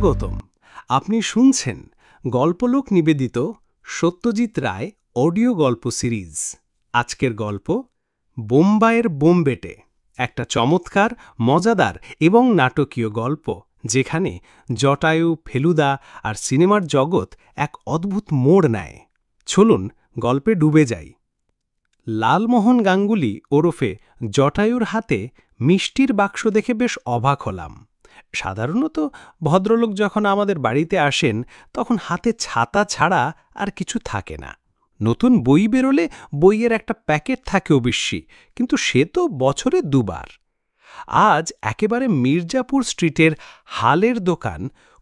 স্বাগতম। আপনি শুনছেন গল্পলোক নিবেদিত সত্যজিৎ রায় অডিও গল্প সিরিজ। আজকের গল্প বোম্বাইয়ের বোম্বেটে, একটা চমৎকার, মজাদার এবং নাটকীয় গল্প যেখানে জটায়ু, ফেলুদা আর সিনেমার জগৎ এক অদ্ভুত মোড় নেয়। চলুন গল্পে ডুবে যাই। লালমোহন গাঙ্গুলি ওরফে জটায়ুর হাতে মিষ্টির বাক্স দেখে বেশ অবাক হলাম। সাধারণত ভদ্রলোক যখন আমাদের বাড়িতে আসেন তখন হাতে ছাতা ছাড়া আর কিছু থাকে না। নতুন বই বেরোলে বইয়ের একটা প্যাকেট থাকে অবশ্যই, কিন্তু সে তো বছরে দুবার। আজ একেবারে মির্জাপুর স্ট্রিটের হালের দোকান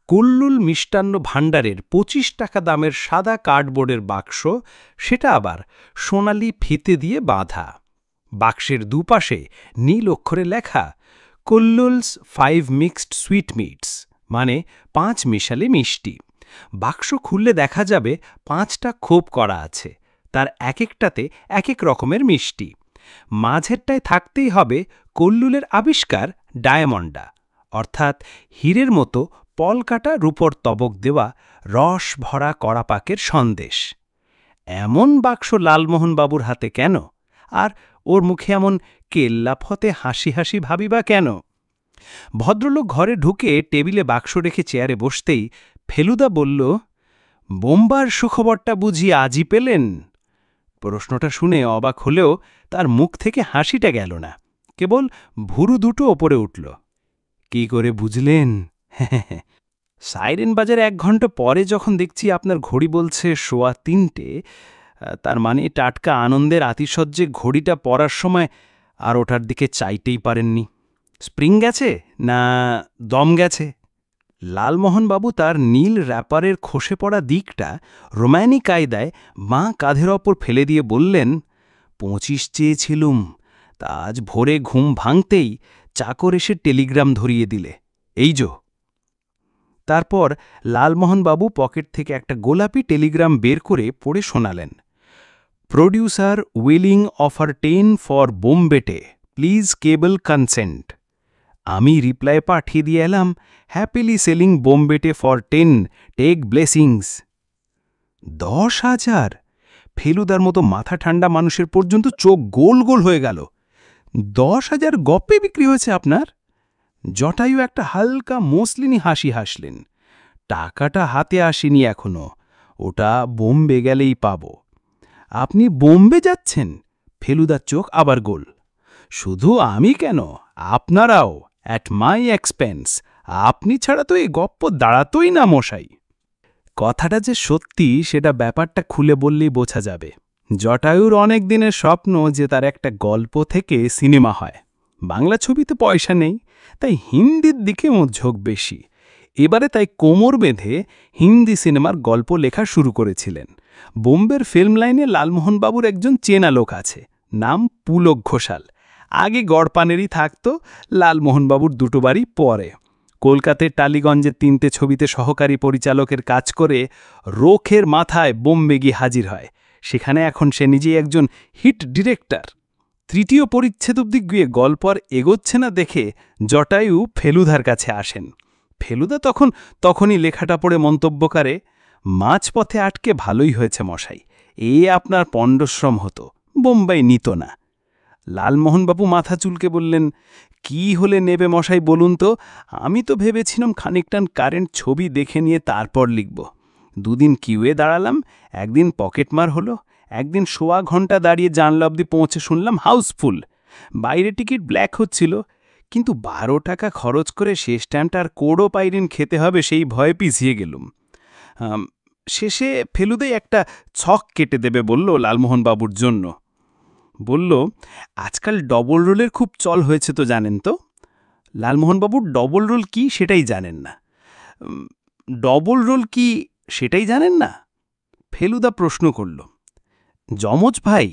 কুল্লুল মিষ্টান্ন ভাণ্ডারের 25 টাকা দামের সাদা কার্ডবোর্ডের বাক্স, সেটা আবার সোনালি ফিতে দিয়ে বাঁধা। বাক্সের দুপাশে নীল অক্ষরে লেখা কুল্লুলস 5 মিক্সড সুইটমিটস, মানে 5 মিশালি মিষ্টি। বাক্স খুললে দেখা যাবে 5টা খোপ করা আছে, তার এক একটাতে এক এক রকমের মিষ্টি। মাঝেরটায় থাকতেই হবে কুল্লুলের আবিষ্কার ডায়মন্ডা, অর্থাৎ হীরের মতো পলকাটা রূপর তবক দেওয়া রস ভরা কড়াপাকের সন্দেশ। এমন বাক্স লালমোহন বাবুর হাতে কেন, আর ওর মুখে এমন কেল্লাফতে হাসি হাসি ভাবিবা কেন? ভদ্রলোক ঘরে ঢুকে টেবিলে বাক্স রেখে চেয়ারে বসতেই ফেলুদা বলল, বোম্বার সুখবরটা বুঝি আজই পেলেন? প্রশ্নটা শুনে অবাক হলেও তার মুখ থেকে হাসিটা গেল না, কেবল ভুরু দুটো ওপরে উঠল। কি করে বুঝলেন? সাইরেন বাজার 1 ঘন্টা পরে যখন দেখছি আপনার ঘড়ি বলছে 3:15, তার মানে টাটকা আনন্দের আতিশয্যে ঘড়িটা পরার সময় আর ওটার দিকে চাইতেই পারেননি। স্প্রিং গেছে না দম গেছে? লালমোহনবাবু তার নীল র্যাপারের খসে পড়া দিকটা রোম্যানিক কায়দায় বাঁ কাঁধের ওপর ফেলে দিয়ে বললেন, 25 চেয়েছিলুম, তা আজ ভোরে ঘুম ভাঙতেই চাকর এসে টেলিগ্রাম ধরিয়ে দিলে, এই যো। তারপর লালমোহনবাবু পকেট থেকে একটা গোলাপি টেলিগ্রাম বের করে পড়ে শোনালেন, producer willing offer 10 for Bombete, please cable consent. আমি রিপ্লাই পাঠিয়ে দিয়ে এলাম, happily selling Bombete for 10, take blessings. 10,000! ফেলুদার মতো মাথা ঠান্ডা মানুষের পর্যন্ত চোখ গোল গোল হয়ে গেল। 10,000 গপ্পে বিক্রি হয়েছে আপনার? জটায়ু একটা হালকা মসলিনী হাসি হাসলেন। টাকাটা হাতে আসেনি এখনো, ওটা বোম্বে গেলেই পাব। আপনি বোম্বে যাচ্ছেন? ফেলুদার চোখ আবার গোল। শুধু আমি কেন, আপনারাও, অ্যাট মাই এক্সপেন্স। আপনি ছাড়া তো এই গপ্প দাঁড়াতই না মশাই। কথাটা যে সত্যি সেটা ব্যাপারটা খুলে বললেই বোঝা যাবে। জটায়ুর অনেক দিনের স্বপ্ন যে তার একটা গল্প থেকে সিনেমা হয়। বাংলা ছবিতে পয়সা নেই, তাই হিন্দির দিকে ওর ঝোঁক বেশি। এবারে তাই কোমর বেঁধে হিন্দি সিনেমার গল্প লেখা শুরু করেছিলেন। বোম্বের ফিল্ম লাইনে লালমোহনবাবুর একজন চেনা লোক আছে, নাম পুলক ঘোষাল। আগে গড়পানেরই থাকত, লালমোহনবাবুর 2টো বাড়ি পরে। কলকাতার টালিগঞ্জের 3টে ছবিতে সহকারী পরিচালকের কাজ করে রোখের মাথায় বোম্বে গিয়ে হাজির হয়। সেখানে এখন সে নিজেই একজন হিট ডিরেক্টর। 3য় পরিচ্ছেদ অবধি গিয়ে গল্প আর এগোচ্ছে না দেখে জটায়ু ফেলুদার কাছে আসেন। ফেলুদা তখনই লেখাটা পড়ে মন্তব্য করে, মাঝপথে আটকে ভালোই হয়েছে মশাই, আপনার পণ্ডশ্রম হতো, বোম্বাই নিত না। লালমোহনবাবু মাথা চুলকে বললেন, কি হলে নেবে মশাই বলুন তো? আমি তো ভেবেছিলাম খানিকটান কারেন্ট ছবি দেখে নিয়ে তারপর লিখব। 2 দিন কিউয়ে দাঁড়ালাম, একদিন পকেটমার হলো, একদিন 1.25 ঘন্টা দাঁড়িয়ে জানলা অবধি পৌঁছে শুনলাম হাউসফুল। বাইরে টিকিট ব্ল্যাক হচ্ছিল, কিন্তু 12 টাকা খরচ করে শেষ টাইমটা আর কোড়ো পাইরিন খেতে হবে সেই ভয়ে পিছিয়ে গেলুম। শেষে ফেলুদাই একটা ছক কেটে দেবে বলল লালমোহনবাবুর জন্য। বলল, আজকাল ডবল রোলের খুব চল হয়েছে তো জানেন তো? লালমোহনবাবুর ডবল রোল কি সেটাই জানেন না। ডবল রোল কি সেটাই জানেন না? ফেলুদা প্রশ্ন করল। যমজ ভাই?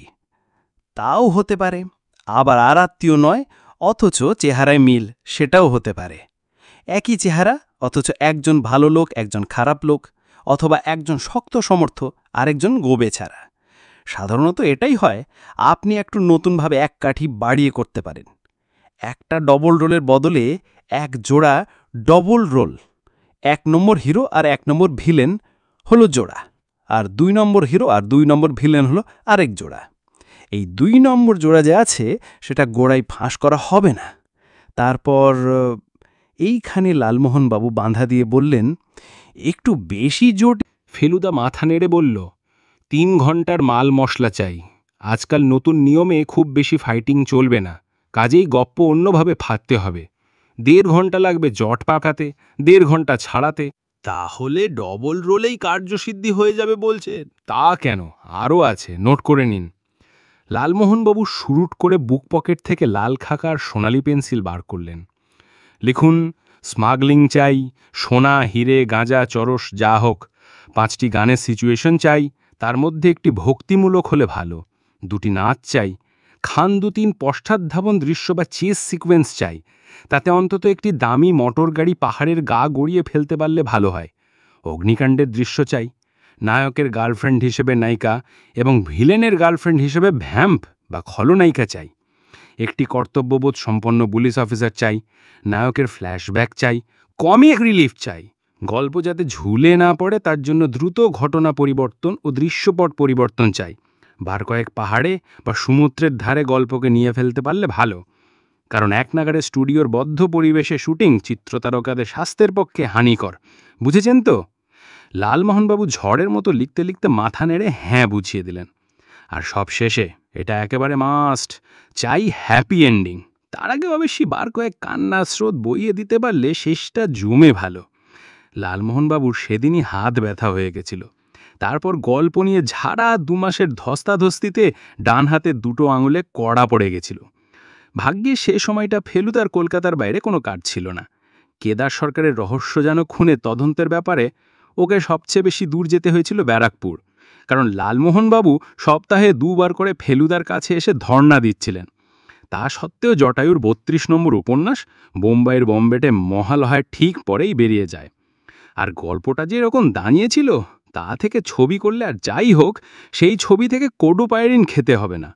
তাও হতে পারে, আবার আর আত্মীয় নয়, অথচ চেহারায় মিল, সেটাও হতে পারে। একই চেহারা, অথচ একজন ভালো লোক একজন খারাপ লোক, অথবা একজন শক্ত সমর্থ আরেকজন গোবে ছাড়া। সাধারণত এটাই হয়, আপনি একটু নতুনভাবে এক কাঠি বাড়িয়ে করতে পারেন। একটা ডবল রোলের বদলে 1 জোড়া ডবল রোল, 1 নম্বর হিরো আর 1 নম্বর ভিলেন হলো জোড়া, আর 2 নম্বর হিরো আর 2 নম্বর ভিলেন হলো আরেক জোড়া। এই 2 নম্বর জোড়া যে আছে সেটা গোড়ায় ফাঁস করা হবে না। তারপর এইখানে লালমোহনবাবু বাঁধা দিয়ে বললেন, একটু বেশি জোট। ফেলুদা মাথা নেড়ে বলল, 3 ঘন্টার মাল মশলা চাই। আজকাল নতুন নিয়মে খুব বেশি ফাইটিং চলবে না, কাজেই গপ্প অন্যভাবে ফাঁদতে হবে। 1.5 ঘন্টা লাগবে জট পাকাতে, 1.5 ঘন্টা ছাড়াতে। তাহলে ডবল রোলেই কার্যসিদ্ধি হয়ে যাবে বলছেন? তা কেন, আরও আছে, নোট করে নিন। লালমোহনবাবু সুরুট করে বুক পকেট থেকে লাল খাকার সোনালি পেন্সিল বার করলেন। লিখুন, স্মাগলিং চাই, সোনা হিরে গাঁজা চরস যা হোক। 5টি গানের সিচুয়েশন চাই, তার মধ্যে একটি ভক্তিমূলক হলে ভালো। 2টি নাচ চাই, খান 2-3 পশ্চাৎধাবন দৃশ্য বা চেস সিকোয়েন্স চাই, তাতে অন্তত একটি দামি মোটর গাড়ি পাহাড়ের গা গড়িয়ে ফেলতে পারলে ভালো হয়। অগ্নিকাণ্ডের দৃশ্য চাই, নায়কের গার্লফ্রেন্ড হিসেবে নায়িকা এবং ভিলেনের গার্লফ্রেন্ড হিসেবে ভ্যাম্প বা খলনায়িকা চাই। একটি কর্তব্যবোধ সম্পন্ন পুলিশ অফিসার চাই, নায়কের ফ্ল্যাশব্যাক চাই, কমিক রিলিফ চাই। গল্প যাতে ঝুলে না পড়ে তার জন্য দ্রুত ঘটনা পরিবর্তন ও দৃশ্যপট পরিবর্তন চাই। বার কয়েক পাহাড়ে বা সমুদ্রের ধারে গল্পকে নিয়ে ফেলতে পারলে ভালো, কারণ এক নাগারে স্টুডিওর বদ্ধ পরিবেশে শুটিং চিত্রতারকাদের স্বাস্থ্যের পক্ষে হানিকর। বুঝেছেন তো? লালমোহনবাবু ঝড়ের মতো লিখতে লিখতে মাথা নেড়ে হ্যাঁ বুঝিয়ে দিলেন। আর সব শেষে এটা একেবারে মাস্ট চাই হ্যাপি এন্ডিং। তার আগে অবশ্যই বার কয়েক কান্নার স্রোত বইয়ে দিতে পারলে শেষটা জমে ভালো। লালমোহনবাবুর সেদিনই হাত ব্যথা হয়ে গেছিল। তারপর গল্প নিয়ে ঝাড়া 2 মাসের ধস্তাধস্তিতে ডান হাতে 2টো আঙুলে কড়া পড়ে গেছিল। ভাগ্যে সে সময়টা ফেলুদার কলকাতার বাইরে কোনো কাজ ছিল না। কেদার সরকারের রহস্যজনক খুনে তদন্তের ব্যাপারে ওকে সবচেয়ে বেশি দূর যেতে হয়েছিল ব্যারাকপুর, কারণ লালমোহনবাবু সপ্তাহে 2 বার করে ফেলুদার কাছে এসে ধর্ণা দিচ্ছিলেন। তা সত্ত্বেও জটায়ুর 32 নম্বর উপন্যাস বোম্বাইয়ের বম্বেটে মহালয়ার ঠিক পরেই বেরিয়ে যায়। আর গল্পটা যে এরকম দাঁড়িয়েছিল তা থেকে ছবি করলে আর যাই হোক, সেই ছবি থেকে কোডোপাইরিন খেতে হবে না।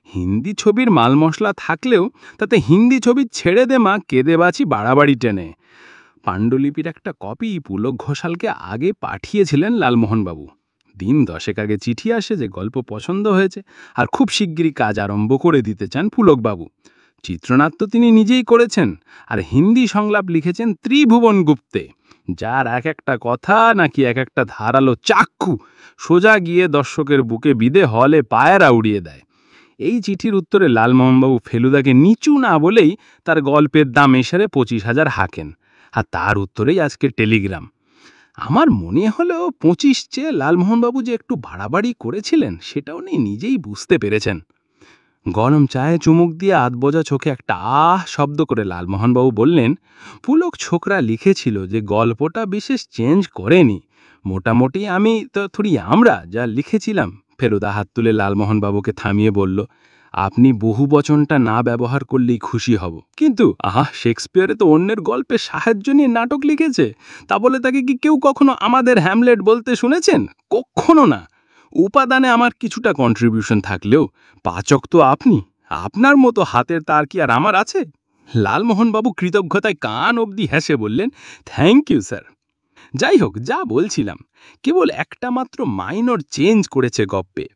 হিন্দি ছবির মাল মশলা থাকলেও তাতে হিন্দি ছবি ছেড়ে দে মা কেঁদে বাঁচি বাড়াবাড়ি টেনে। পাণ্ডুলিপির একটা কপি পুলক ঘোষালকে আগে পাঠিয়েছিলেন লালমোহনবাবু। দিন 10 আগে চিঠি আসে যে গল্প পছন্দ হয়েছে আর খুব শিগগিরই কাজ আরম্ভ করে দিতে চান পুলকবাবু। চিত্রনাট্য তিনি নিজেই করেছেন আর হিন্দি সংলাপ লিখেছেন ত্রিভুবন গুপ্তে, যার এক একটা কথা নাকি এক একটা ধারালো চাক্ষু সোজা গিয়ে দর্শকের বুকে বিধে হলে পায়রা উড়িয়ে দেয়। এই চিঠির উত্তরে লালমোহনবাবু ফেলুদাকে নিচু না বলেই তার গল্পের দাম এসারে 25,000 হাঁকেন, আর তার উত্তরেই আজকের টেলিগ্রাম। আমার মনে হলো 25 চেয়ে লালমোহনবাবু যে একটু বাড়াবাড়ি করেছিলেন সেটাও উনি নিজেই বুঝতে পেরেছেন। গরম চায়ে চুমুক দিয়ে আধবোঝা চোখে একটা আহ শব্দ করে লালমোহনবাবু বললেন, পুলক ছোকরা লিখেছিল যে গল্পটা বিশেষ চেঞ্জ করেনি, মোটামুটি আমি তো আমরা যা লিখেছিলাম। ফেলুদা হাত তুলে লালমোহনবাবুকে থামিয়ে বলল, আপনি বহুবচনটা না ব্যবহার করলেই খুশি হব, কিন্তু শেক্সপিয়ারে তো অন্যের গল্পে সাহায্য নিয়ে নাটক লিখেছে, তা বলে তাকে কি কেউ কখনো আমাদের হ্যামলেট বলতে শুনেছেন? কখনো না। উপাদানে আমার কিছুটা কন্ট্রিবিউশন থাকলেও পাচক তো আপনি, আপনার মতো হাতের তার কি আর আমার আছে? লালমোহনবাবু কৃতজ্ঞতায় কান অবধি হেসে বললেন, থ্যাংক ইউ স্যার। যাই হোক, যা বলছিলাম, কেবল একটা মাত্র মাইনর চেঞ্জ করেছে গপ্পে।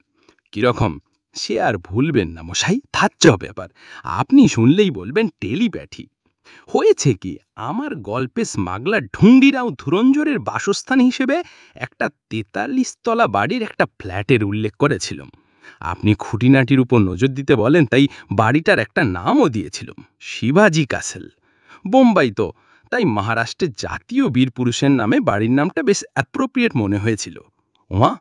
কিরকম সে আর ভুলবেন না মশাই, ধার্য ব্যাপার, আপনি শুনলেই বলবেন টেলিপ্যাথি। হয়েছে কি, আমার গল্পে স্মাগলার ঢুঙ্গিরাও ধুরঞ্জরের বাসস্থান হিসেবে একটা 43 তলা বাড়ির একটা ফ্ল্যাটের উল্লেখ করেছিলাম। আপনি খুঁটিনাটির উপর নজর দিতে বলেন, তাই বাড়িটার একটা নামও দিয়েছিলাম, শিবাজি ক্যাসেল। বোম্বাই তো, তাই মহারাষ্ট্রের জাতীয় বীর পুরুষের নামে বাড়ির নামটা বেশ অ্যাপ্রোপ্রিয়েট মনে হয়েছিল। ওমা,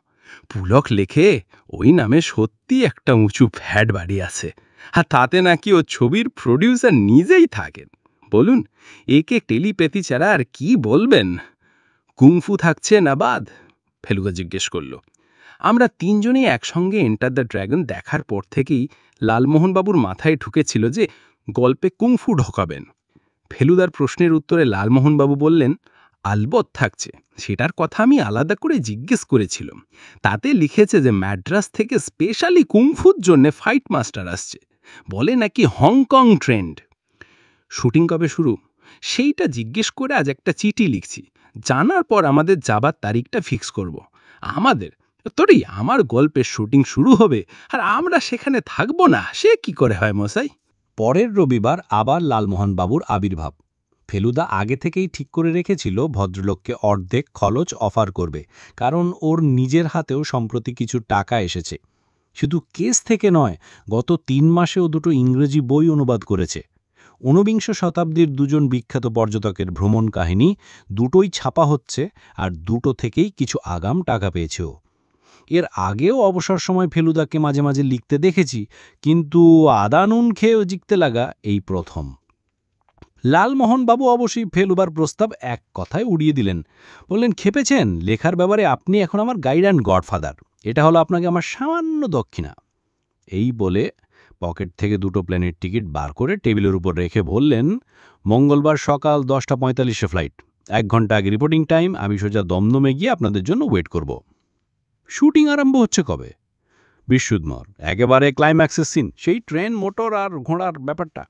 পুলক লেখে ওই নামে সত্যি একটা উঁচু ফ্ল্যাট বাড়ি আছে, আর তাতে নাকি ও ছবির প্রডিউসার নিজেই থাকেন। বলুন, একে টেলিপ্যাথি ছাড়া আর কি বলবেন? কুংফু থাকছে না বাদ? ফেলুদা জিজ্ঞেস করল। আমরা 3 জনেই একসঙ্গে এন্টার দ্য ড্রাগন দেখার পর থেকেই লালমোহনবাবুর মাথায় ঢুকেছিল যে গল্পে কুংফু ঢোকাবেন। ফেলুদার প্রশ্নের উত্তরে লালমোহনবাবু বললেন, আলবৎ থাকছে, সেটার কথা আমি আলাদা করে জিজ্ঞেস করেছিলাম। তাতে লিখেছে যে ম্যাড্রাস থেকে স্পেশালি কুংফুর জন্য ফাইট মাস্টার আসছে, বলে নাকি হংকং ট্রেন্ড। শুটিং কবে শুরু সেইটা জিজ্ঞেস করে আজ একটা চিঠি লিখছি, জানার পর আমাদের যাবার তারিখটা ফিক্স করব। আমার গল্পের শুটিং শুরু হবে আর আমরা সেখানে থাকব না, সে কি করে হয় মশাই? পরের রবিবার আবার লালমোহন বাবুর আবির্ভাব। ফেলুদা আগে থেকেই ঠিক করে রেখেছিল ভদ্রলোককে অর্ধেক খরচ অফার করবে, কারণ ওর নিজের হাতেও সম্প্রতি কিছু টাকা এসেছে। শুধু কেস থেকে নয়, গত 3 মাসেও 2টো ইংরেজি বই অনুবাদ করেছে। 19বিংশ শতাব্দীর 2জন বিখ্যাত পর্যটকের ভ্রমণ কাহিনী দুটোই ছাপা হচ্ছে, আর দুটো থেকেই কিছু আগাম টাকা পেয়েছে ও। এর আগেও অবসর সময় ফেলুদাকে মাঝে মাঝে লিখতে দেখেছি, কিন্তু আদা নুন খেয়েও জিখতে লাগা এই প্রথম। লালমোহনবাবু অবশ্যই ফেলুবার প্রস্তাব এক কথায় উড়িয়ে দিলেন। বললেন, খেপেছেন, লেখার ব্যাপারে আপনি এখন আমার গাইড অ্যান্ড গডফাদার, এটা হলো আপনাকে আমার সামান্য দক্ষিণা। এই বলে পকেট থেকে 2টো প্লেনের টিকিট বার করে টেবিলের উপর রেখে বললেন, মঙ্গলবার সকাল 10:45 ফ্লাইট, 1 ঘন্টা আগে রিপোর্টিং টাইম, আমি সোজা দমদমে গিয়ে আপনাদের জন্য ওয়েট করব। শুটিং আরম্ভ হচ্ছে কবে? বিশুদ্ধমর, একেবারে ক্লাইম্যাক্সের সিন, সেই ট্রেন, মোটর আর ঘোড়ার ব্যাপারটা।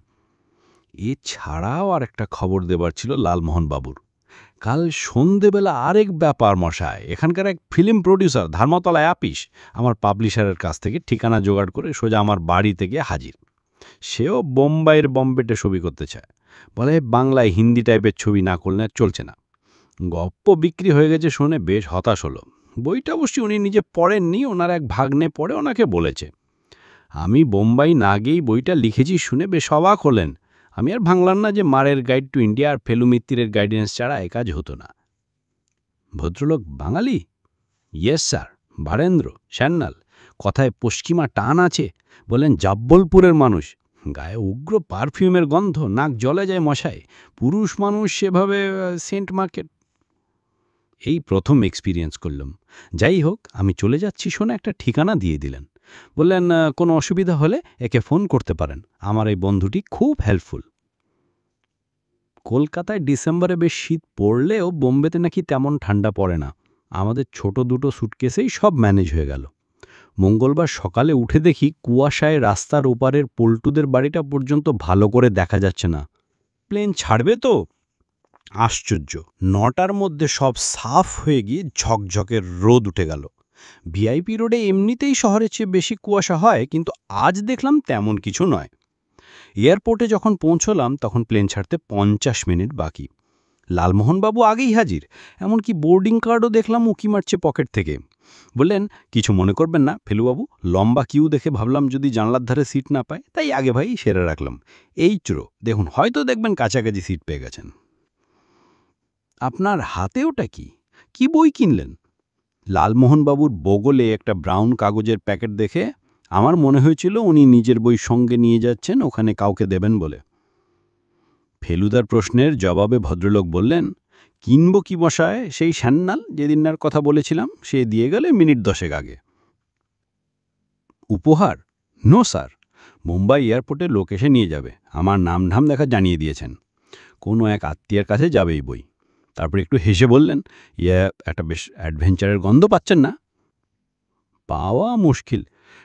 এছাড়াও আর একটা খবর দেবার ছিল লালমোহন বাবুর। কাল সন্ধেবেলা আরেক ব্যাপার মশায়, এখানকার এক ফিল্ম প্রডিউসার ধর্মতলায় আপিস আমার পাবলিশারের কাছ থেকে ঠিকানা জোগাড় করে সোজা আমার বাড়িতে গিয়ে হাজির। সেও বোম্বাইয়ের বম্বেটে ছবি করতে চায়, বলে বাংলায় হিন্দি টাইপের ছবি না করলে চলছে না। গপ্প বিক্রি হয়ে গেছে শুনে বেশ হতাশ হলো। বইটা অবশ্যই উনি নিজে পড়েননি, ওনার এক ভাগ্নে পড়ে ওনাকে বলেছে। আমি বোম্বাই না গিয়েই বইটা লিখেছি শুনে বেশ অবাক হলেন। আমি আর ভাঙলাম না যে মারের গাইড টু ইন্ডিয়া আর ফেলু মিত্তিরের গাইডেন্স ছাড়া এ কাজ হতো না। ভদ্রলোক বাঙালি? ইয়েস স্যার, বারেন্দ্র, শ্যান্নাল, কথায় পশ্চিমা টান আছে। বলেন জব্বলপুরের মানুষ, গায়ে উগ্র পারফিউমের গন্ধ, নাক জ্বলে যায় মশায়। পুরুষ মানুষ সেভাবে সেন্ট মার্কেট। এই প্রথম এক্সপিরিয়েন্স করলাম। যাই হোক, আমি চলে যাচ্ছি শোনে একটা ঠিকানা দিয়ে দিলেন। বললেন, কোনো অসুবিধা হলে একে ফোন করতে পারেন, আমার এই বন্ধুটি খুব হেল্পফুল। কলকাতায় ডিসেম্বরে বেশ শীত পড়লেও বোম্বেতে নাকি তেমন ঠান্ডা পড়ে না। আমাদের ছোট 2টো সুটকেসেই সব ম্যানেজ হয়ে গেল। মঙ্গলবার সকালে উঠে দেখি কুয়াশায় রাস্তার ওপারের পল্টুদের বাড়িটা পর্যন্ত ভালো করে দেখা যাচ্ছে না। প্লেন ছাড়বে তো? আশ্চর্য, 9টার মধ্যে সব সাফ হয়ে গিয়ে ঝকঝকের রোদ উঠে গেল। ভিআইপি রোডে এমনিতেই শহরের চেয়ে বেশি কুয়াশা হয়, কিন্তু আজ দেখলাম তেমন কিছু নয়। এয়ারপোর্টে যখন পৌঁছলাম তখন প্লেন ছাড়তে 50 মিনিট বাকি। লালমোহনবাবু আগেই হাজির, এমনকি বোর্ডিং কার্ডও দেখলাম উকি মারছে পকেট থেকে। বললেন, কিছু মনে করবেন না ফেলুবাবু, লম্বা কিউ দেখে ভাবলাম যদি জানলার ধারে সিট না পায়, তাই আগে ভাই সেরে রাখলাম। এই চোরো দেখুন, হয়তো দেখবেন কাছাকাছি সিট পেয়ে গেছেন। আপনার হাতে ওটা কি? কি বই কিনলেন? লালমোহনবাবুর বগলে একটা ব্রাউন কাগজের প্যাকেট দেখে আমার মনে হয়েছিল উনি নিজের বই সঙ্গে নিয়ে যাচ্ছেন ওখানে কাউকে দেবেন বলে। ফেলুদার প্রশ্নের জবাবে ভদ্রলোক বললেন, কিনব কি মশায়, সেই শ্যান্নাল যেদিনার কথা বলেছিলাম সে দিয়ে গেলে মিনিট 10 আগে। উপহার? নো স্যার, মুম্বাই এয়ারপোর্টে লোক এসে নিয়ে যাবে, আমার নাম ধাম দেখা জানিয়ে দিয়েছেন। কোনো এক আত্মীয়ের কাছে যাবে এই বই। তারপর একটু হেসে বললেন, একটা বেশ অ্যাডভেঞ্চারের গন্ধ পাচ্ছেন না? পাওয়া মুশকিল,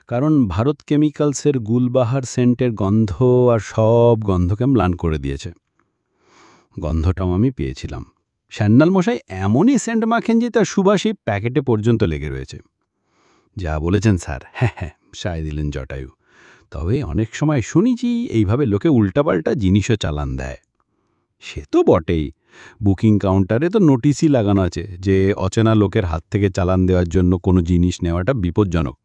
কারণ ভারত কেমিক্যালসের গুলবাহার সেন্টের গন্ধ আর সব গন্ধকে ম্লান করে দিয়েছে। গন্ধটাও আমি পেয়েছিলাম। শ্যান্নাল মশাই এমনই সেন্ট মাখেন যে তার সুবাসী প্যাকেটে পর্যন্ত লেগে রয়েছে। যা বলেছেন স্যার, হ্যাঁ, সায় দিলেন জটায়ু। তবে অনেক সময় শুনেছি এইভাবে লোকে উল্টাপাল্টা জিনিসও চালান দেয়। সে তো বটেই, বুকিং কাউন্টারে তো নোটিশই লাগানো আছে যে অচেনা লোকের হাত থেকে চালান দেওয়ার জন্য কোনো জিনিস নেওয়াটা বিপজ্জনক।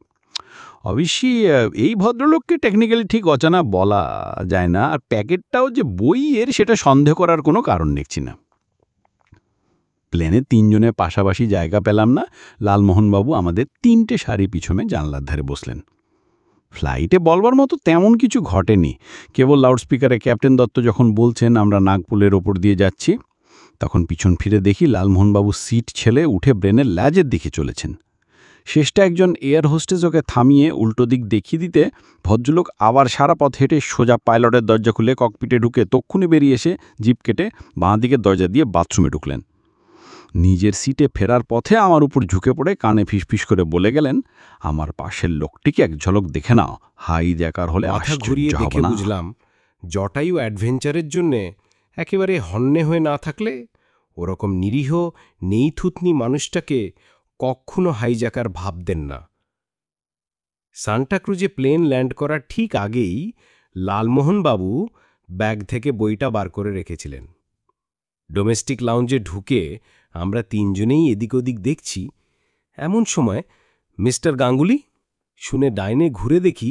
অবশ্যই এই ভদ্রলোককে টেকনিক্যালি ঠিক অচেনা বলা যায় না, আর প্যাকেটটাও যে বইয়ের সেটা সন্দেহ করার কোনো কারণ দেখছি না। প্লেনে 3 জনের পাশাপাশি জায়গা পেলাম না। লালমোহনবাবু আমাদের 3টে সারি পিছনে জানলার ধারে বসলেন। ফ্লাইটে বলবার মতো তেমন কিছু ঘটেনি, কেবল লাউডস্পিকারে ক্যাপ্টেন দত্ত যখন বলছেন আমরা নাগপুরের ওপর দিয়ে যাচ্ছি, তখন পিছন ফিরে দেখি লালমোহনবাবু সিট ছেলে উঠে ব্রেনের ল্যাজের দিকে চলেছেন। শেষটা একজন এয়ার হোস্টেস ওকে থামিয়ে উল্টো দিক দেখিয়ে দিতে ভদ্রলোক আবার সারা পথ হেঁটে সোজা পাইলটের দরজা খুলে ককপিটে ঢুকে তক্ষুনি বেরিয়ে এসে জিপ কেটে বাঁ দিকের দরজা দিয়ে বাথরুমে ঢুকলেন। নিজের সিটে ফেরার পথে আমার উপর ঝুঁকে পড়ে কানে ফিসফিস করে বলে গেলেন, আমার পাশের লোকটিকে এক ঝলক দেখে নাও, হাই দেখার হলে মাথা ঘুরিয়ে দেখে বুঝলাম জটায়ু অ্যাডভেঞ্চারের জন্যে একেবারে হন্যে হয়ে না থাকলে ওরকম নিরীহ নেইথুতনি মানুষটাকে কখনো হাইজ্যাকার ভাবতেন না। সান্টাক্রুজে প্লেন ল্যান্ড করার ঠিক আগেই লালমোহনবাবু ব্যাগ থেকে বইটা বার করে রেখেছিলেন। ডোমেস্টিক লাউঞ্জে ঢুকে আমরা তিনজনেই এদিক ওদিক দেখছি, এমন সময় মিস্টার গাঙ্গুলি শুনে ডাইনে ঘুরে দেখি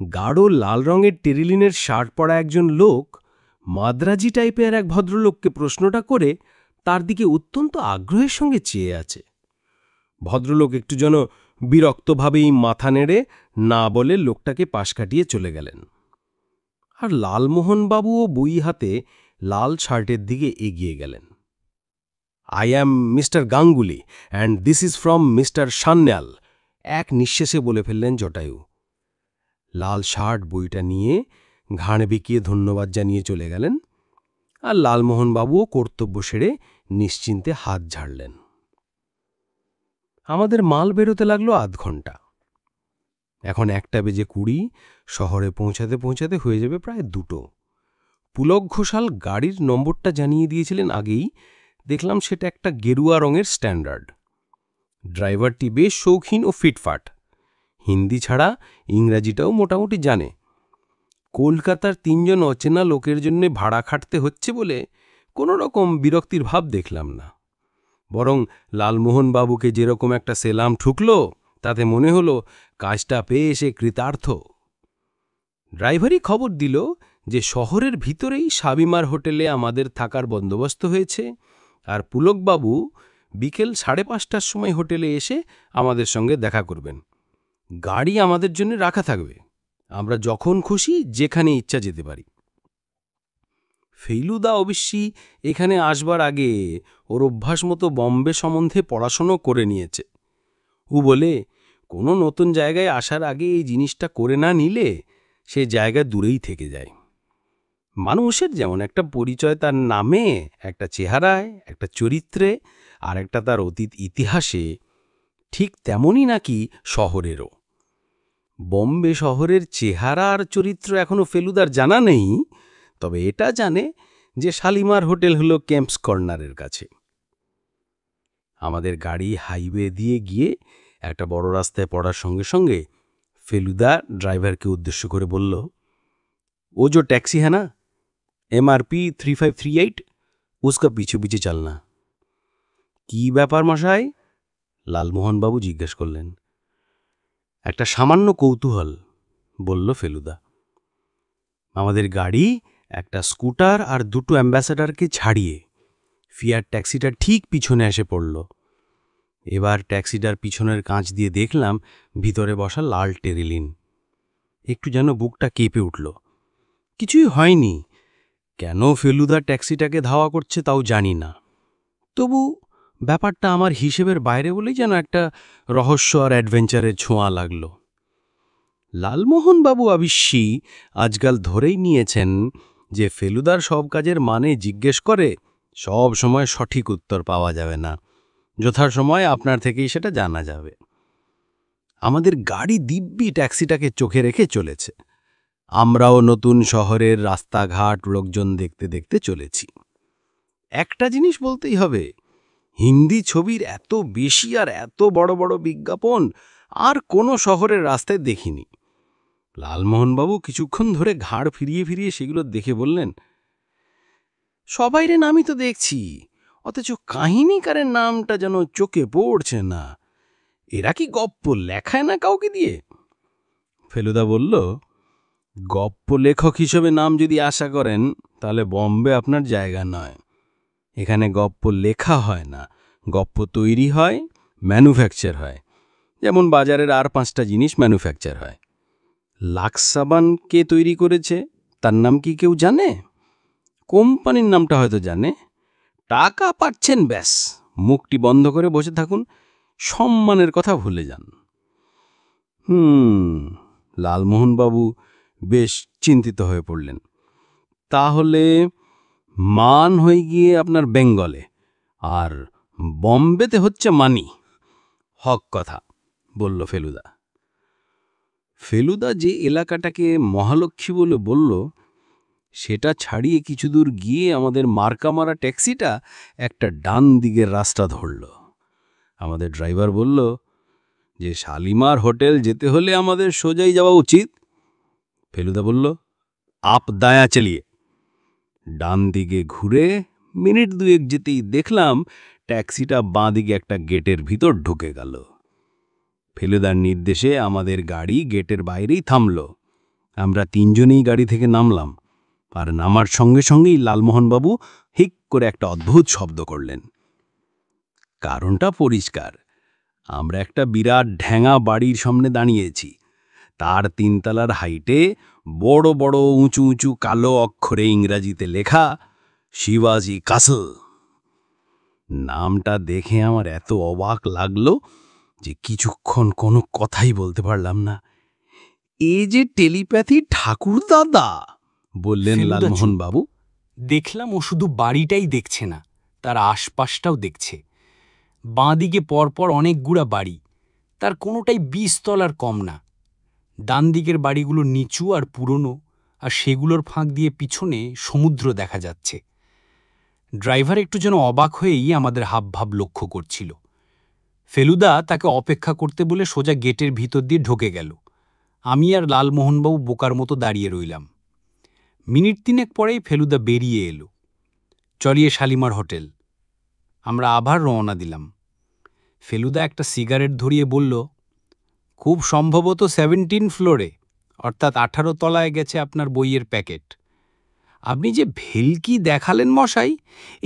গাঢ় লাল রঙের টেরিলিনের শার্ট পরা একজন লোক মাদ্রাজি টাইপের এক ভদ্রলোককে প্রশ্নটা করে তার দিকে অত্যন্ত আগ্রহের সঙ্গে চেয়ে আছে। ভদ্রলোক একটু যেন বিরক্তভাবেই মাথা নেড়ে না বলে লোকটাকে পাশ কাটিয়ে চলে গেলেন। আর লালমোহনবাবুও বই হাতে লাল শার্টের দিকে এগিয়ে গেলেন। I am mister Ganguly and this is from mister Sanyal, এক নিঃশ্বাসে বলে ফেললেন জটায়ু। লাল শার্ট বইটা নিয়ে ঘাড় বেঁকিয়ে ধন্যবাদ জানিয়ে চলে গেলেন, আর লালমোহনবাবুও কর্তব্য সেরে নিশ্চিন্তে হাত ঝাড়লেন। আমাদের মাল বেরোতে লাগলো আধ ঘণ্টা। এখন 1:20 শহরে পৌঁছাতে পৌঁছাতে হয়ে যাবে প্রায় 2। পুলক ঘোষাল গাড়ির নম্বরটা জানিয়ে দিয়েছিলেন আগেই, দেখলাম সেটা একটা গেরুয়া রঙের স্ট্যান্ডার্ড। ড্রাইভারটি বেশ শৌখিন ও ফিটফাট, হিন্দি ছাড়া ইংরাজিটাও মোটামুটি জানে। কলকাতার 3 জন অচেনা লোকের জন্য ভাড়া খাটতে হচ্ছে বলে কোনো রকম বিরক্তির ভাব দেখলাম না, বরং লালমোহনবাবুকে যেরকম একটা সেলাম ঠুকল তাতে মনে হলো কাজটা পেয়ে সে কৃতার্থ। ড্রাইভারই খবর দিল যে শহরের ভিতরেই শাবিমার হোটেলে আমাদের থাকার বন্দোবস্ত হয়েছে, আর পুলকবাবু বিকেল 5:30টার সময় হোটেলে এসে আমাদের সঙ্গে দেখা করবেন। গাড়ি আমাদের জন্য রাখা থাকবে, আমরা যখন খুশি যেখানে ইচ্ছা যেতে পারি। ফেলুদা অবশ্যই এখানে আসবার আগে ওর অভ্যাস মতো বম্বে সম্বন্ধে পড়াশোনা করে নিয়েছে। ও বলে কোনো নতুন জায়গায় আসার আগে এই জিনিসটা করে না নিলে সে জায়গা দূরেই থেকে যায়। মানুষের যেমন একটা পরিচয় তার নামে, একটা চেহারায়, একটা চরিত্রে, আর একটা তার অতীত ইতিহাসে, ঠিক তেমনই নাকি শহরেরও। বম্বে শহরের চেহারা আর চরিত্র এখনো ফেলুদার জানা নেই, তবে এটা জানে যে শালিমার হোটেল হলো ক্যাম্পস কর্নারের কাছে। আমাদের গাড়ি হাইওয়ে দিয়ে গিয়ে একটা বড় রাস্তায় পড়ার সঙ্গে সঙ্গে ফেলুদা ড্রাইভারকে উদ্দেশ্য করে বলল, ও जो टैक्सी है ना, MRP 3538, उसका पीछे पीछे चलना। কি ব্যাপার মশাই? লালমোহনবাবু জিজ্ঞেস করলেন। একটা সামান্য কৌতূহল, বলল ফেলুদা। আমাদের গাড়ি একটা স্কুটার আর 2 অ্যাম্বাসেডারকে ছাড়িয়ে ফিয়াট ট্যাক্সিটা ঠিক পিছনে এসে পড়ল। এবার ট্যাক্সিটার পিছনের কাঁচ দিয়ে দেখলাম ভিতরে বসা লাল টেরিলিন। একটু যেন বুকটা কেঁপে উঠল। কিছুই হয়নি, কেন ফেলুদা ট্যাক্সিটাকে ধাওয়া করছে তাও জানি না, তবু ব্যাপারটা আমার হিসেবের বাইরে বলেই যেন একটা রহস্য আর অ্যাডভেঞ্চারের ছোঁয়া লাগল। লালমোহনবাবু অবশ্যই আজকাল ধরেই নিয়েছেন যে ফেলুদার সব কাজের মানে জিজ্ঞেস করে সব সময় সঠিক উত্তর পাওয়া যাবে না, যথাসময় আপনার থেকেই সেটা জানা যাবে। আমাদের গাড়ি দিব্যি ট্যাক্সিটাকে চোখে রেখে চলেছে। আমরাও নতুন শহরের রাস্তাঘাট লোকজন দেখতে দেখতে চলেছি। একটা জিনিস বলতেই হবে, হিন্দি ছবির এত বেশি আর এত বড় বড় বিজ্ঞাপন আর কোনো শহরের রাস্তায় দেখিনি। লালমোহনবাবু কিছুক্ষণ ধরে ঘাড় ফিরিয়ে ফিরিয়ে সেগুলো দেখে বললেন, সবাইরে নামই তো দেখছি, অথচ কাহিনীকারের নামটা যেন চোখে পড়ছে না। এরা কি গপ্প লেখায় না কাউকে দিয়ে? ফেলুদা বলল, গপ্প লেখক হিসেবে নাম যদি আশা করেন তাহলে বম্বে আপনার জায়গা নয়। এখানে গপ্প লেখা হয় না, গপ্প তৈরি হয়, ম্যানুফ্যাকচার হয়। যেমন বাজারের আর 5টা জিনিস ম্যানুফ্যাকচার হয়। লাক্স সাবান কে তৈরি করেছে তার নাম কি কেউ জানে? কোম্পানির নামটা হয়তো জানে। টাকা পাচ্ছেন, ব্যাস, মুখটি বন্ধ করে বসে থাকুন, সম্মানের কথা ভুলে যান। লালমোহনবাবু বেশ চিন্তিত হয়ে পড়লেন। তাহলে মান হয়ে গিয়ে আপনার বেঙ্গলে, আর বম্বেতে হচ্ছে মানি। হক কথা, বলল ফেলুদা। ফেলুদা যে এলাকাটাকে মহালক্ষ্মী বলে বলল, সেটা ছাড়িয়ে কিছু দূর গিয়ে আমাদের মার্কা মারা ট্যাক্সিটা একটা ডান দিকের রাস্তা ধরল। আমাদের ড্রাইভার বলল যে শালিমার হোটেল যেতে হলে আমাদের সোজাই যাওয়া উচিত। ফেলুদা বলল, আপ দায়া চালিয়ে। ডান দিকে ঘুরে মিনিট দুয়েক যেতেই দেখলাম ট্যাক্সিটা বাঁ দিকে একটা গেটের ভিতর ঢুকে গেল। ফেলুদার নির্দেশে আমাদের গাড়ি গেটের বাইরেই থামল। আমরা তিনজনেই গাড়ি থেকে নামলাম, আর নামার সঙ্গে সঙ্গেই লালমোহনবাবু হিক করে একটা অদ্ভুত শব্দ করলেন। কারণটা পরিষ্কার, আমরা একটা বিরাট ঢ্যাঙা বাড়ির সামনে দাঁড়িয়েছি। তার 3 তলার হাইটে বড় বড় উঁচু উঁচু কালো অক্ষরে ইংরাজিতে লেখা শিবাজি কাসল। নামটা দেখে আমার এত অবাক লাগলো যে কিছুক্ষণ কোনো কথাই বলতে পারলাম না। এ যে টেলিপ্যাথি ঠাকুরদাদা, বললেন ফেলুদা লালমোহনবাবু। দেখলাম ও শুধু বাড়িটাই দেখছে না, তার আশপাশটাও দেখছে। বাঁ দিকে পরপর অনেকগুলা বাড়ি, তার কোনোটাই 20 তলার কম না। ডান দিকের বাড়িগুলো নিচু আর পুরনো, আর সেগুলোর ফাঁক দিয়ে পিছনে সমুদ্র দেখা যাচ্ছে। ড্রাইভার একটু যেন অবাক হয়েই আমাদের হাবভাব লক্ষ্য করছিল। ফেলুদা তাকে অপেক্ষা করতে বলে সোজা গেটের ভিতর দিয়ে ঢোকে গেল। আমি আর লালমোহনবাবু বোকার মতো দাঁড়িয়ে রইলাম। মিনিট 3 পরেই ফেলুদা বেরিয়ে এলো। চলিয়ে শালিমার হোটেল। আমরা আবার রওনা দিলাম। ফেলুদা একটা সিগারেট ধরিয়ে বলল, খুব সম্ভবত 17 ফ্লোরে, অর্থাৎ 18 তলায় গেছে আপনার বইয়ের প্যাকেট। আপনি যে ভেলকি দেখালেন মশাই,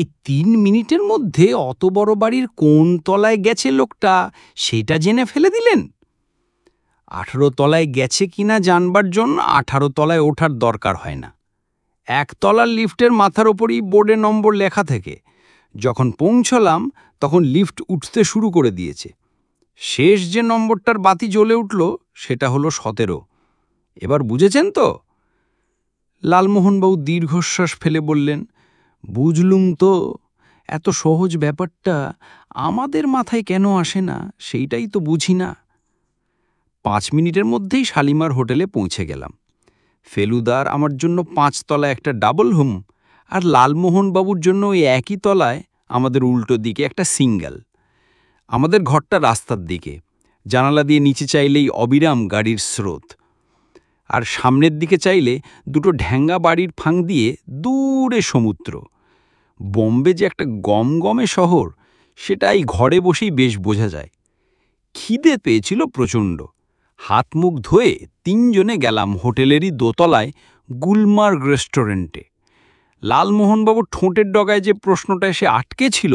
এই 3 মিনিটের মধ্যে অত বড় বাড়ির কোন তলায় গেছে লোকটা সেটা জেনে ফেলে দিলেন। 18 তলায় গেছে কিনা জানবার জন্য 18 তলায় ওঠার দরকার হয় না। 1 তলার লিফটের মাথার ওপরই বোর্ডে নম্বর লেখা থেকে। যখন পৌঁছলাম তখন লিফট উঠতে শুরু করে দিয়েছে। শেষ যে নম্বরটার বাতি জ্বলে উঠল সেটা হলো 17। এবার বুঝেছেন তো? লালমোহনবাবু দীর্ঘশ্বাস ফেলে বললেন, বুঝলুম তো। এত সহজ ব্যাপারটা আমাদের মাথায় কেন আসে না সেইটাই তো বুঝি না। 5 মিনিটের মধ্যেই শালিমার হোটেলে পৌঁছে গেলাম। ফেলুদার আমার জন্য 5 তলায় একটা ডাবল রুম, আর লালমোহনবাবুর জন্য ওই একই তলায় আমাদের উল্টো দিকে একটা সিঙ্গেল। আমাদের ঘরটা রাস্তার দিকে, জানালা দিয়ে নিচে চাইলেই অবিরাম গাড়ির স্রোত, আর সামনের দিকে চাইলে দুটো ঢ্যাঙ্গা বাড়ির ফাঁক দিয়ে দূরে সমুদ্র। বোম্বে যে একটা গমগমে শহর সেটাই ঘরে বসেই বেশ বোঝা যায়। খিদে পেয়েছিল প্রচণ্ড। হাত মুখ ধুয়ে 3 জনে গেলাম হোটেলেরই দোতলায় গুলমার্গ রেস্টুরেন্টে। লালমোহনবাবুর ঠোঁটের ডগায় যে প্রশ্নটা এসে আটকে ছিল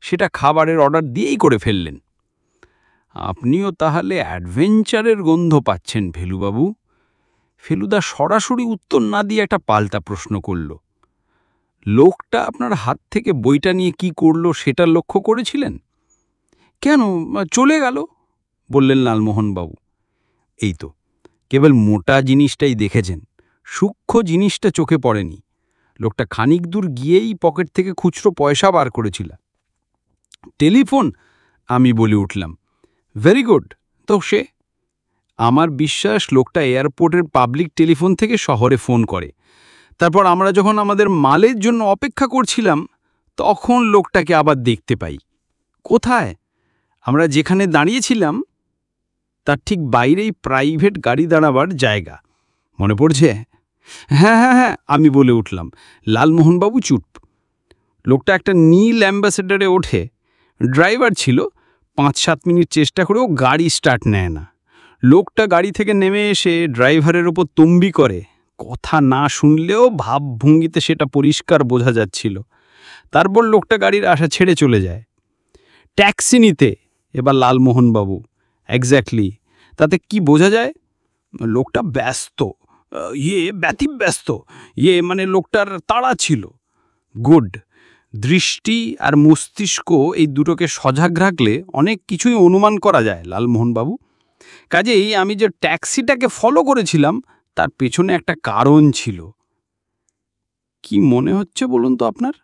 সেটা খাবারের অর্ডার দিয়েই করে ফেললেন। আপনিও তাহলে অ্যাডভেঞ্চারের গন্ধ পাচ্ছেন ফেলুবাবু? ফেলুদা সরাসরি উত্তর না দিয়ে একটা পাল্টা প্রশ্ন করল। লোকটা আপনার হাত থেকে বইটা নিয়ে কি করল সেটা লক্ষ্য করেছিলেন? কেন, চলে গেল, বললেন লালমোহনবাবু। এই তো, কেবল মোটা জিনিসটাই দেখেছেন, সূক্ষ্ম জিনিসটা চোখে পড়েনি। লোকটা খানিক দূর গিয়েই পকেট থেকে খুচরো পয়সা বার করেছিল। টেলিফোন, আমি বলে উঠলাম। Very good. তো সে? আমার বিশ্বাস লোকটা এয়ারপোর্টের পাবলিক টেলিফোন থেকে শহরে ফোন করে। তারপর আমরা যখন আমাদের মালের জন্য অপেক্ষা করছিলাম তখন লোকটাকে আবার দেখতে পাই। কোথায়? আমরা যেখানে দাঁড়িয়েছিলাম তার ঠিক বাইরেই প্রাইভেট গাড়ি দাঁড়াবার জায়গা। মনে পড়ছে? হ্যাঁ হ্যাঁ হ্যাঁ, আমি বলে উঠলাম। লালমোহনবাবু চুপ। লোকটা একটা নীল অ্যাম্বাসেডারে ওঠে। ড্রাইভার ছিল। 5-7 মিনিট চেষ্টা করেও গাড়ি স্টার্ট নেয় না। লোকটা গাড়ি থেকে নেমে এসে ড্রাইভারের ওপর তম্বি করে। কথা না শুনলেও ভাবভঙ্গিতে সেটা পরিষ্কার বোঝা যাচ্ছিল। তারপর লোকটা গাড়ির আশা ছেড়ে চলে যায় ট্যাক্সি নিতে। এবার লালমোহনবাবু, এক্স্যাক্টলি, তাতে কি বোঝা যায়? লোকটা ব্যস্ত, ব্যতিব্যস্ত, মানে লোকটার তাড়া ছিল। গুড। দৃষ্টি আর মস্তিষ্ক এই দুটোকে সজাগ রাখলে অনেক কিছুই অনুমান করা যায় লালমোহনবাবু। কাজেই আমি যে ট্যাক্সিটাকে ফলো করেছিলাম তার পেছনে একটা কারণ ছিল। কি মনে হচ্ছে বলুন তো আপনার?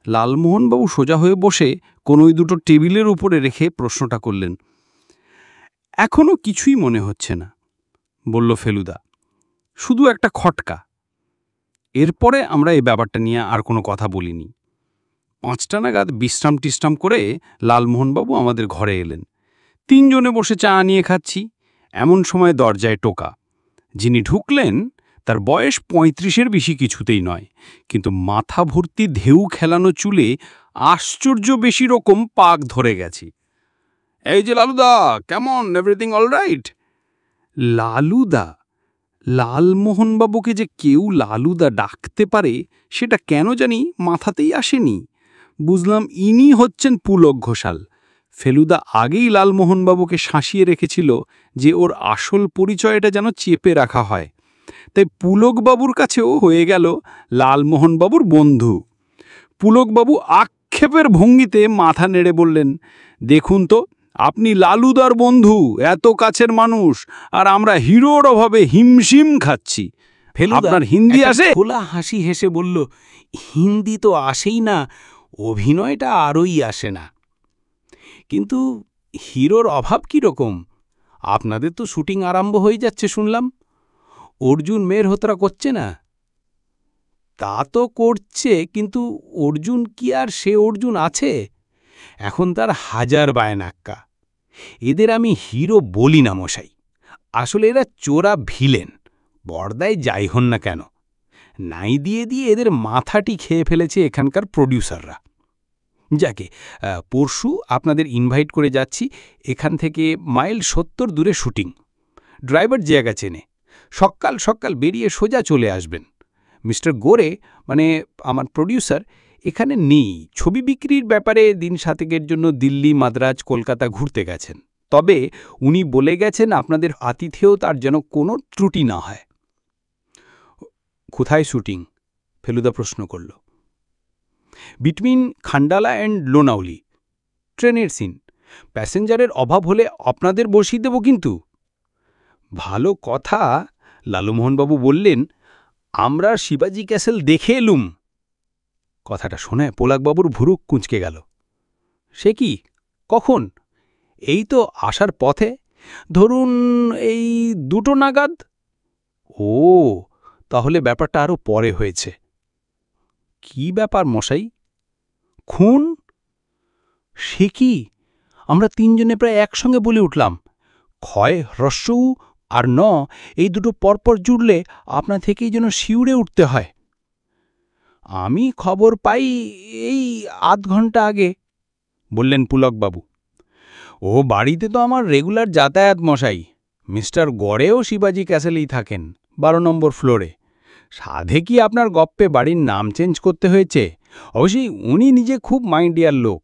লালমোহনবাবু সোজা হয়ে বসে কোনোই দুটো টেবিলের উপরে রেখে প্রশ্নটা করলেন। এখনো কিছুই মনে হচ্ছে না, বলল ফেলুদা। শুধু একটা খটকা। এরপরে আমরা এই ব্যাপারটা নিয়ে আর কোনো কথা বলিনি। 5টা নাগাদ বিশ্রাম টিশ্রাম করে লালমোহনবাবু আমাদের ঘরে এলেন। 3 জনে বসে চা নিয়ে খাচ্ছি, এমন সময় দরজায় টোকা। যিনি ঢুকলেন তার বয়স 35-এর বেশি কিছুতেই নয়, কিন্তু মাথা ভর্তি ঢেউ খেলানো চুলে আশ্চর্য বেশি রকম পাক ধরে গেছে। এই যে লালুদা, কেমন, এভরিথিং অল রাইট? লালুদা? লালমোহনবাবুকে যে কেউ লালুদা ডাকতে পারে সেটা কেন জানি মাথাতেই আসেনি। বুঝলাম ইনি হচ্ছেন পুলক ঘোষাল। ফেলুদা আগেই লালমোহনবাবুকে শাসিয়ে রেখেছিল যে ওর আসল পরিচয়টা যেন চেপে রাখা হয়, তাই পুলকবাবুর কাছেও হয়ে গেল লালমোহনবাবুর বন্ধু। পুলকবাবু আক্ষেপের ভঙ্গিতে মাথা নেড়ে বললেন, দেখুন তো, আপনি লালুদার বন্ধু, এত কাছের মানুষ, আর আমরা হিরোর অভাবে হিমশিম খাচ্ছি। আপনার হিন্দি আসে? খোলা হাসি হেসে বলল, হিন্দি তো আসেই না, অভিনয়টা আরই আসে না। কিন্তু হিরোর অভাব কীরকম? আপনাদের তো শুটিং আরম্ভ হয়ে যাচ্ছে শুনলাম। অর্জুন মেহরোত্রা করছে না? তা তো করছে, কিন্তু অর্জুন কি আর সে অর্জুন আছে? এখন তার হাজার বায়নাক্কা। এদের আমি হিরো বলি না মশাই, আসলে এরা চোরা ভিলেন, পর্দায় যাই হন না কেন। নাই দিয়ে দিয়ে এদের মাথাটি খেয়ে ফেলেছে এখানকার প্রডিউসাররা। যাকে পরশু আপনাদের ইনভাইট করে যাচ্ছি, এখান থেকে মাইল 70 দূরে শুটিং। ড্রাইভার জায়গা চেনে, সকাল সকাল বেরিয়ে সোজা চলে আসবেন। মিস্টার গোরে, মানে আমার প্রডিউসার, এখানে নেই। ছবি বিক্রির ব্যাপারে দিন 7 জন্য দিল্লি, মাদ্রাজ, কলকাতা ঘুরতে গেছেন। তবে উনি বলে গেছেন আপনাদের আতিথেও তার যেন কোনো ত্রুটি না হয়। কোথায় শুটিং? ফেলুদা প্রশ্ন করল। Between Khandala and Lonavli. ট্রেনের সিন। প্যাসেঞ্জারের অভাব হলে আপনাদের বসিয়ে দেব কিন্তু। ভালো কথা, লালুমোহনবাবু বললেন, আমরা শিবাজি ক্যাসেল দেখে এলুম। কথাটা শুনে পোলাকবাবুর ভুরুক কুঁচকে গেল। সে কি, কখন? এই তো আসার পথে, ধরুন এই 2টো নাগাদ। ও, তাহলে ব্যাপারটা আরও পরে হয়েছে। কি ব্যাপার মশাই? খুন? সে কি? আমরা 3 জনে প্রায় একসঙ্গে বলে উঠলাম। ক্ষয়, হ্রস্বউ আর ন, এই দুটো পরপর জুড়লে আপনা থেকেই যেন শিউরে উঠতে হয়। আমি খবর পাই এই আধ ঘন্টা আগে, বললেন পুলকবাবু। ও বাড়িতে তো আমার রেগুলার যাতায়াত মশাই। মিস্টার গড়েও শিবাজি ক্যাসেলেই থাকেন, 12 নম্বর ফ্লোরে। সাধে কি আপনার গপ্পে বাড়ির নাম চেঞ্জ করতে হয়েছে? অবশ্যই উনি নিজে খুব মাইন্ডিয়ার লোক।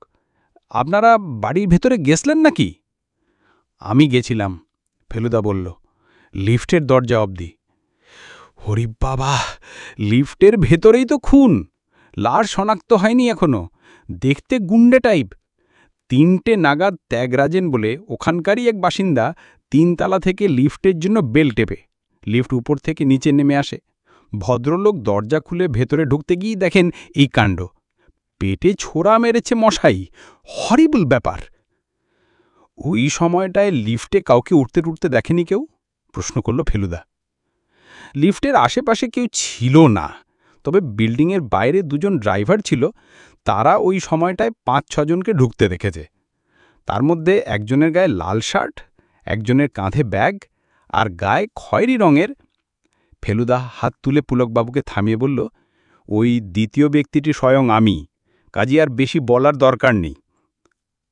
আপনারা বাড়ির ভেতরে গেছলেন নাকি? আমি গেছিলাম, ফেলুদা বলল, লিফটের দরজা অবধি। হরি বাবা, লিফটের ভেতরেই তো খুন! লাশ শনাক্ত হয়নি এখনো, দেখতে গুন্ডে টাইপ। 3টে নাগাদ ত্যাগরাজেন বলে ওখানকারই এক বাসিন্দা 3 তালা থেকে লিফটের জন্য বেল টেপে। লিফট উপর থেকে নিচে নেমে আসে। ভদ্রলোক দরজা খুলে ভেতরে ঢুকতে গিয়েই দেখেন এই কাণ্ড। পেটে ছোড়া মেরেছে মশাই, হরিবল ব্যাপার। ওই সময়টায় লিফটে কাউকে উঠতে টুটতে দেখেনি কেউ? প্রশ্ন করল ফেলুদা। লিফটের আশেপাশে কেউ ছিল না, তবে বিল্ডিংয়ের বাইরে 2জন ড্রাইভার ছিল, তারা ওই সময়টায় 5-6 জনকে ঢুকতে দেখেছে। তার মধ্যে একজনের গায়ে লাল শার্ট, একজনের কাঁধে ব্যাগ, আর গায়ে খয়েরি রঙের। ফেলুদা হাত তুলে পুলকবাবুকে থামিয়ে বলল, ওই দ্বিতীয় ব্যক্তিটি স্বয়ং আমি, কাজী আর বেশি বলার দরকার নেই।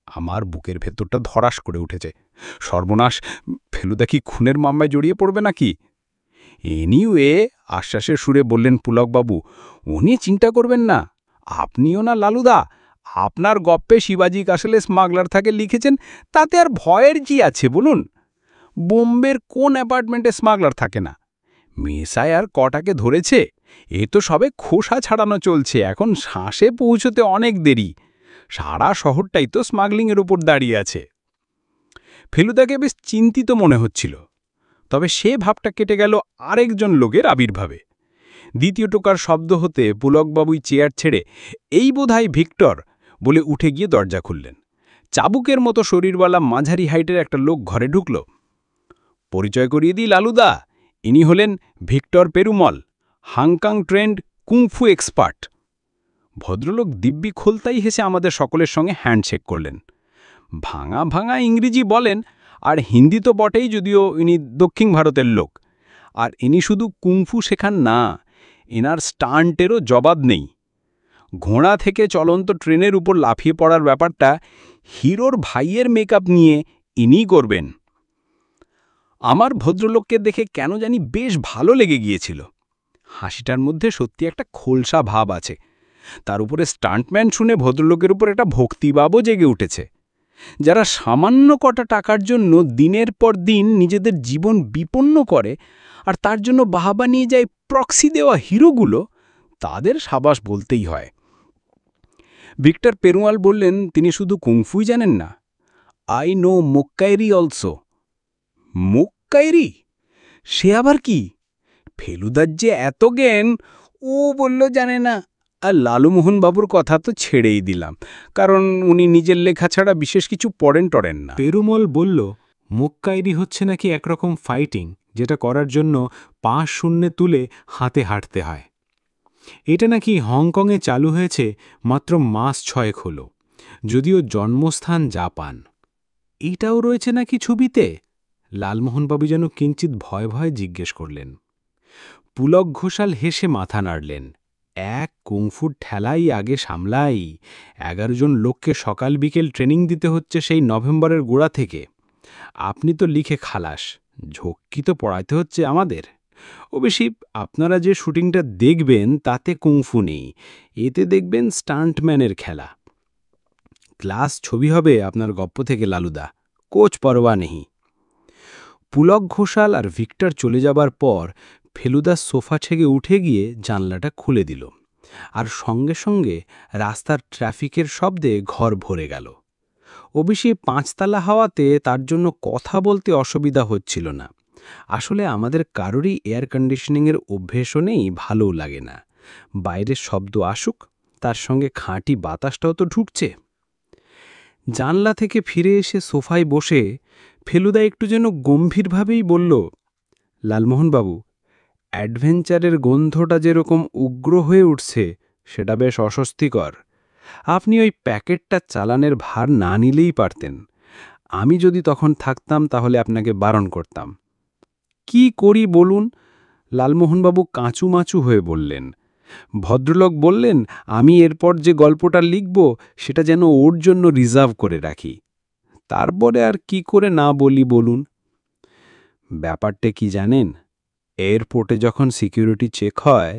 আমার বুকের ভেতরটা ধরাস করে উঠেছে। সর্বনাশ, ফেলুদা কি খুনের মামলায় জড়িয়ে পড়বে নাকি? এনিওয়ে, আশ্বাসের সুরে বললেন পুলকবাবু, উনি চিন্তা করবেন না। আপনিও না লালুদা, আপনার গপ্পে শিবাজি ক্যাসেলে স্মাগলার থাকে লিখেছেন, তাতে আর ভয়ের কি আছে বলুন? বোম্বের কোন অ্যাপার্টমেন্টে স্মাগলার থাকে না? মেসায় আর কটাকে ধরেছে, এ তো সবে খোসা ছাড়ানো চলছে, এখন শ্বাসে পৌঁছতে অনেক দেরি। সারা শহরটাই তো স্মাগলিংয়ের উপর দাঁড়িয়ে আছে। ফেলুদাকে বেশ চিন্তিত মনে হচ্ছিল, তবে সে ভাবটা কেটে গেল আরেকজন লোকের আবির্ভাবে। দ্বিতীয় টোকার শব্দ হতে পুলকবাবুই চেয়ার ছেড়ে, এই বোধহয় ভিক্টর, বলে উঠে গিয়ে দরজা খুললেন। চাবুকের মতো শরীরওয়ালা মাঝারি হাইটের একটা লোক ঘরে ঢুকল। পরিচয় করিয়ে দিই লালুদা, ইনি হলেন Victor Perumal, Hong Kong trained kung fu expert. ভদ্রলোক দিব্যি খোলতাই হেসে আমাদের সকলের সঙ্গে হ্যান্ডশেক করলেন। ভাঙা ভাঙা ইংরেজি বলেন, আর হিন্দি তো বটেই, যদিও ইনি দক্ষিণ ভারতের লোক। আর ইনি শুধু কুংফু শেখান না, এনার স্টান্টেরও জবাব নেই। ঘোড়া থেকে চলন্ত ট্রেনের উপর লাফিয়ে পড়ার ব্যাপারটা হিরোর ভাইয়ের মেকআপ নিয়ে ইনিই করবেন। আমার ভদ্রলোককে দেখে কেন জানি বেশ ভালো লেগে গিয়েছিল। হাসিটার মধ্যে সত্যি একটা খোলসা ভাব আছে। তার উপরে স্টান্টম্যান শুনে ভদ্রলোকের উপর একটা ভক্তিভাবও জেগে উঠেছে। যারা সামান্য কটা টাকার জন্য দিনের পর দিন নিজেদের জীবন বিপন্ন করে আর তার জন্য বাহাবা নিয়ে যায় প্রক্সি দেওয়া হিরোগুলো, তাদের সাবাস বলতেই হয়। ভিক্টর পেরুয়াল বললেন, তিনি শুধু কুংফুই জানেন না, আই নো মুক্কাইরি অলসো। মুক্কাইরি? সে আবার কি? ফেলুদার যে এত জ্ঞান, ও বলল জানে না। আর লালুমোহন বাবুর কথা তো ছেড়েই দিলাম, কারণ উনি নিজের লেখা ছাড়া বিশেষ কিছু পড়েন না। পেরুমল বলল, মুক্কাইরি হচ্ছে নাকি একরকম ফাইটিং, যেটা করার জন্য পা শূন্যে তুলে হাতে হাঁটতে হয়। এটা নাকি হংকংয়ে চালু হয়েছে মাত্র মাস 6 হলো, যদিও জন্মস্থান জাপান। এইটাও রয়েছে নাকি ছবিতে? লালমোহনবাবু যেন কিঞ্চিত ভয় ভয় জিজ্ঞেস করলেন। পুলক ঘোষাল হেসে মাথা নাড়লেন। এক কুংফুর ঠেলাই আগে সামলাই, 11 জন লোককে সকাল বিকেল ট্রেনিং দিতে হচ্ছে সেই নভেম্বরের গোড়া থেকে। আপনি তো লিখে খালাস, ঝক্কি তো পড়াইতে হচ্ছে আমাদের। অবশ্যই আপনারা যে শুটিংটা দেখবেন তাতে কুংফু নেই, এতে দেখবেন স্টান্টম্যানের খেলা। ক্লাস ছবি হবে আপনার গপ্প থেকে লালুদা, কোচ পরোয়া নেই। পুলক ঘোষাল আর ভিক্টর চলে যাবার পর ফেলুদা সোফা ছেড়ে উঠে গিয়ে জানলাটা খুলে দিল, আর সঙ্গে সঙ্গে রাস্তার ট্রাফিকের শব্দে ঘর ভরে গেল। অবশ্যই 5তলা হাওয়াতে তার জন্য কথা বলতে অসুবিধা হচ্ছিল না। আসলে আমাদের কারোরই এয়ার কন্ডিশনিংয়ের অভ্যেসও নেই, ভালোও লাগে না। বাইরের শব্দ আসুক, তার সঙ্গে খাঁটি বাতাসটাও তো ঢুকছে। জানলা থেকে ফিরে এসে সোফায় বসে ফেলুদা একটু যেন গম্ভীরভাবেই বলল, লালমোহনবাবু, অ্যাডভেঞ্চারের গন্ধটা যেরকম উগ্র হয়ে উঠছে, সেটা বেশ অস্বস্তিকর। আপনি ওই প্যাকেটটা চালানের ভার না নিলেই পারতেন। আমি যদি তখন থাকতাম তাহলে আপনাকে বারণ করতাম। কি করি বলুন? লালমোহনবাবু কাঁচুমাচু হয়ে বললেন। ভদ্রলোক বললেন, আমি এরপর যে গল্পটা লিখব সেটা যেন ওর জন্য রিজার্ভ করে রাখি। তারপরে আর কি করে না বলি বলুন? ব্যাপারটা কি জানেন? এয়ারপোর্টে যখন সিকিউরিটি চেক হয়,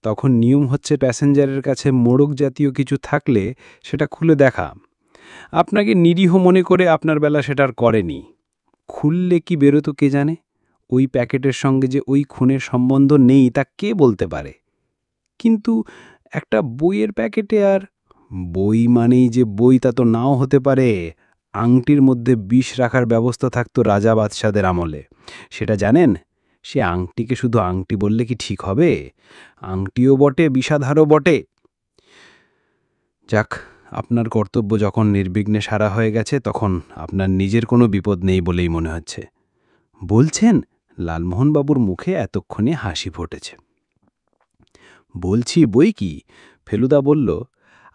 তখন নিয়ম হচ্ছে প্যাসেঞ্জারের কাছে মোড়ক জাতীয় কিছু থাকলে সেটা খুলে দেখা। আপনাকে নিরীহ মনে করে আপনার বেলা সেটার করেনি। খুললে কি বেরোতো কে জানে? ওই প্যাকেটের সঙ্গে যে ওই খুনের সম্বন্ধ নেই তা কে বলতে পারে? কিন্তু একটা বইয়ের প্যাকেটে, আর বই মানেই যে বই তা তো নাও হতে পারে। আংটির মধ্যে বিষ রাখার ব্যবস্থা থাকতো রাজা বাদশাদের আমলে, সেটা জানেন? সে আংটিকে শুধু আংটি বললে কি ঠিক হবে? আংটিও বটে, বিষাধারও বটে। যাক, আপনার কর্তব্য যখন নির্বিঘ্নে সারা হয়ে গেছে, তখন আপনার নিজের কোনো বিপদ নেই বলেই মনে হচ্ছে। বলছেন? লালমোহনবাবুর মুখে এতক্ষণে হাসি ফুটেছে। বলছি বই কি, ফেলুদা বলল।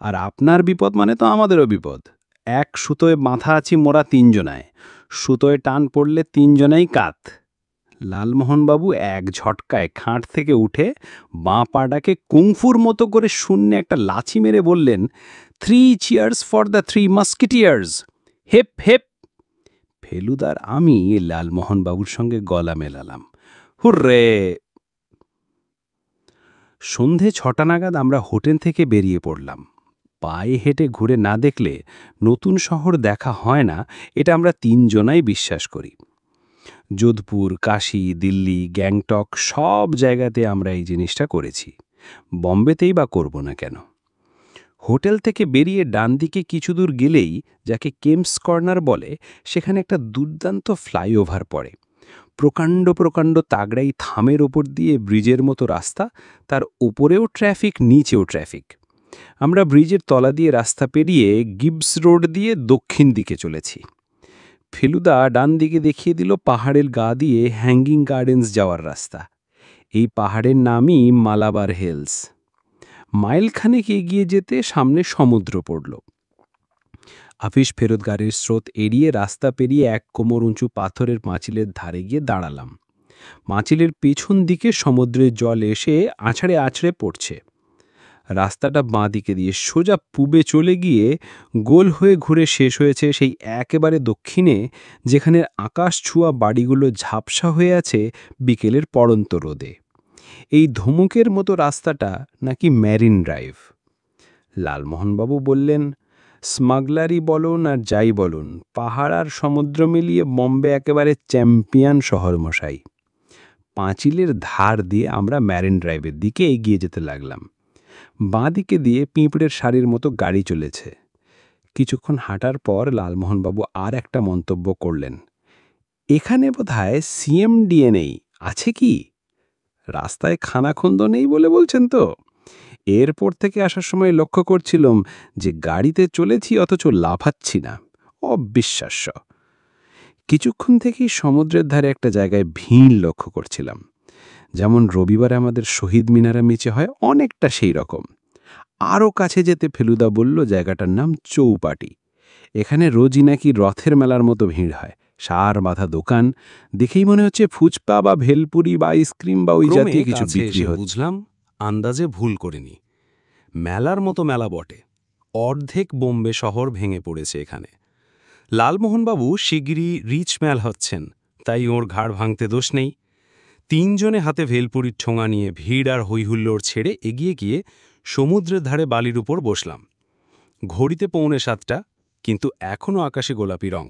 আর আপনার বিপদ মানে তো আমাদেরও বিপদ। এক সুতোয় মাথা আছি মোরা 3 জনায়, সুতোয় টান পড়লে 3 জনাই কাত। লালমোহনবাবু এক ঝটকায় খাট থেকে উঠে বাঁ পাটাকে কুংফুর মতো করে শূন্যে একটা লাথি মেরে বললেন, 3 চিয়ার্স ফর দ্য 3 মাস্কেটিয়ার্স, হেপ হেপ। ফেলুদার আমি লালমোহনবাবুর সঙ্গে গলা মেলালাম, হুররে। সন্ধে 6টা নাগাদ আমরা হোটেল থেকে বেরিয়ে পড়লাম। পায়ে হেঁটে ঘুরে না দেখলে নতুন শহর দেখা হয় না, এটা আমরা 3 জনাই বিশ্বাস করি। যোধপুর, কাশী, দিল্লি, গ্যাংটক সব জায়গাতে আমরা এই জিনিসটা করেছি, বম্বেতেই বা করব না কেন? হোটেল থেকে বেরিয়ে ডান দিকে কিছু দূর গেলেই, যাকে কেমস কর্নার বলে, সেখানে একটা দুর্দান্ত ফ্লাইওভার পড়ে। প্রকাণ্ড প্রকাণ্ড তাগড়াই থামের ওপর দিয়ে ব্রিজের মতো রাস্তা, তার উপরেও ট্রাফিক, নিচেও ট্রাফিক। আমরা ব্রিজের তলা দিয়ে রাস্তা পেরিয়ে গিবস রোড দিয়ে দক্ষিণ দিকে চলেছি। ফেলুদা ডান দিকে দেখিয়ে দিল পাহাড়ের গা দিয়ে হ্যাঙ্গিং গার্ডেন্স যাওয়ার রাস্তা। এই পাহাড়ের নামই মালাবার হিলস। মাইলখানেক এগিয়ে যেতে সামনে সমুদ্র পড়ল। আফিস ফেরত গাড়ির স্রোত এড়িয়ে রাস্তা পেরিয়ে এক কোমর উঁচু পাথরের পাঁচিলের ধারে গিয়ে দাঁড়ালাম। পাঁচিলের পেছন দিকে সমুদ্রের জল এসে আছড়ে আছড়ে পড়ছে। রাস্তাটা বাঁ দিকে দিয়ে সোজা পূবে চলে গিয়ে গোল হয়ে ঘুরে শেষ হয়েছে সেই একেবারে দক্ষিণে, যেখানে আকাশ ছোঁয়া বাড়িগুলো ঝাপসা হয়ে আছে বিকেলের পড়ন্ত রোদে। এই ধমুকের মতো রাস্তাটা নাকি ম্যারিন ড্রাইভ। লালমোহনবাবু বললেন, স্মাগলারই বলুন আর যাই বলুন, পাহাড় আর সমুদ্র মিলিয়ে বম্বে একেবারে চ্যাম্পিয়ন শহর মশাই। পাঁচিলের ধার দিয়ে আমরা ম্যারিন ড্রাইভের দিকে এগিয়ে যেতে লাগলাম। বাঁ দিকে দিয়ে পিঁপড়ের সারির মতো গাড়ি চলেছে। কিছুক্ষণ হাঁটার পর লালমোহনবাবু আর একটা মন্তব্য করলেন, এখানে বোধহয় সিএমডিএ নেই, আছে কি? রাস্তায় খানাখন্দ নেই বলে বলছেন তো? এয়ারপোর্ট থেকে আসার সময় লক্ষ্য করছিলাম যে গাড়িতে চলেছি অথচ লাফাচ্ছি না। অবিশ্বাস্য। কিছুক্ষণ থেকেই সমুদ্রের ধারে একটা জায়গায় ভিড় লক্ষ্য করছিলাম। যেমন রবিবারে আমাদের শহীদ মিনারে মিছে হয়, অনেকটা সেই রকম। আরও কাছে যেতে ফেলুদা বলল জায়গাটার নাম চৌপাটি। এখানে রোজই নাকি রথের মেলার মতো ভিড় হয়, সার বাঁধা দোকান, দেখেই মনে হচ্ছে ফুচপা বা ভেলপুরি বা আইসক্রিম বা ওই জাতীয় কিছু বিক্রি হচ্ছে। বুঝলাম আন্দাজে ভুল করিনি। মেলার মতো মেলা বটে। অর্ধেক বোম্বে শহর ভেঙে পড়েছে এখানে। লালমোহনবাবু শিগগিরই রিচ ম্যাল হচ্ছেন, তাই ওর ঘাড় ভাঙতে দোষ নেই। তিনজনে হাতে ভেলপুরির ঠোঙা নিয়ে ভিড় আর হৈহুল্লোড় ছেড়ে এগিয়ে গিয়ে সমুদ্রের ধারে বালির উপর বসলাম। ঘড়িতে 6:45, কিন্তু এখনও আকাশে গোলাপি রং।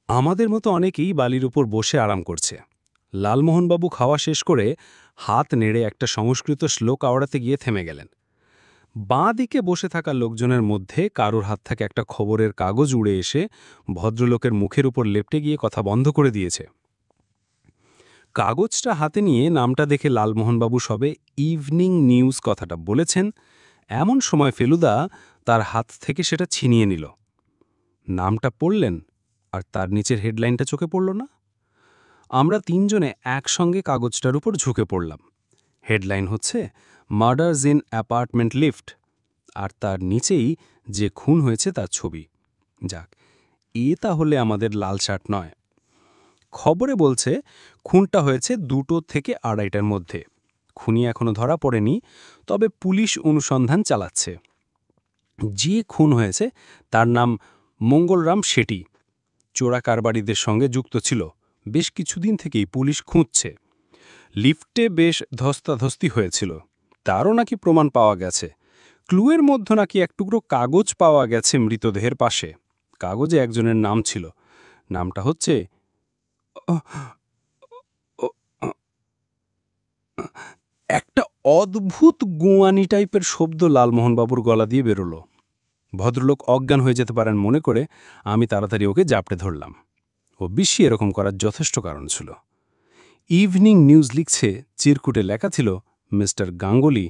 আমাদের মতো অনেকেই বালির উপর বসে আরাম করছে। লালমোহনবাবু খাওয়া শেষ করে হাত নেড়ে একটা সংস্কৃত শ্লোক আওড়াতে গিয়ে থেমে গেলেন। বাঁ দিকে বসে থাকা লোকজনের মধ্যে কারোর হাত থেকে একটা খবরের কাগজ উড়ে এসে ভদ্রলোকের মুখের উপর লেপটে গিয়ে কথা বন্ধ করে দিয়েছে। কাগজটা হাতে নিয়ে নামটা দেখে লালমোহনবাবু সবে ইভনিং নিউজ কথাটা বলেছেন, এমন সময় ফেলুদা তার হাত থেকে সেটা ছিনিয়ে নিল। নামটা পড়লেন, আর তার নিচের হেডলাইনটা চোখে পড়ল না। আমরা তিনজনে একসঙ্গে কাগজটার উপর ঝুঁকে পড়লাম। হেডলাইন হচ্ছে মার্ডারস ইন অ্যাপার্টমেন্ট লিফট, আর তার নিচেই যে খুন হয়েছে তার ছবি। যাক, তাহলে আমাদের লাল শার্ট নয়। খবরে বলছে খুনটা হয়েছে 2টো থেকে 2:30টার মধ্যে। খুনি এখনো ধরা পড়েনি, তবে পুলিশ অনুসন্ধান চালাচ্ছে। যে খুন হয়েছে তার নাম মঙ্গলরাম শেঠি। চোরা কারবারিদের সঙ্গে যুক্ত ছিল। বেশ কিছুদিন থেকেই পুলিশ খুঁজছে। লিফটে বেশ ধস্তাধস্তি হয়েছিল, তারও নাকি প্রমাণ পাওয়া গেছে। ক্লুয়ের মধ্যে নাকি এক টুকরো কাগজ পাওয়া গেছে মৃতদেহের পাশে। কাগজে একজনের নাম ছিল। নামটা হচ্ছে একটা অদ্ভুত গোয়ানি টাইপের শব্দ লালমোহনবাবুর গলা দিয়ে বেরোল। ভদ্রলোক অজ্ঞান হয়ে যেতে পারেন মনে করে আমি তাড়াতাড়ি ওকে জাপটে ধরলাম। ও বিশ্বে এরকম করার যথেষ্ট কারণ ছিল। ইভনিং নিউজ লিখছে, চিরকুটে লেখা ছিল mister Ganguly,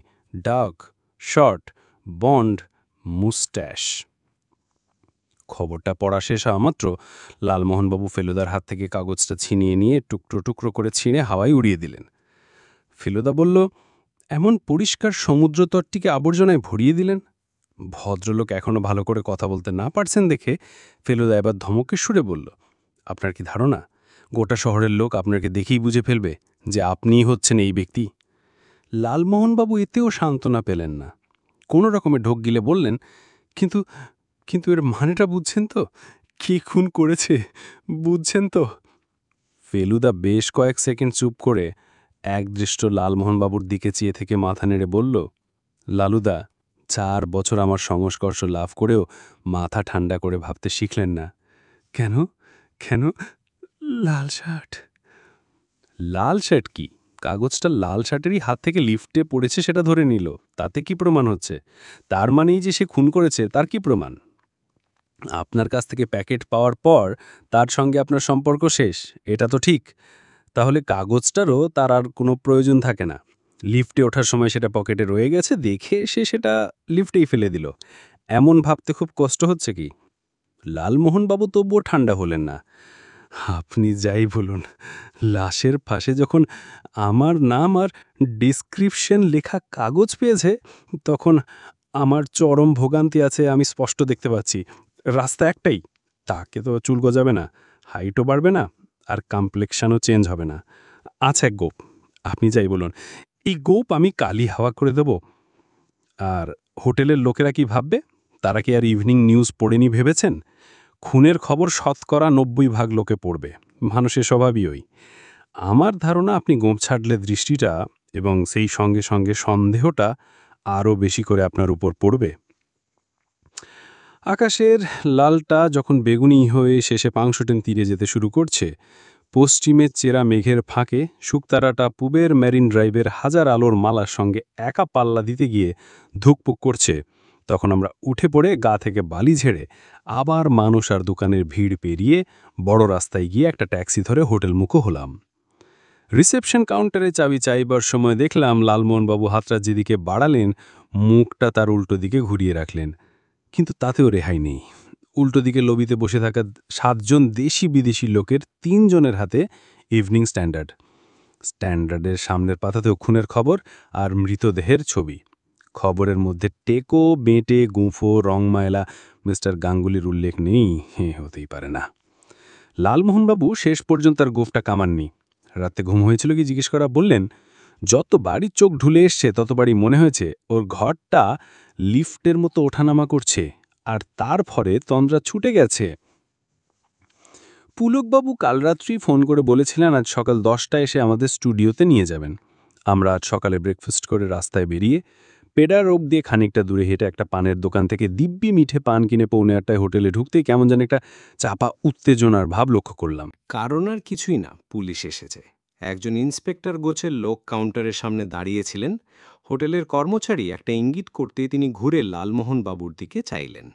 dark, short, bond, moustache. খবরটা পড়া শেষ হওয়া মাত্র লালমোহনবাবু ফেলুদার হাত থেকে কাগজটা ছিনিয়ে নিয়ে টুকরো টুকরো করে ছিঁড়ে হাওয়ায় উড়িয়ে দিলেন। ফেলুদা বলল, এমন পরিষ্কার সমুদ্রতটটিকে আবর্জনায় ভরিয়ে দিলেন। ভদ্রলোক এখনও ভালো করে কথা বলতে না পারছেন দেখে ফেলুদা এবার ধমকের সুরে বলল, আপনার কি ধারণা গোটা শহরের লোক আপনাকে দেখেই বুঝে ফেলবে যে আপনিই হচ্ছেন এই ব্যক্তি? লালমোহনবাবু এতেও সান্ত্বনা পেলেন না। কোনো রকমে ঢোক গিলে বললেন, কিন্তু এর মানেটা বুঝছেন তো? কে খুন করেছে বুঝছেন তো? ফেলুদা বেশ কয়েক সেকেন্ড চুপ করে একদৃষ্ট লালমোহনবাবুর দিকে চেয়ে থেকে মাথা নেড়ে বলল, লালুদা, 4 বছর আমার সংস্পর্শ লাভ করেও মাথা ঠান্ডা করে ভাবতে শিখলেন না। কেন কেন লাল শার্ট? লাল শার্ট কি? কাগজটা লাল শার্টেরই হাত থেকে লিফটে পড়েছে সেটা ধরে নিল, তাতে কি প্রমাণ হচ্ছে? তার মানেই যে সে খুন করেছে তার কি প্রমাণ? আপনার কাছ থেকে প্যাকেট পাওয়ার পর তার সঙ্গে আপনার সম্পর্ক শেষ, এটা তো ঠিক। তাহলে কাগজটারও তার আর কোনো প্রয়োজন থাকে না। লিফটে ওঠার সময় সেটা পকেটে রয়ে গেছে দেখে সে সেটা লিফটেই ফেলে দিল। এমন ভাবতে খুব কষ্ট হচ্ছে কি? লালমোহনবাবু তবুও ঠান্ডা হলেন না। আপনি যাই বলুন, লাশের পাশে যখন আমার নাম আর ডিসক্রিপশন লেখা কাগজ পেয়েছে, তখন আমার চরম ভোগান্তি আছে আমি স্পষ্ট দেখতে পাচ্ছি। রাস্তা একটাই, তাকে তো চুল গজাবে না, হাইটও বাড়বে না, আর কমপ্লেক্সানও চেঞ্জ হবে না। আছে এক গোপ, আপনি যাই বলুন, এই গোপ আমি কালই হাওয়া করে দেব। আর হোটেলের লোকেরা কি ভাববে? তারা কি আর ইভিনিং নিউজ পড়েনি ভেবেছেন? খুনের খবর 90% লোকে পড়বে, মানুষের স্বভাবই ওই। আমার ধারণা আপনি গোঁপ ছাড়লে দৃষ্টিটা এবং সেই সঙ্গে সঙ্গে সন্দেহটা আরও বেশি করে আপনার উপর পড়বে। আকাশের লালটা যখন বেগুনি হয়ে শেষে পাংশটেন তীরে যেতে শুরু করছে, পশ্চিমের চেরা মেঘের ফাঁকে শুকতারাটা পূবের মেরিন ড্রাইভের হাজার আলোর মালার সঙ্গে একা পাল্লা দিতে গিয়ে ধুকপুক করছে, তখন আমরা উঠে পড়ে গা থেকে বালি ঝেড়ে আবার মানুষ আর দোকানের ভিড় পেরিয়ে বড় রাস্তায় গিয়ে একটা ট্যাক্সি ধরে হোটেলমুখো হলাম। রিসেপশন কাউন্টারে চাবি চাইবার সময় দেখলাম লালমোহনবাবু হাতটা যেদিকে বাড়ালেন, মুখটা তার উল্টো দিকে ঘুরিয়ে রাখলেন। কিন্তু তাতেও রেহাই নেই। উল্টো দিকে লবিতে বসে থাকা 7 জন দেশি বিদেশি লোকের 3 জনের হাতে ইভিনিং স্ট্যান্ডার্ড। স্ট্যান্ডার্ডের সামনের পাতাতেও খুনের খবর আর মৃতদেহের ছবি। খবরের মধ্যে টেকো, বেঁটে, গুঁফো, রংমায়লা মিস্টার গাঙ্গুলির উল্লেখ নেই, হতেই পারে না। লালমোহনবাবু শেষ পর্যন্ত তার গোফটা কামাননি। রাতে ঘুম হয়েছিল কি জিজ্ঞেস করা বললেন, যত বাড়ির চোখ ঢুলে এসছে ততবারই মনে হয়েছে ওর ঘরটা লিফটের মতো ওঠানামা করছে, আর তার ফলে তন্দ্রা ছুটে গেছে। পুলকবাবু কাল রাত্রি ফোন করে বলেছিলেন আজ সকাল 10টায় এসে আমাদের স্টুডিওতে নিয়ে যাবেন। আমরা আজ সকালে ব্রেকফাস্ট করে রাস্তায় বেরিয়ে পেডার রোড দিয়ে খানিকটা দূরে হেঁটে একটা পানের দোকান থেকে দিব্যি মিঠে পান কিনে 8:45 হোটেলে ঢুকতেই কেমন যেন একটা চাপা উত্তেজনার ভাব লক্ষ্য করলাম। কারণ আর কিছুই না, পুলিশ এসেছে। একজন ইন্সপেক্টর গোছের লোক কাউন্টারের সামনে দাঁড়িয়েছিলেন। হোটেলের কর্মচারী একটা ইঙ্গিত করতেই তিনি ঘুরে লালমোহন বাবুর দিকে চাইলেন।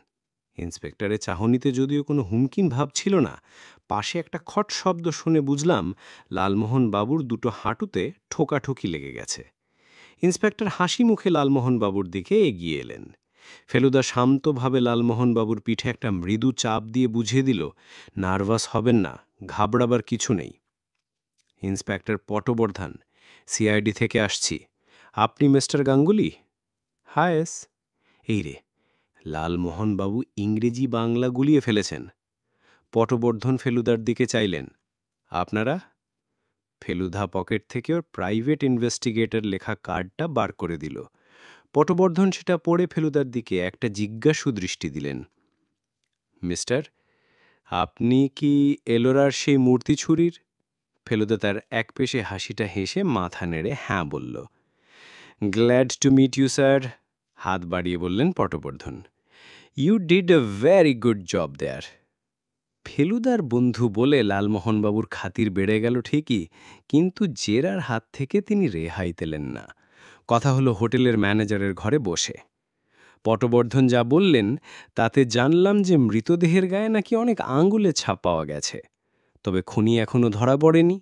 ইন্সপেক্টরের চাহনিতে যদিও কোনো হুমকিন ভাব ছিল না, পাশে একটা খট শব্দ শুনে বুঝলাম লালমোহন বাবুর দুটো হাঁটুতে ঠোকাঠুকি লেগে গেছে। ইন্সপেক্টর হাসি মুখে লালমোহন বাবুর দিকে এগিয়ে এলেন। ফেলুদা শান্তভাবে লালমোহন বাবুর পিঠে একটা মৃদু চাপ দিয়ে বুঝিয়ে দিল, নার্ভাস হবেন না, ঘাবড়াবার কিছু নেই। ইন্সপেক্টর পটবর্ধন, সিআইডি থেকে আসছি। আপনি মিস্টার গাঙ্গুলি? হায়েস। এই রে, লালমোহনবাবু ইংরেজি বাংলা গুলিয়ে ফেলেছেন। পটবর্ধন ফেলুদার দিকে চাইলেন, আপনারা? ফেলুদা পকেট থেকে ওর প্রাইভেট ইনভেস্টিগেটর লেখা কার্ডটা বার করে দিল। পটবর্ধন সেটা পড়ে ফেলুদার দিকে একটা জিজ্ঞাসু দৃষ্টি দিলেন। মিস্টার, আপনি কি এলোরার সেই মূর্তি ছুরির? ফেলুদা তার এক পেশে হাসিটা হেসে মাথা নেড়ে হ্যাঁ বলল। Glad to meet you sir, হাত বাড়িয়ে বললেন Patwardhan. You did a very good job there. ফেলুদার বন্ধু বলে লালমোহনবাবুর খাতির বেড়ে গেল ঠিকই, কিন্তু জেরার হাত থেকে তিনি রেহাই পেলেন না। কথা হলো হোটেলের ম্যানেজারের ঘরে বসে। পটবর্ধন যা বললেন তাতে জানলাম যে মৃতদেহের গায়ে নাকি অনেক আঙুলের ছাপ পাওয়া গেছে। তবে খুনি এখনও ধরা পড়েনি।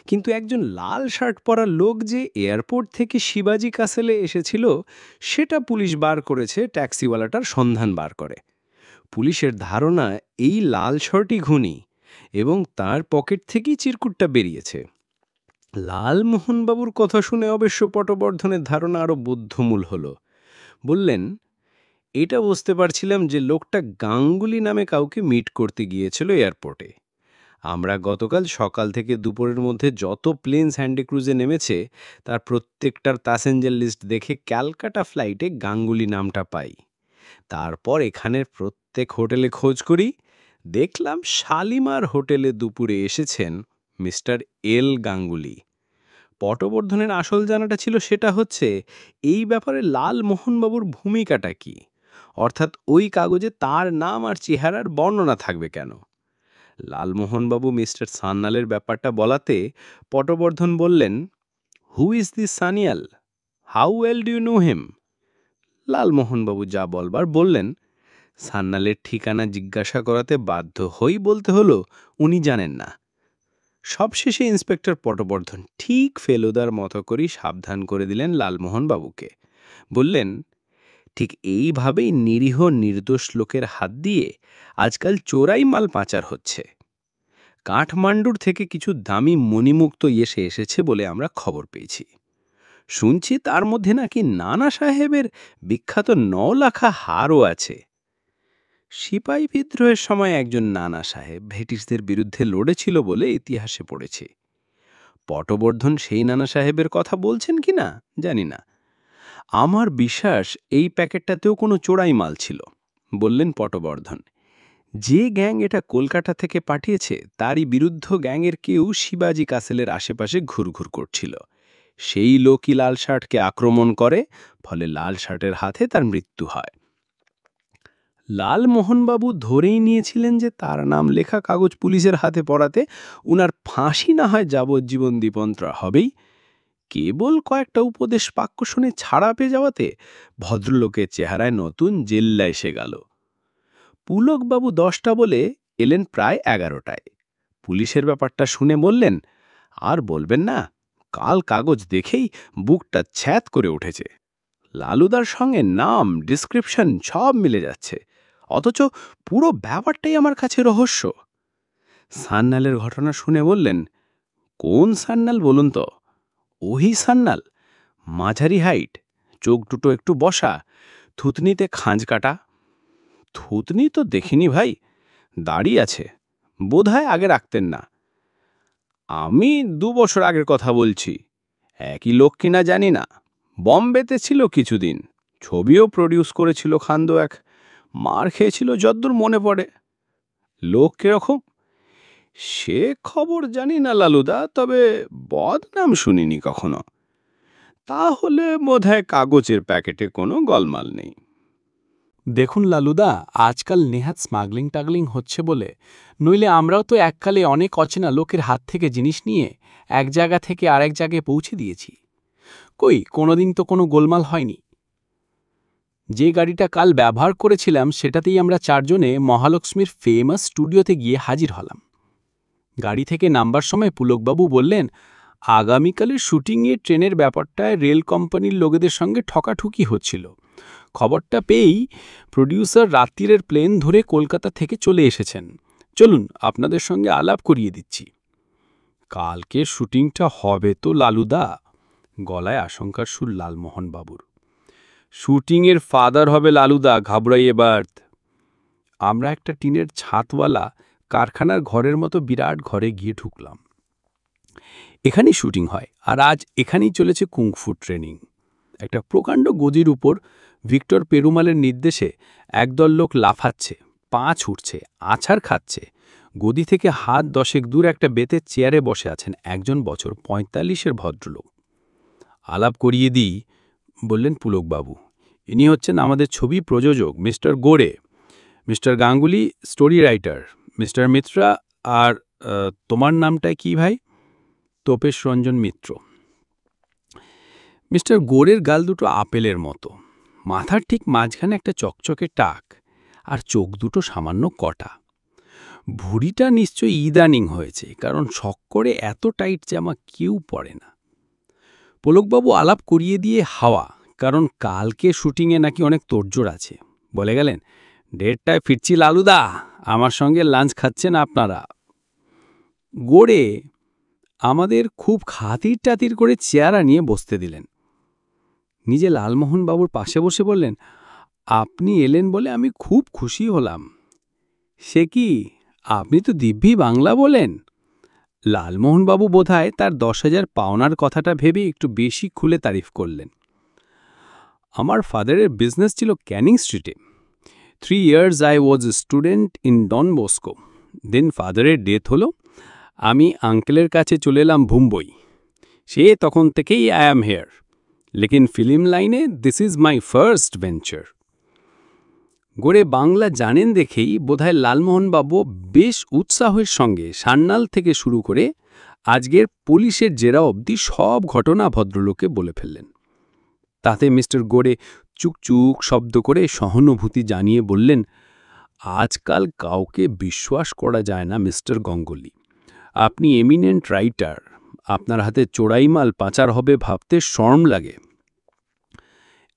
কিন্তু একজন লাল শার্ট পরা লোক যে এয়ারপোর্ট থেকে শিবাজি কাসেলে এসেছিল সেটা পুলিশ বার করেছে, ট্যাক্সিওয়ালাটার সন্ধান বার করে। পুলিশের ধারণা এই লাল শার্টই খুনি এবং তার পকেট থেকেই চিরকুটটা বেরিয়েছে। লালমোহনবাবুর কথা শুনে অবশ্য পটবর্ধনের ধারণা আরও বোধ্যমূল হল। বললেন, এটা বুঝতে পারছিলাম যে লোকটা গাঙ্গুলি নামে কাউকে মিট করতে গিয়েছিল এয়ারপোর্টে। আমরা গতকাল সকাল থেকে দুপুরের মধ্যে যত প্লেন স্যান্ডেক্রুজে নেমেছে তার প্রত্যেকটার প্যাসেঞ্জার লিস্ট দেখে ক্যালকাটা ফ্লাইটে গাঙ্গুলি নামটা পাই। তারপর এখানের প্রত্যেক হোটেলে খোঁজ করি, দেখলাম শালিমার হোটেলে দুপুরে এসেছেন মিস্টার এল গাঙ্গুলি। পটবর্ধনের আসল জানাটা ছিল সেটা হচ্ছে এই ব্যাপারে লালমোহনবাবুর ভূমিকাটা কি, অর্থাৎ ওই কাগজে তার নাম আর চেহারার বর্ণনা থাকবে কেন। লালমোহনবাবু মিস্টার সান্যালের ব্যাপারটা বলাতে পটবর্ধন বললেন, who is this Sanyal? How well do you know him? লালমোহনবাবু যা বলবার বললেন। সান্যালের ঠিকানা জিজ্ঞাসা করাতে বাধ্য হই বলতে হলো উনি জানেন না। সবশেষে ইন্সপেক্টর পটবর্ধন ঠিক ফেলুদার মতো করেই সাবধান করে দিলেন লালমোহনবাবুকে। বললেন, ঠিক এইভাবেই নিরীহ নির্দোষ লোকের হাত দিয়ে আজকাল চোরাই মাল পাচার হচ্ছে। কাঠমান্ডুর থেকে কিছু দামি মণিমুক্ত এসেছে বলে আমরা খবর পেয়েছি। শুনছি তার মধ্যে নাকি নানা সাহেবের বিখ্যাত 9 লাখা হারও আছে। সিপাহী বিদ্রোহের সময় একজন নানা সাহেব ব্রিটিশদের বিরুদ্ধে লড়েছিল বলে ইতিহাসে পড়েছি। পটবর্ধন সেই নানা সাহেবের কথা বলছেন কিনা জানি না। আমার বিশ্বাস এই প্যাকেটটাতেও কোনো চোরাই মাল ছিল, বললেন পটবর্ধন। যে গ্যাং এটা কলকাতা থেকে পাঠিয়েছে তারই বিরুদ্ধ গ্যাংয়ের কেউ শিবাজি কাসেলের আশেপাশে ঘুরঘুর করছিল। সেই লোকই লাল শার্টকে আক্রমণ করে, ফলে লাল শার্টের হাতে তার মৃত্যু হয়। লালমোহনবাবু ধরেই নিয়েছিলেন যে তার নাম লেখা কাগজ পুলিশের হাতে পড়াতে উনার ফাঁসি না হয় যাবজ্জীবন দ্বীপন্তরা হবেই। কেবল কয়েকটা উপদেশ বাক্য শুনে ছাড়া পেয়ে যাওয়াতে ভদ্রলোকের চেহারায় নতুন জেল্লা এসে গেল। পুলকবাবু 10টা বলে এলেন প্রায় 11টায়। পুলিশের ব্যাপারটা শুনে বললেন, আর বলবেন না, কাল কাগজ দেখেই বুকটা ছ্যাঁত করে উঠেছে। লালুদার সঙ্গে নাম, ডিসক্রিপশন সব মিলে যাচ্ছে, অথচ পুরো ব্যাপারটাই আমার কাছে রহস্য। সান্যালের ঘটনা শুনে বললেন, কোন সান্যাল বলুন তো? ওহি সান্যাল, মাঝারি হাইট, চোখ দুটো একটু বসা, থুতনিতে খাঁজ কাটা। থুতনি তো দেখিনি ভাই, দাড়ি আছে, বোধহয় আগে রাখতেন না। আমি 2 বছর আগের কথা বলছি, একই লোক কিনা জানি না। বম্বেতে ছিল কিছুদিন, ছবিও প্রডিউস করেছিল খান্দো এক, মার খেয়েছিল যদ্দূর মনে পড়ে। লোক কিরকম সে খবর জানি না লালুদা, তবে বদনাম শুনিনি কখনো। তাহলে বোধহয় কাগজের প্যাকেটে কোনো গলমাল নেই। দেখুন লালুদা, আজকাল নেহাত স্মাগলিং টাগলিং হচ্ছে বলে, নইলে আমরাও তো এককালে অনেক অচেনা লোকের হাত থেকে জিনিস নিয়ে এক জায়গা থেকে আরেক জায়গায় পৌঁছে দিয়েছি। কই কোনোদিন তো কোনো গোলমাল হয়নি। যে গাড়িটা কাল ব্যবহার করেছিলাম সেটাতেই আমরা 4 জনে মহালক্ষ্মীর ফেমাস স্টুডিওতে গিয়ে হাজির হলাম। গাড়ি থেকে নামবার সময় পুলকবাবু বললেন, আগামীকালের শুটিংয়ে ট্রেনের ব্যাপারটায় রেল কোম্পানির লোকেদের সঙ্গে ঠকাঠুকি হচ্ছিল। খবরটা পেয়েই প্রডিউসার রাত্রিরের প্লেন ধরে কলকাতা থেকে চলে এসেছেন। চলুন আপনাদের সঙ্গে আলাপ করিয়ে দিচ্ছি। কালকে শুটিংটা হবে তো লালুদা? গলায় আশঙ্কার সুর লালমোহনবাবুর। শুটিংয়ের ফাদার হবে লালুদা, ঘাবড়াইয়ে বার্থ। আমরা একটা টিনের ছাদওয়ালা কারখানার ঘরের মতো বিরাট ঘরে গিয়ে ঢুকলাম। এখানেই শুটিং হয়, আর আজ এখানেই চলেছে কুংফু ট্রেনিং। একটা প্রকাণ্ড গদির উপর ভিক্টর পেরুমালের নির্দেশে একদল লোক লাফাচ্ছে, পা ছুটছে, আছাড় খাচ্ছে। গদি থেকে হাত 10 দূর একটা বেতের চেয়ারে বসে আছেন একজন বছর 45-এর ভদ্রলোক। আলাপ করিয়ে দিই, বললেন পুলকবাবু। ইনি হচ্ছেন আমাদের ছবি প্রযোজক mister Gore, mister Ganguly story writer, mister Mitra, আর তোমার নামটা কি ভাই? তোপেশ রঞ্জন মিত্র। মিস্টার গোড়ের গাল দুটো আপেলের মতো, মাথার ঠিক মাঝখানে একটা চকচকে টাক, আর চোখ দুটো সামান্য কটা। ভুঁড়িটা নিশ্চয়ই ইদানিং হয়েছে, কারণ শখ করে এত টাইট জামা কেউ পরে না। পুলকবাবু আলাপ করিয়ে দিয়ে হাওয়া, কারণ কালকে শুটিংয়ে নাকি অনেক তোড়জোড় আছে। বলে গেলেন, 1:30টায় ফিরছি লালুদা, আমার সঙ্গে লাঞ্চ খাচ্ছেন আপনারা। গোড়ে আমাদের খুব খাতির টাতির করে চেয়ার আনিয়ে বসতে দিলেন। নিজে লালমোহনবাবুর পাশে বসে বললেন, আপনি এলেন বলে আমি খুব খুশি হলাম। সে কি, আপনি তো দিব্যি বাংলা বলেন। লালমোহনবাবু বোধহয় তার 10,000 পাওনার কথাটা ভেবে একটু বেশি খুলে তারিফ করলেন। আমার ফাদারের বিজনেস ছিল ক্যানিং স্ট্রিটে। 3 years I was a student in Don Bosco. Then ফাদারের ডেথ হলো। আমি আঙ্কেলের কাছে চলে এলাম মুম্বই। সে তখন থেকেই আই অ্যাম হেয়ার। লেকিন ফিল্ম লাইনে this is my first venture. Gore Bangla জানেন দেখেই বোধহয় লালমোহনবাবু বেশ উৎসাহের সঙ্গে সান্যাল থেকে শুরু করে আজকের পুলিশের জেরা অবধি সব ঘটনা ভদ্রলোকে বলে ফেললেন। তাতে মিস্টার গোড়ে চুকচুক শব্দ করে সহানুভূতি জানিয়ে বললেন, আজকাল কাউকে বিশ্বাস করা যায় না মিস্টার গঙ্গুলি। আপনি এমিনেন্ট রাইটার, আপনার হাতে চোরাই মাল পাচার হবে ভাবতে শরম লাগে।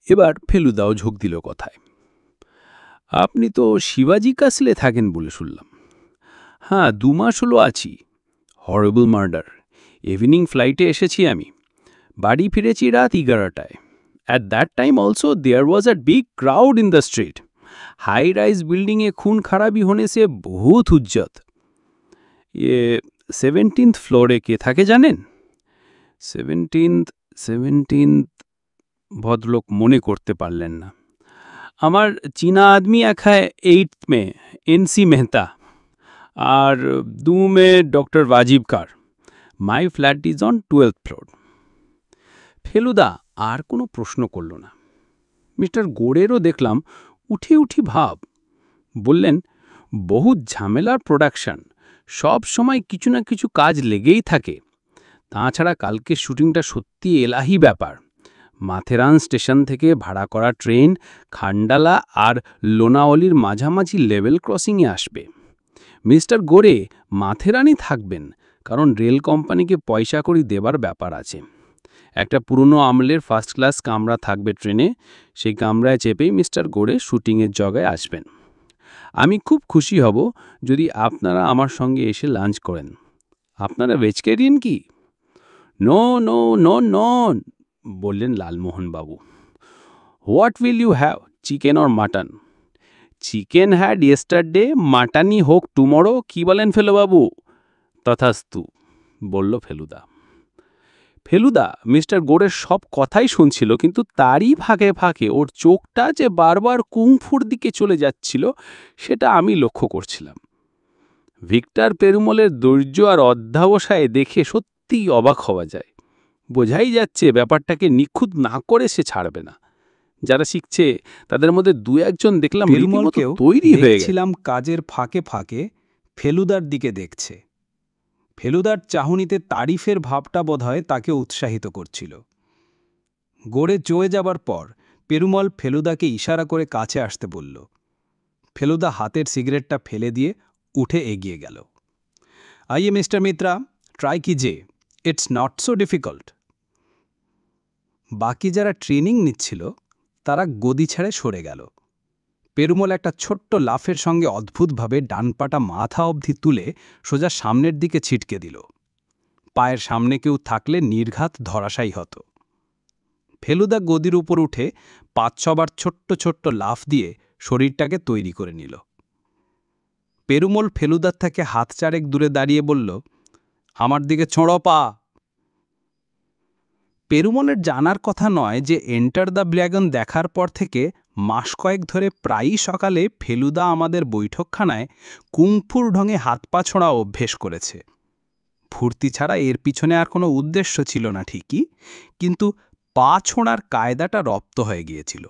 এবার ফেলুদাও ঝোঁক দিল কথায়। আপনি তো শিবাজি কাসলে থাকেন বলে শুনলাম। হ্যাঁ, 2 মাস হলো আছি। Horrible murder. ইভিনিং ফ্লাইটে এসেছি আমি। বাড়ি ফিরেছি রাত 11টায়। At that time also there was a big crowd in the street. High rise building ए खून खराबी होने से बहुत हुज्जत। ये 17th ফ্লোরে কে থাকে জানেন? 17th ভদ্রলোক মনে করতে পারলেন না। আমার চীনা আদমি এক হ্যায় 8th में एनसी मेहता আর 2 में ডক্টর वाजिब कार। My flat is on 12th floor. Feluda আর কোনো প্রশ্ন করল না। মিস্টার গোড়েরও দেখলাম উঠি উঠি ভাব। বললেন, বহুত ঝামেলার প্রোডাকশন, সব সময় কিছু না কিছু কাজ লেগেই থাকে। তাছাড়া কালকে শুটিংটা সত্যি এলাহি ব্যাপার। মাথেরান স্টেশন থেকে ভাড়া করা ট্রেন খান্ডালা আর লোনাওয়ালির মাঝামাঝি লেভেল ক্রসিংয়ে আসবে। মিস্টার গোরে মাথেরানই থাকবেন, কারণ রেল কোম্পানিকে পয়সা কড়ি দেবার ব্যাপার আছে। একটা পুরনো আমলের ফার্স্ট ক্লাস কামরা থাকবে ট্রেনে, সেই কামরায় চেপেই মিস্টার গোরে শুটিংয়ের জায়গায় আসবেন। আমি খুব খুশি হব যদি আপনারা আমার সঙ্গে এসে লাঞ্চ করেন। আপনারা ভেজিটেরিয়ান কি? নো নো নো নো বললেন Lalmohanbabu. What will you have, chicken or mutton? Chicken had yesterday, মাটনই হোক টুমরো। কি বলেন ফেলুবাবু? তথাস্তু বলল ফেলুদা। ফেলুদা মিস্টার গোরের সব কথাই শুনছিল, কিন্তু তারই ফাঁকে ফাঁকে ওর চোখটা যে বারবার কুংফুর দিকে চলে যাচ্ছিল সেটা আমি লক্ষ্য করছিলাম। ভিক্টর পেরুমলের ধৈর্য আর অধ্যাবসায় দেখে সত্যিই অবাক হওয়া যায়। বোঝাই যাচ্ছে ব্যাপারটাকে নিখুঁত না করে সে ছাড়বে না। যারা শিখছে তাদের মধ্যে 2-1 দেখলাম রীতিমতো তৈরি হয়ে গেছে। দেখছিলাম কাজের ফাঁকে ফাঁকে ফেলুদার দিকে দেখছে। ফেলুদার চাহনিতে তারিফের ভাবটা বোধহয় তাকে উৎসাহিত করছিল। গড়ে চয়ে যাবার পর পেরুমল ফেলুদাকে ইশারা করে কাছে আসতে বলল। ফেলুদা হাতের সিগারেটটা ফেলে দিয়ে উঠে এগিয়ে গেল। আইয়ে মিস্টার মিত্রা, ট্রাই কিজিয়ে, ইটস নট সো ডিফিকাল্ট। বাকি যারা ট্রেনিং নিচ্ছিল তারা গদি ছেড়ে সরে গেল। পেরুমল একটা ছোট্ট লাফের সঙ্গে অদ্ভুতভাবে ডান পাটা মাথা অবধি তুলে সোজা সামনের দিকে ছিটকে দিল। পায়ের সামনে কেউ থাকলে নির্ঘাত ধরাশায়ী হতো। ফেলুদা গদির উপর উঠে 5-6 বার ছোট্ট ছোট্ট লাফ দিয়ে শরীরটাকে তৈরি করে নিল। পেরুমল ফেলুদার থেকে হাত 4 দূরে দাঁড়িয়ে বলল, আমার দিকে ছোঁড়ো পা। পেরুমলের জানার কথা নয় যে এন্টার দ্য ড্রাগন দেখার পর থেকে মাস কয়েক ধরে প্রায়ই সকালে ফেলুদা আমাদের বৈঠকখানায় কুংফুর ঢঙে হাত পা ছোঁড়া অভ্যেস করেছে। ফুর্তি ছাড়া এর পিছনে আর কোনো উদ্দেশ্য ছিল না ঠিকই, কিন্তু পা ছোঁড়ার কায়দাটা রপ্ত হয়ে গিয়েছিল।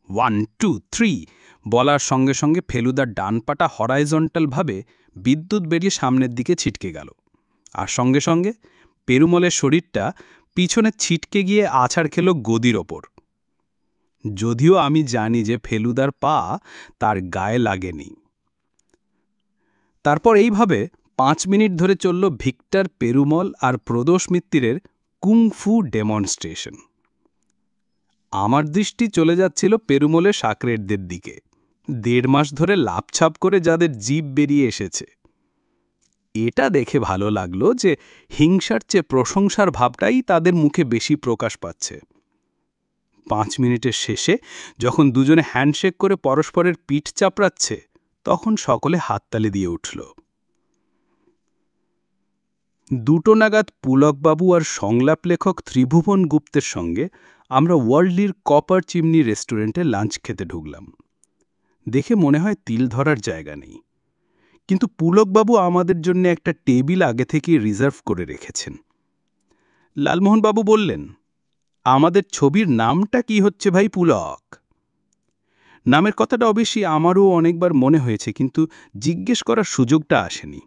1 2 3 বলার সঙ্গে সঙ্গে ফেলুদার ডান পাটা হরাইজন্টালভাবে বিদ্যুৎ বেরিয়ে সামনের দিকে ছিটকে গেল, আর সঙ্গে সঙ্গে পেরুমলের শরীরটা পিছনে ছিটকে গিয়ে আছাড় খেল গদির ওপর। যদিও আমি জানি যে ফেলুদার পা তার গায়ে লাগেনি। তারপর এইভাবে 5 মিনিট ধরে চলল ভিক্টর পেরুমল আর প্রদোষ মিত্তিরের কুংফু ডেমনস্ট্রেশন। আমার দৃষ্টি চলে যাচ্ছিল পেরুমলের সাকরেটদের দিকে। 1.5 মাস ধরে লাপছাপ করে যাদের জিভ বেরিয়ে এসেছে। এটা দেখে ভালো লাগলো যে হিংসার চেয়ে প্রশংসার ভাবটাই তাদের মুখে বেশি প্রকাশ পাচ্ছে। 5 মিনিটের শেষে যখন দুজনে হ্যান্ডশেক করে পরস্পরের পিঠ চাপড়াচ্ছে, তখন সকলে হাততালি দিয়ে উঠল। 2টো নাগাদ পুলকবাবু আর সংলাপ লেখক ত্রিভুবন গুপ্তের সঙ্গে আমরা ওয়ার্ল্ডলির কপার চিমনি রেস্টুরেন্টে লাঞ্চ খেতে ঢুকলাম। দেখে মনে হয় তিল ধরার জায়গা নেই, কিন্তু পুলকবাবু আমাদের জন্য একটা টেবিল আগে থেকেই রিজার্ভ করে রেখেছেন। লালমোহনবাবু বললেন, আমাদের ছবির নামটা কি হচ্ছে ভাই পুলক? নামের কথাটা অবশ্যই আমারও অনেকবার মনে হয়েছে, কিন্তু জিজ্ঞেস করার সুযোগটা আসেনি।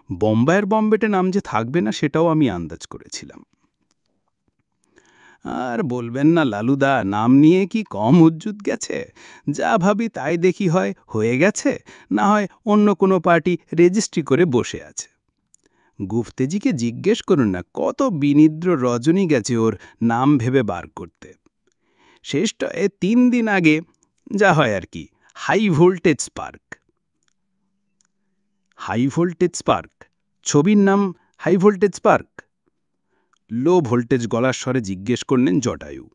বোম্বাইয়ের বম্বেটে নাম যে থাকবে না সেটাও আমি আন্দাজ করেছিলাম। আর বলবেন না লালুদা, নাম নিয়ে কি কম উজ্জুত গেছে? যা ভাবি তাই দেখি হয় হয়ে গেছে, না হয় অন্য কোনো পার্টি রেজিস্ট্রি করে বসে আছে। গুপ্তেজিকে জিজ্ঞেস করুন না কত বিনিদ্র রজনী গেছে ওর নাম ভেবে বার করতে। শেষটা 3 দিন আগে যা হয় আর কি, high voltage spark. High voltage spark. ছবির নাম high voltage spark. Low voltage গলার স্বরে জিজ্ঞেস করলেন জটায়ু।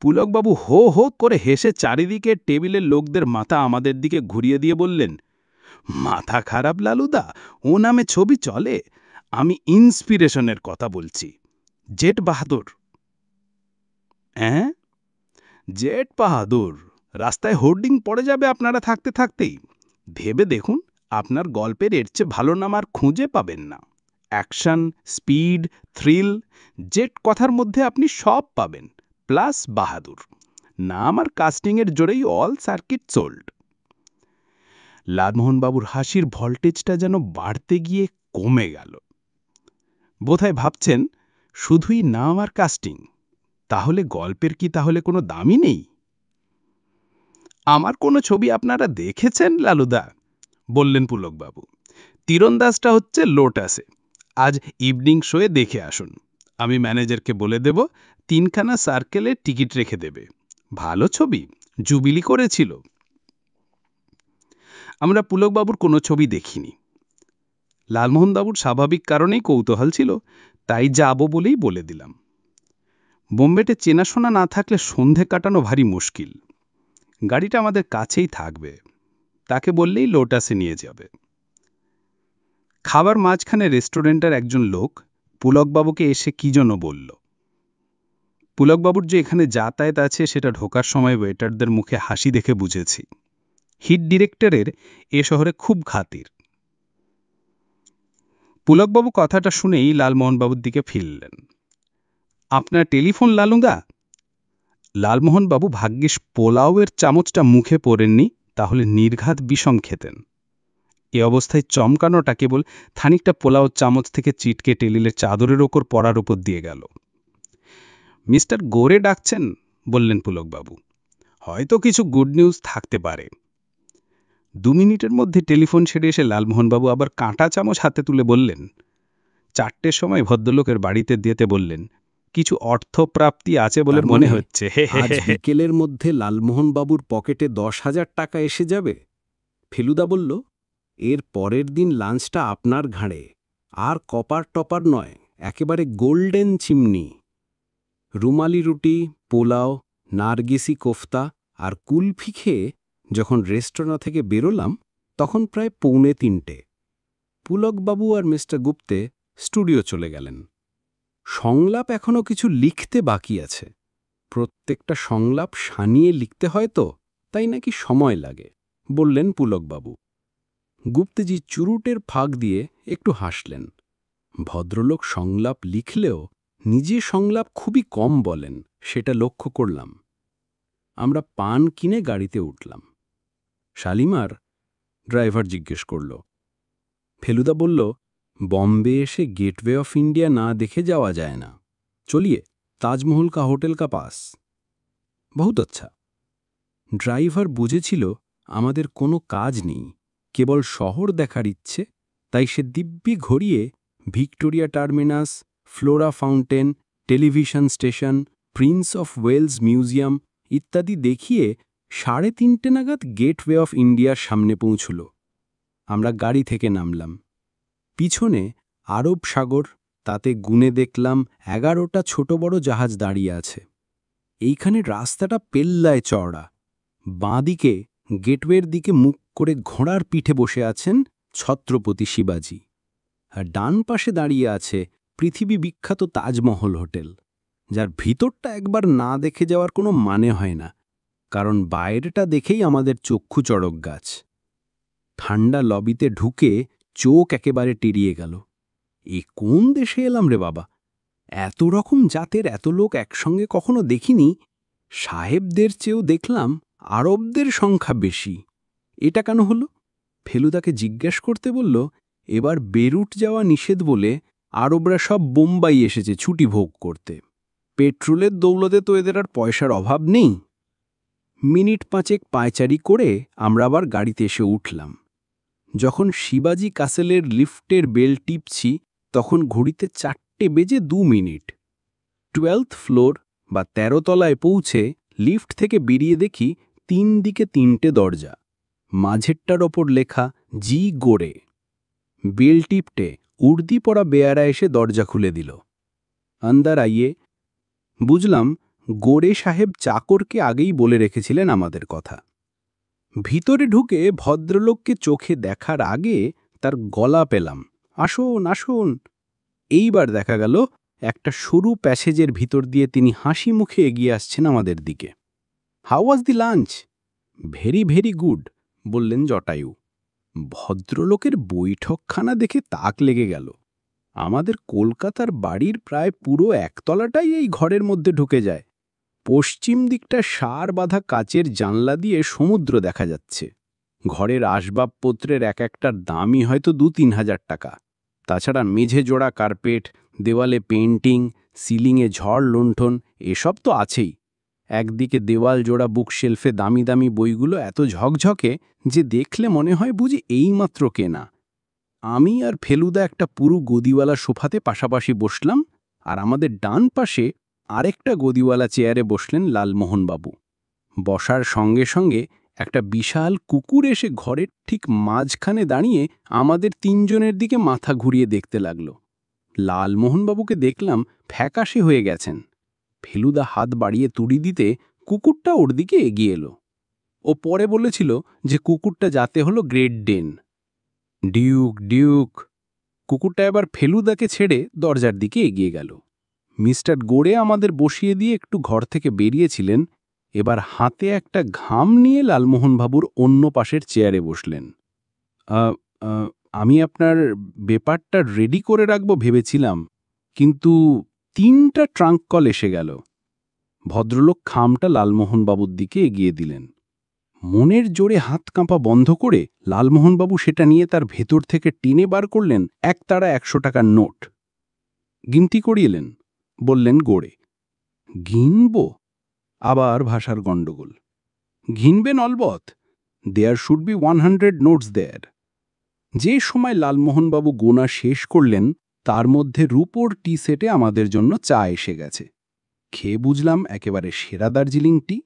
পুলকবাবু হো হো করে হেসে চারিদিকে টেবিলের লোকদের মাথা আমাদের দিকে ঘুরিয়ে দিয়ে বললেন, মাথা খারাপ লালুদা, ও নামে ছবি চলে? আমি ইন্সপিরেশনের কথা বলছি। জেট বাহাদুর। হ্যাঁ, জেট বাহাদুর। রাস্তায় হোর্ডিং পড়ে যাবে আপনারা থাকতে থাকতেই। ভেবে দেখুন, আপনার গল্পের এর চেয়ে ভালো নাম আর খুঁজে পাবেন না। অ্যাকশন, স্পিড, থ্রিল, জেট কথার মধ্যে আপনি সব পাবেন, প্লাস বাহাদুর। নাম আর কাস্টিংয়ের জোরেই অল সার্কিট সোল্ড। লালমোহনবাবুর হাসির ভোল্টেজটা যেন বাড়তে গিয়ে কমে গেল। বোধহয় ভাবছেন, শুধুই নাম আর কাস্টিং, তাহলে গল্পের কি তাহলে কোনো দামই নেই? আমার কোনো ছবি আপনারা দেখেছেন লালুদা? বললেন পুলকবাবু। তীরন্দাজটা হচ্ছে লোটাসে। আজ ইভিনিং শোয়ে দেখে আসুন। আমি ম্যানেজারকে বলে দেব 3খানা সার্কেলের টিকিট রেখে দেবে। ভালো ছবি, জুবিলি করেছিল। আমরা পুলকবাবুর কোনো ছবি দেখিনি। লালমোহনবাবুর স্বাভাবিক কারণেই কৌতূহল ছিল, তাই যাব বলেই বলে দিলাম। বোম্বেতে চেনাশোনা না থাকলে সন্ধে কাটানো ভারী মুশকিল। গাড়িটা আমাদের কাছেই থাকবে, তাকে বললেই লোটাসে নিয়ে যাবে। খাবার মাঝখানে রেস্টুরেন্টের একজন লোক পুলকবাবুকে এসে কি জন্য বলল। পুলকবাবুর যে এখানে যাতায়াত আছে সেটা ঢোকার সময় ওয়েটারদের মুখে হাসি দেখে বুঝেছি। হিট ডিরেক্টরের এ শহরে খুব খাতির। পুলকবাবু কথাটা শুনেই লালমোহনবাবুর দিকে ফিরলেন। আপনার টেলিফোন লালুদা? লালমোহনবাবু ভাগ্যিস পোলাওয়ের চামচটা মুখে পড়েননি, তাহলে নির্ঘাত বিষম খেতেন। এ অবস্থায় চমকানোটা কেবল খানিকটা পোলাও চামচ থেকে চিটকে টেলিলের চাদরের ওপর পড়ার ওপর দিয়ে গেল। মিস্টার গোরে ডাকছেন, বললেন পুলকবাবু। হয়তো কিছু গুড নিউজ থাকতে পারে। 2 মিনিটের মধ্যে টেলিফোন ছেড়ে এসে লালমোহনবাবু আবার কাঁটা চামচ হাতে তুলে বললেন, 4টের সময় ভদ্রলোকের বাড়িতে দিতে বললেন, কিছু অর্থপ্রাপ্তি আছে বলে তার মনে মানে হচ্ছে। আজ বিকেলের মধ্যে লালমোহনবাবুর পকেটে 10,000 টাকা এসে যাবে। ফেলুদা বলল, এর পরের দিন লাঞ্চটা আপনার ঘাড়ে। আর কপার টপার নয়, একেবারে গোল্ডেন চিমনি। রুমালি রুটি, পোলাও, নার্গিসি কোফতা আর কুলফি খেয়ে যখন রেস্টুরেন্ট থেকে বেরোলাম, তখন প্রায় 2:45। পুলকবাবু আর মিস্টার গুপ্তে স্টুডিও চলে গেলেন। সংলাপ এখনো কিছু লিখতে বাকি আছে। প্রত্যেকটা সংলাপ সানিয়ে লিখতে হয় তো, তাই নাকি সময় লাগে, বললেন পুলকবাবু। গুপ্তেজি চুরুটের ফাঁক দিয়ে একটু হাসলেন। ভদ্রলোক সংলাপ লিখলেও নিজে সংলাপ খুবই কম বলেন, সেটা লক্ষ্য করলাম। আমরা পান কিনে গাড়িতে উঠলাম। শালিমার? ড্রাইভার জিজ্ঞেস করল। ফেলুদা বলল, বম্বে এসে গেটওয়ে অফ ইন্ডিয়া না দেখে যাওয়া যায় না। চলিয়ে তাজমহল কা হোটেল কা পাস। বহুত আচ্ছা। ড্রাইভার বুঝেছিল আমাদের কোনো কাজ নেই, কেবল শহর দেখার ইচ্ছে, তাই সে দিব্যি ঘুরিয়ে Victoria Terminus, Flora Fountain, television station, Prince of Wales Museum ইত্যাদি দেখিয়ে 3:30 নাগাদ গেটওয়ে অফ ইন্ডিয়ার সামনে পৌঁছল। আমরা গাড়ি থেকে নামলাম। পিছনে আরব সাগর, তাতে গুনে দেখলাম 11টা ছোট বড় জাহাজ দাঁড়িয়ে আছে। এইখানে রাস্তাটা পেল্লায় চওড়া। বাঁদিকে গেটওয়ের দিকে মুখ করে ঘোড়ার পিঠে বসে আছেন ছত্রপতি শিবাজি, আর ডান পাশে দাঁড়িয়ে আছে পৃথিবী বিখ্যাত তাজমহল হোটেল, যার ভিতরটা একবার না দেখে যাওয়ার কোনো মানে হয় না, কারণ বাইরেটা দেখেই আমাদের চক্ষু চড়ক গাছ। ঠান্ডা লবিতে ঢুকে চোখ একেবারে টিরিয়ে গেল। এ কোন দেশে এলাম রে বাবা! এত রকম জাতের এত লোক একসঙ্গে কখনো দেখিনি। সাহেবদের চেয়েও দেখলাম আরবদের সংখ্যা বেশি। এটা কেন হলো? ফেলুদাকে জিজ্ঞেস করতে বলল, এবার বেরুট যাওয়া নিষেধ বলে আরবরা সব বোম্বাই এসেছে ছুটি ভোগ করতে। পেট্রোলের দৌলতে তো এদের আর পয়সার অভাব নেই। মিনিট 5 পায়চারি করে আমরা আবার গাড়িতে এসে উঠলাম। যখন শিবাজি কাসেলের লিফটের বেল টিপছি, তখন ঘড়িতে 4:02। 12th ফ্লোর বা 13 তলায় পৌঁছে লিফট থেকে বেরিয়ে দেখি 3 দিকে 3টে দরজা, মাঝেরটার ওপর লেখা জি গোরে। বেল টিপটে উর্দি পরা বেয়ারা এসে দরজা খুলে দিল। আন্দার আইয়ে। বুঝলাম গোড়ে সাহেব চাকরকে আগেই বলে রেখেছিলেন আমাদের কথা। ভিতরে ঢুকে ভদ্রলোককে চোখে দেখার আগে তার গলা পেলাম, আসুন আসুন। এইবার দেখা গেল একটা সরু প্যাসেজের ভিতর দিয়ে তিনি হাসি মুখে এগিয়ে আসছেন আমাদের দিকে। How was the lunch? Very very good, বললেন জটায়ু। ভদ্রলোকের বৈঠকখানা দেখে তাক লেগে গেল। আমাদের কলকাতার বাড়ির প্রায় পুরো একতলাটাই এই ঘরের মধ্যে ঢুকে যায়। পশ্চিম দিকটা সার বাঁধা কাচের জানলা দিয়ে সমুদ্র দেখা যাচ্ছে। ঘরের আসবাবপত্রের এক একটার দামই হয়তো 2-3 হাজার টাকা। তাছাড়া মেঝে জোড়া কার্পেট, দেওয়ালে পেন্টিং, সিলিংয়ে ঝড় লুণ্ঠন এসব তো আছেই। একদিকে দেওয়াল জোড়া বুকশেলফে দামি দামি বইগুলো এত ঝকঝকে যে দেখলে মনে হয় বুঝি এইমাত্র কেনা। আমি আর ফেলুদা একটা পুরো গদিওয়ালা সোফাতে পাশাপাশি বসলাম, আর আমাদের ডান পাশে আরেকটা গদিওয়ালা চেয়ারে বসলেন লালমোহনবাবু। বসার সঙ্গে সঙ্গে একটা বিশাল কুকুর এসে ঘরের ঠিক মাঝখানে দাঁড়িয়ে আমাদের 3 জনের দিকে মাথা ঘুরিয়ে দেখতে লাগল। লালমোহনবাবুকে দেখলাম ফ্যাকাশে হয়ে গেছেন। ফেলুদা হাত বাড়িয়ে তুড়ি দিতে কুকুরটা ওর দিকে এগিয়ে এলো। ও পরে বলেছিল যে কুকুরটা যাতে হলো গ্রেট ডেন। Duke Duke. কুকুরটা এবার ফেলুদাকে ছেড়ে দরজার দিকে এগিয়ে গেল। মিস্টার গোড়ে আমাদের বসিয়ে দিয়ে একটু ঘর থেকে বেরিয়েছিলেন। এবার হাতে একটা ঘাম নিয়ে লালমোহনবাবুর অন্য পাশের চেয়ারে বসলেন। আমি আপনার ব্যাপারটা রেডি করে রাখব ভেবেছিলাম, কিন্তু 3টা ট্রাঙ্ক কল এসে গেল। ভদ্রলোক খামটা লালমোহনবাবুর দিকে এগিয়ে দিলেন। মনের জোরে হাত কাঁপা বন্ধ করে লালমোহনবাবু সেটা নিয়ে তার ভেতর থেকে টেনে বার করলেন এক তাড়া 100 টাকার নোট। গিনতি করিয়েলেন, বললেন গোড়ে। গিনব? আবার ভাষার গণ্ডগোল। ঘিনবেন অলবৎ। দেয়ার শুড বি 100 নোটস দেয়ার। যে সময় লালমোহনবাবু গোনা শেষ করলেন তার মধ্যে রূপোর টি সেটে আমাদের জন্য চা এসে গেছে। খেয়ে বুঝলাম একেবারে সেরা দার্জিলিং টি।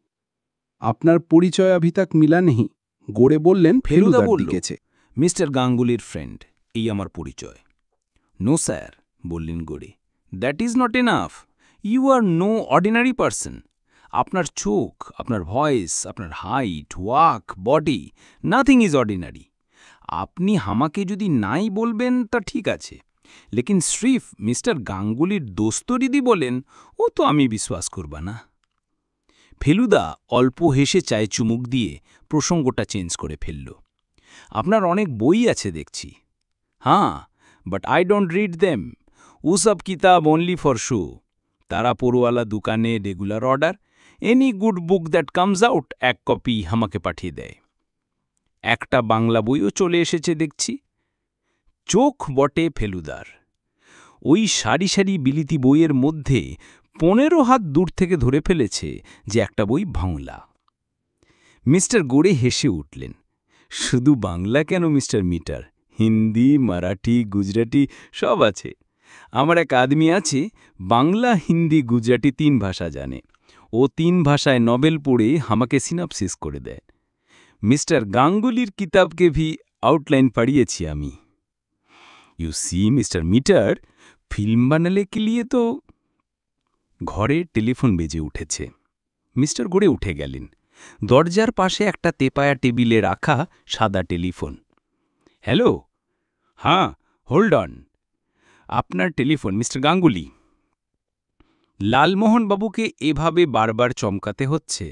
আপনার পরিচয় অভি তাক মিলা নেই, গোড়ে বললেন ফেলুদার দিকেছে। মিস্টার গাঙ্গুলির ফ্রেন্ড, এই আমার পরিচয়। নো স্যার, বললেন Gore, that is not enough. You are no ordinary person. আপনার চোখ, আপনার ভয়েস, আপনার height, walk, body, nothing is ordinary. আপনি আমাকে যদি নাই বলবেন তা ঠিক আছে, লেকিন স্রিফ মিস্টার গাঙ্গুলির দোস্ত দিদি বলেন, ও তো আমি বিশ্বাস করবা না। ফেলুদা অল্প হেসে চায়ে চুমুক দিয়ে প্রসঙ্গটা চেঞ্জ করে ফেলল। আপনার অনেক বই আছে দেখছি। হ্যাঁ, but I don't read them. ও সব কিতাব অনলি ফর শো। তারা পড়ুয়ালা দোকানে regular order. Any good book that comes out 1 copy আমাকে পাঠিয়ে দেয়। একটা বাংলা বইও চলে এসেছে দেখছি। চোখ বটে ফেলুদার। ওই সারি সারি বিলিতি বইয়ের মধ্যে 15 হাত দূর থেকে ধরে ফেলেছে যে একটা বই বাংলা। মিস্টার গোড়ে হেসে উঠলেন। শুধু বাংলা কেন মিস্টার মিটার, হিন্দি, মারাঠি, গুজরাটি সব আছে। আমার এক আদমি আছে, বাংলা, হিন্দি, গুজরাটি 3 ভাষা জানে। ও 3 ভাষায় নভেল পড়ে আমাকে সিনাপসিস করে দেয়। মিস্টার গাঙ্গুলির কিতাবকে ভি আউটলাইন পড়িয়েছি আমি। You see mister Mitter, film বানালে কে লিয়ে তো। ঘরে টেলিফোন বেজে উঠেছে। মিস্টার গোড়ে উঠে গেলেন। দরজার পাশে একটা তেপায়া টেবিলে রাখা সাদা টেলিফোন। হ্যালো। হ্যাঁ, হোল্ড অন। আপনার টেলিফোন মিস্টার গাঙ্গুলি। লালমোহনবাবুকে এভাবে বারবার চমকাতে হচ্ছে।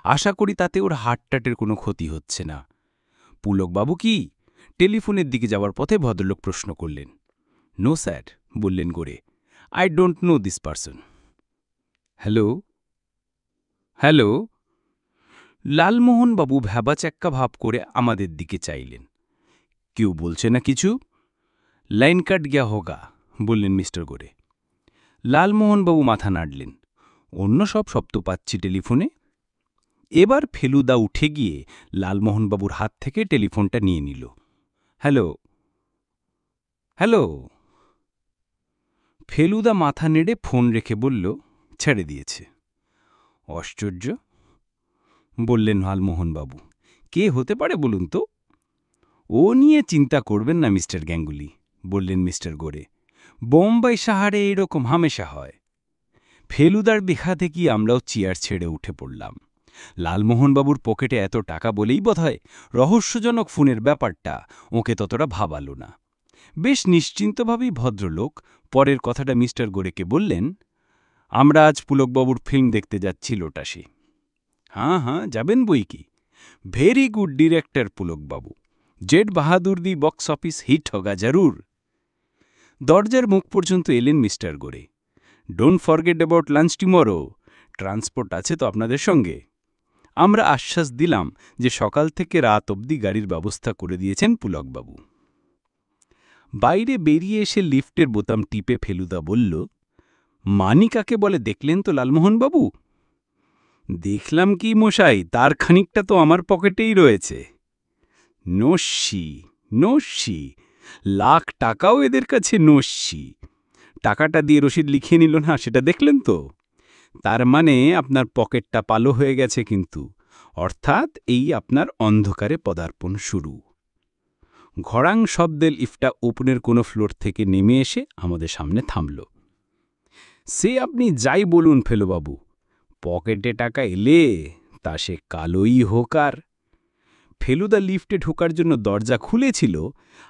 আশা করি তাতে ওর হার্টটাটের কোনো ক্ষতি হচ্ছে না। পুলকবাবু কি? টেলিফোনের দিকে যাওয়ার পথে ভদ্রলোক প্রশ্ন করলেন। নো স্যার, বললেন Gore, I don't know this person. Hello hello. Lalmohanbabu ভ্যাবাচ্যাক্কা ভাব করে আমাদের দিকে চাইলেন। কেউ বলছে না কিছু? লাইন কাট গিয়া হোগা, বললেন মিস্টার গোড়ে। লালমোহনবাবু মাথা নাড়লেন। অন্য সব শব্দ পাচ্ছি টেলিফোনে। এবার ফেলুদা উঠে গিয়ে লালমোহনবাবুর হাত থেকে টেলিফোনটা নিয়ে নিল। Hello hello. ফেলুদা মাথা নেড়ে ফোন রেখে বলল, ছেড়ে দিয়েছে। আশ্চর্য, বললেন লালমোহনবাবু। কে হতে পারে বলুন তো? ও নিয়ে চিন্তা করবেন না মিস্টার গ্যাঙ্গুলি, বললেন মিস্টার গোরে। বোম্বাই শহরে এরকম হামেশা হয়। ফেলুদার দেখাতে কি আমরাও চেয়ার ছেড়ে উঠে পড়লাম। লালমোহনবাবুর পকেটে এত টাকা বলেই বোধহয় রহস্যজনক ফোনের ব্যাপারটা ওকে ততটা ভাবালো না। বেশ নিশ্চিন্তভাবেই ভদ্রলোক পরের কথাটা মিস্টার গোরেকে বললেন, আমরা আজ পুলকবাবুর ফিল্ম দেখতে যাচ্ছি লোটাসে। হ্যাঁ হ্যাঁ, যাবেন বই কি। Very good director Pulakbabu. Jet Bahadur the box office hit হোগা জরুর। দরজার মুখ পর্যন্ত এলেন mister Gore. Don't forget about lunch tomorrow. Transport আছে তো আপনাদের সঙ্গে? আমরা আশ্বাস দিলাম যে সকাল থেকে রাত অবধি গাড়ির ব্যবস্থা করে দিয়েছেন পুলকবাবু। বাইরে বেরিয়ে এসে লিফটের বোতাম টিপে ফেলুদা বলল, মানি কাকে বলে দেখলেন তো লালমোহনবাবু? দেখলাম কি মশাই, তার খানিকটা তো আমার পকেটেই রয়েছে। নস্যি নস্যি, লাখ টাকাও এদের কাছে নস্যি। টাকাটা দিয়ে রসিদ লিখিয়ে নিল না, সেটা দেখলেন তো? তার মানে আপনার পকেটটা পালো হয়ে গেছে কিন্তু, অর্থাৎ এই আপনার অন্ধকারে পদার্পণ শুরু। ঘড়াং শব্দে লিফটটা ওপনের কোনো ফ্লোর থেকে নেমে এসে আমাদের সামনে থামল। সে আপনি যাই বলুন ফেলুবাবু, পকেটে টাকা এলে তা সে কালোই হোক। আর ফেলুদা লিফটে ঢোকার জন্য দরজা খুলেছিল,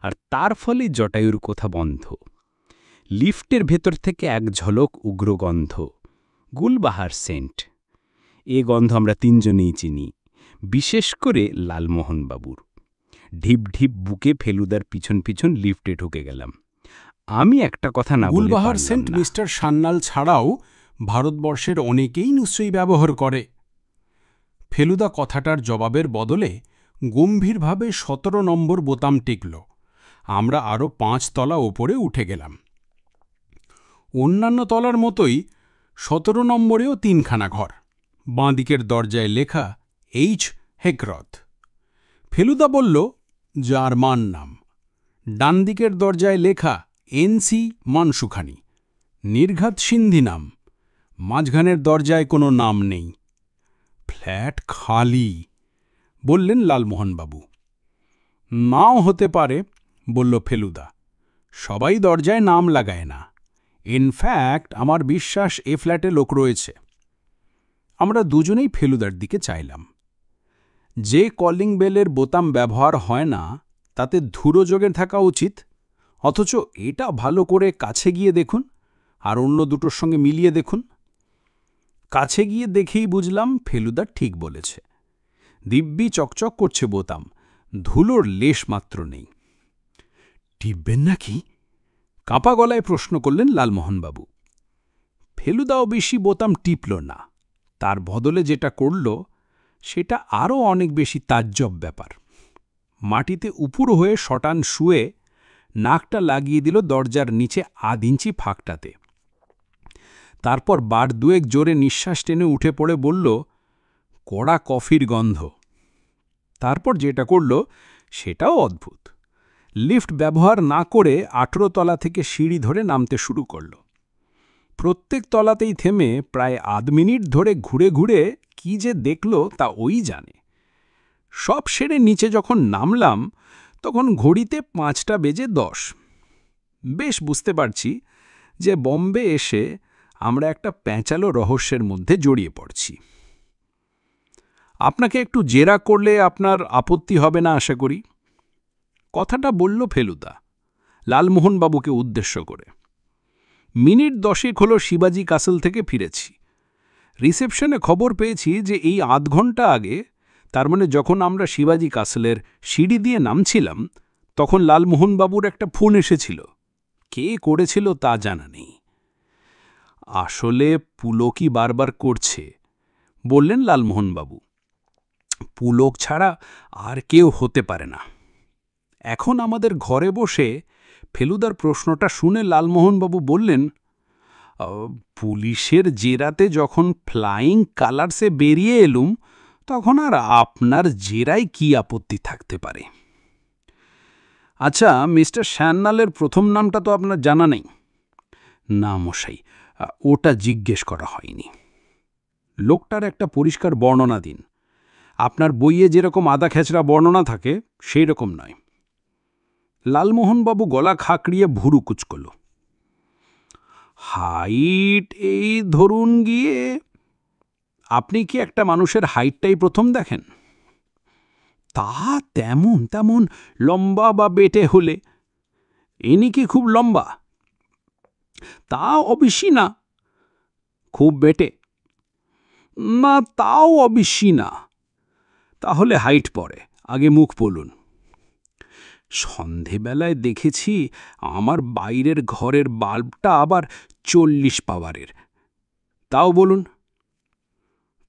আর তার ফলে জটায়ুর কথা বন্ধ। লিফটের ভেতর থেকে এক ঝলক উগ্র গন্ধ, গুলবাহার সেন্ট। এ গন্ধ আমরা তিনজনেই চিনি, বিশেষ করে লালমোহনবাবুর। ঢিপ ঢিপ বুকে ফেলুদার পিছন পিছন লিফটে ঢুকে গেলাম। আমি একটা কথা না বলে গুলবাহার পারলাম সেন্ট না। মিস্টার সান্যাল ছাড়াও ভারতবর্ষের অনেকেই নিশ্চয়ই ব্যবহার করে। ফেলুদা কথাটার জবাবের বদলে গম্ভীরভাবে ১৭ নম্বর বোতাম টিকল। আমরা আরও ৫ তলা ওপরে উঠে গেলাম। অন্যান্য তলার মতোই ১৭ নম্বরেও ৩খানা ঘর। বাঁদিকের দরজায় লেখা এইচ হেকরথ। ফেলুদা বলল, জার্মান নাম। ডান দিকের দরজায় লেখা এনসি মানসুখানি, নির্ঘাত সিন্ধি নাম। মাঝখানের দরজায় কোনো নাম নেই। ফ্ল্যাট খালি, বললেন লালমোহনবাবু। নাও হতে পারে, বলল ফেলুদা। সবাই দরজায় নাম লাগায় না। ইনফ্যাক্ট আমার বিশ্বাস এ ফ্ল্যাটে লোক রয়েছে। আমরা দুজনেই ফেলুদার দিকে চাইলাম। যে কলিং বেলের বোতাম ব্যবহার হয় না তাতে ধুরো যোগে থাকা উচিত, অথচ এটা ভালো করে কাছে গিয়ে দেখুন আর অন্য দুটোর সঙ্গে মিলিয়ে দেখুন। কাছে গিয়ে দেখেই বুঝলাম ফেলুদা ঠিক বলেছে। দিব্যি চকচক করছে বোতাম, ধুলোর লেশ মাত্র নেই। টিপবেন নাকি? কাঁপা গলায় প্রশ্ন করলেন লালমোহনবাবু। ফেলুদাও বেশি বোতাম টিপল না, তার বদলে যেটা করল সেটা আরও অনেক বেশি তাজ্জব ব্যাপার। মাটিতে উপুড় হয়ে শটান শুয়ে নাকটা লাগিয়ে দিল দরজার নিচে ১/২ ইঞ্চি ফাঁকটাতে। তারপর বার দুয়েক জোরে নিঃশ্বাস টেনে উঠে পড়ে বলল, কড়া কফির গন্ধ। তারপর যেটা করল সেটাও অদ্ভুত। লিফট ব্যবহার না করে ১৮ তলা থেকে সিঁড়ি ধরে নামতে শুরু করল। প্রত্যেক তলাতেই থেমে প্রায় আধ মিনিট ধরে ঘুরে ঘুরে কি যে দেখল তা ওই জানে। সব সেরে নিচে যখন নামলাম তখন ঘড়িতে ৫:১০। বেশ বুঝতে পারছি যে বম্বে এসে আমরা একটা প্যাঁচালো রহস্যের মধ্যে জড়িয়ে পড়ছি। আপনাকে একটু জেরা করলে আপনার আপত্তি হবে না আশা করি। কথাটা বলল ফেলুদা, লালমোহনবাবুকে উদ্দেশ্য করে। মিনিট ১০ হলো শিবাজি কাসল থেকে ফিরেছি। রিসেপশনে খবর পেয়েছি যে এই আধ ঘন্টা আগে, তার মানে যখন আমরা শিবাজি কাসলের সিঁড়ি দিয়ে নামছিলাম, তখন লালমোহনবাবুর একটা ফোন এসেছিল। কে করেছিল তা জানা নেই। আসলে পুলকই বারবার করছে, বললেন লালমোহনবাবু। পুলক ছাড়া আর কেউ হতে পারে না। এখন আমাদের ঘরে বসে ফেলুদার প্রশ্নটা শুনে লালমোহনবাবু বললেন, পুলিশের জেরাতে যখন ফ্লাইং কালার্সে বেরিয়ে এলুম তখন আর আপনার জেরায় কি আপত্তি থাকতে পারে? আচ্ছা, মিস্টার সান্যালের প্রথম নামটা তো আপনার জানা নেই? না মশাই, ওটা জিজ্ঞেস করা হয়নি। লোকটার একটা পরিষ্কার বর্ণনা দিন। আপনার বইয়ে যেরকম আদা খেচড়া বর্ণনা থাকে সেই রকম নয়। লালমোহনবাবু গলা খাকড়িয়ে ভুরু কুচকল। হাইট এই ধরুন গিয়ে, আপনি কি একটা মানুষের হাইটটাই প্রথম দেখেন? তা তেমন তেমন লম্বা বা বেটে হলে। ইনি কি খুব লম্বা? তা অবশ্যই না। খুব বেটে? না, তাও অবশ্যই না। তাহলে হাইট পরে, আগে মুখ বলুন। সন্ধেবেলায় দেখেছি আমার বাইরের ঘরের বাল্বটা আবার 40 পাওয়ারের। তাও বলুন।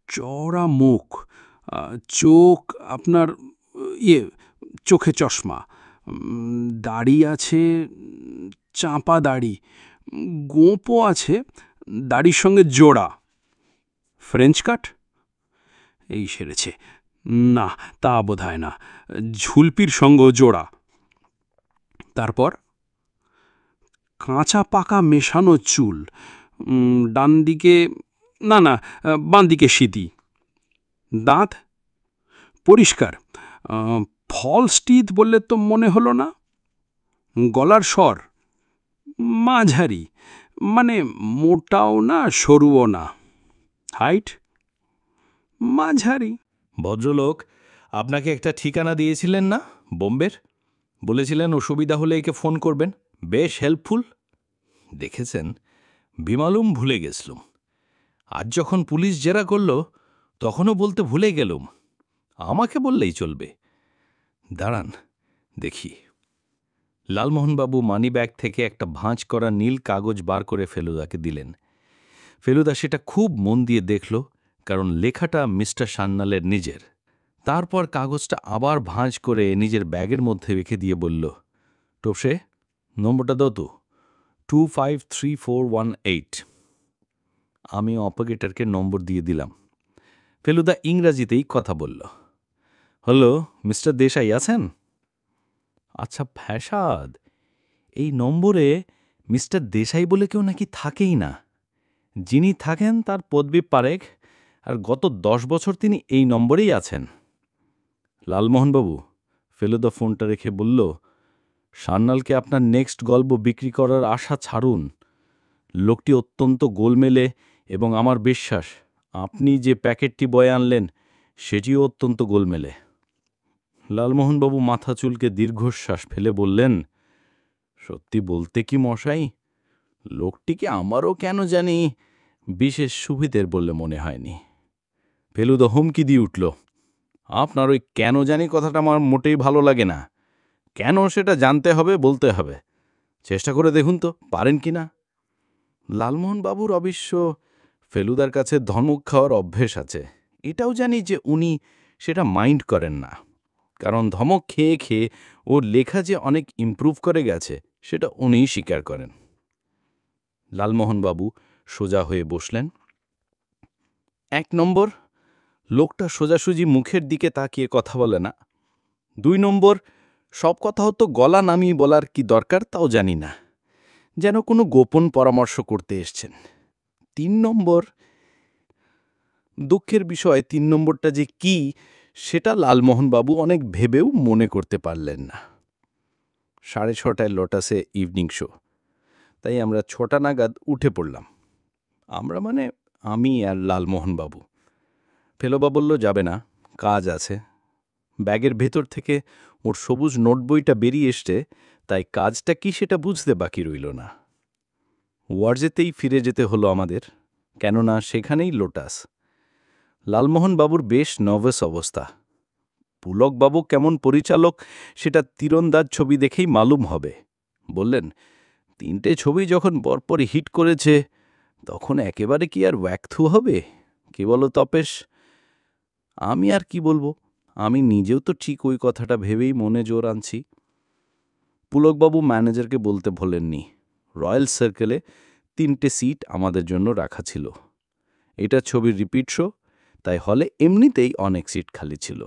চওড়া মুখ, চোখ আপনার চোখে চশমা, দাড়ি আছে, চাঁপা দাড়ি, গোঁপও আছে, দাড়ির সঙ্গে জোড়া। ফ্রেঞ্চ কাট? এই সেরেছে। না, তা বোধহয় না। ঝুলপির সঙ্গ জোড়া। তারপর কাঁচা পাকা মেশানো চুল, ডান দিকে, না না, বাঁ দিকে সিঁথি। দাঁত পরিষ্কার। ফলস টিথ বললে তো মনে হলো না। গলার স্বর মাঝারি, মানে মোটাও না সরুও না। হাইট মাঝারি। ভদ্রলোক আপনাকে একটা ঠিকানা দিয়েছিলেন না বোম্বের? বলেছিলেন অসুবিধা হলে একে ফোন করবেন, বেশ হেল্পফুল। দেখেছেন, বিমালুম ভুলে গেছলুম। আজ যখন পুলিশ জেরা করল তখনও বলতে ভুলে গেলুম। আমাকে বললেই চলবে। দাঁড়ান দেখি। লালমোহনবাবু মানিব্যাগ থেকে একটা ভাঁজ করা নীল কাগজ বার করে ফেলুদাকে দিলেন। ফেলুদা সেটা খুব মন দিয়ে দেখল, কারণ লেখাটা মিস্টার সান্যালের নিজের। তারপর কাগজটা আবার ভাঁজ করে নিজের ব্যাগের মধ্যে রেখে দিয়ে বলল, টোপসে, নম্বরটা দাও তো, 253418। আমি অপারেটরকে নম্বর দিয়ে দিলাম। ফেলুদা ইংরাজিতেই কথা বলল। হ্যালো, মিস্টার দেশাই আছেন? আচ্ছা ফ্যাসাদ, এই নম্বরে মিস্টার দেশাই বলে কেউ নাকি থাকেই না। যিনি থাকেন তার পদবী পারেখ, আর গত 10 বছর তিনি এই নম্বরেই আছেন। লালমোহনবাবু, ফেলুদা ফোনটা রেখে বলল, সান্যালকে আপনার নেক্সট গল্প বিক্রি করার আশা ছাড়ুন। লোকটি অত্যন্ত গোলমেলে, এবং আমার বিশ্বাস আপনি যে প্যাকেটটি বয়ে আনলেন সেটিও অত্যন্ত গোলমেলে। লালমোহনবাবু মাথা চুলকে দীর্ঘশ্বাস ফেলে বললেন, সত্যি বলতে কি মশাই, লোকটিকে আমারও কেন জানি বিশেষ সুবিধের বলে মনে হয়নি। ফেলুদা হুমকি দিয়ে উঠল, আপনার ওই কেন জানি কথাটা আমার মোটেই ভালো লাগে না। কেন সেটা জানতে হবে, বলতে হবে। চেষ্টা করে দেখুন তো পারেন কি না। লালমোহনবাবুর অবশ্য ফেলুদার কাছে ধমক খাওয়ার অভ্যেস আছে। এটাও জানি যে উনি সেটা মাইন্ড করেন না, কারণ ধমক খেয়ে খেয়ে ওর লেখা যে অনেক ইমপ্রুভ করে গেছে সেটা উনিই স্বীকার করেন। লালমোহনবাবু সোজা হয়ে বসলেন। 1 নম্বর, লোকটা সোজাসুজি মুখের দিকে তাকিয়ে কথা বলে না। 2 নম্বর, সব কথা হতো গলা নামিয়ে বলার কি দরকার তাও জানি না, যেন কোনো গোপন পরামর্শ করতে এসছেন। 3 নম্বর, দুঃখের বিষয় 3 নম্বরটা যে কি সেটা লালমোহনবাবু অনেক ভেবেও মনে করতে পারলেন না। 6:30টায় লোটাসে ইভিনিং শো, তাই আমরা 6টা নাগাদ উঠে পড়লাম। আমরা মানে আমি আর লালমোহনবাবু। ফেলুদা বলল যাবে না, কাজ আছে। ব্যাগের ভেতর থেকে ওর সবুজ নোটবইটা বেরিয়ে এসছে, তাই কাজটা কি সেটা বুঝতে বাকি রইল না। ওয়ার্জেতেই ফিরে যেতে হলো আমাদের, কেননা সেখানেই লোটাস। লালমোহনবাবুর বেশ নার্ভাস অবস্থা। পুলকবাবু কেমন পরিচালক সেটা তীরন্দাজ ছবি দেখেই মালুম হবে। বললেন, 3টে ছবি যখন পরপরই হিট করেছে তখন একেবারে কি আর ওয়াকথু হবে? কি বলো তপেশ? আমি আর কি বলবো, আমি নিজেও তো ঠিক ওই কথাটা ভেবেই মনে জোর আনছি। পুলকবাবু ম্যানেজারকে বলতে ভোলেননি, রয়্যাল সার্কেলে 3টে সিট আমাদের জন্য রাখা ছিল। এটা ছবির রিপিট শো, তাই হলে এমনিতেই অনেক সিট খালি ছিল।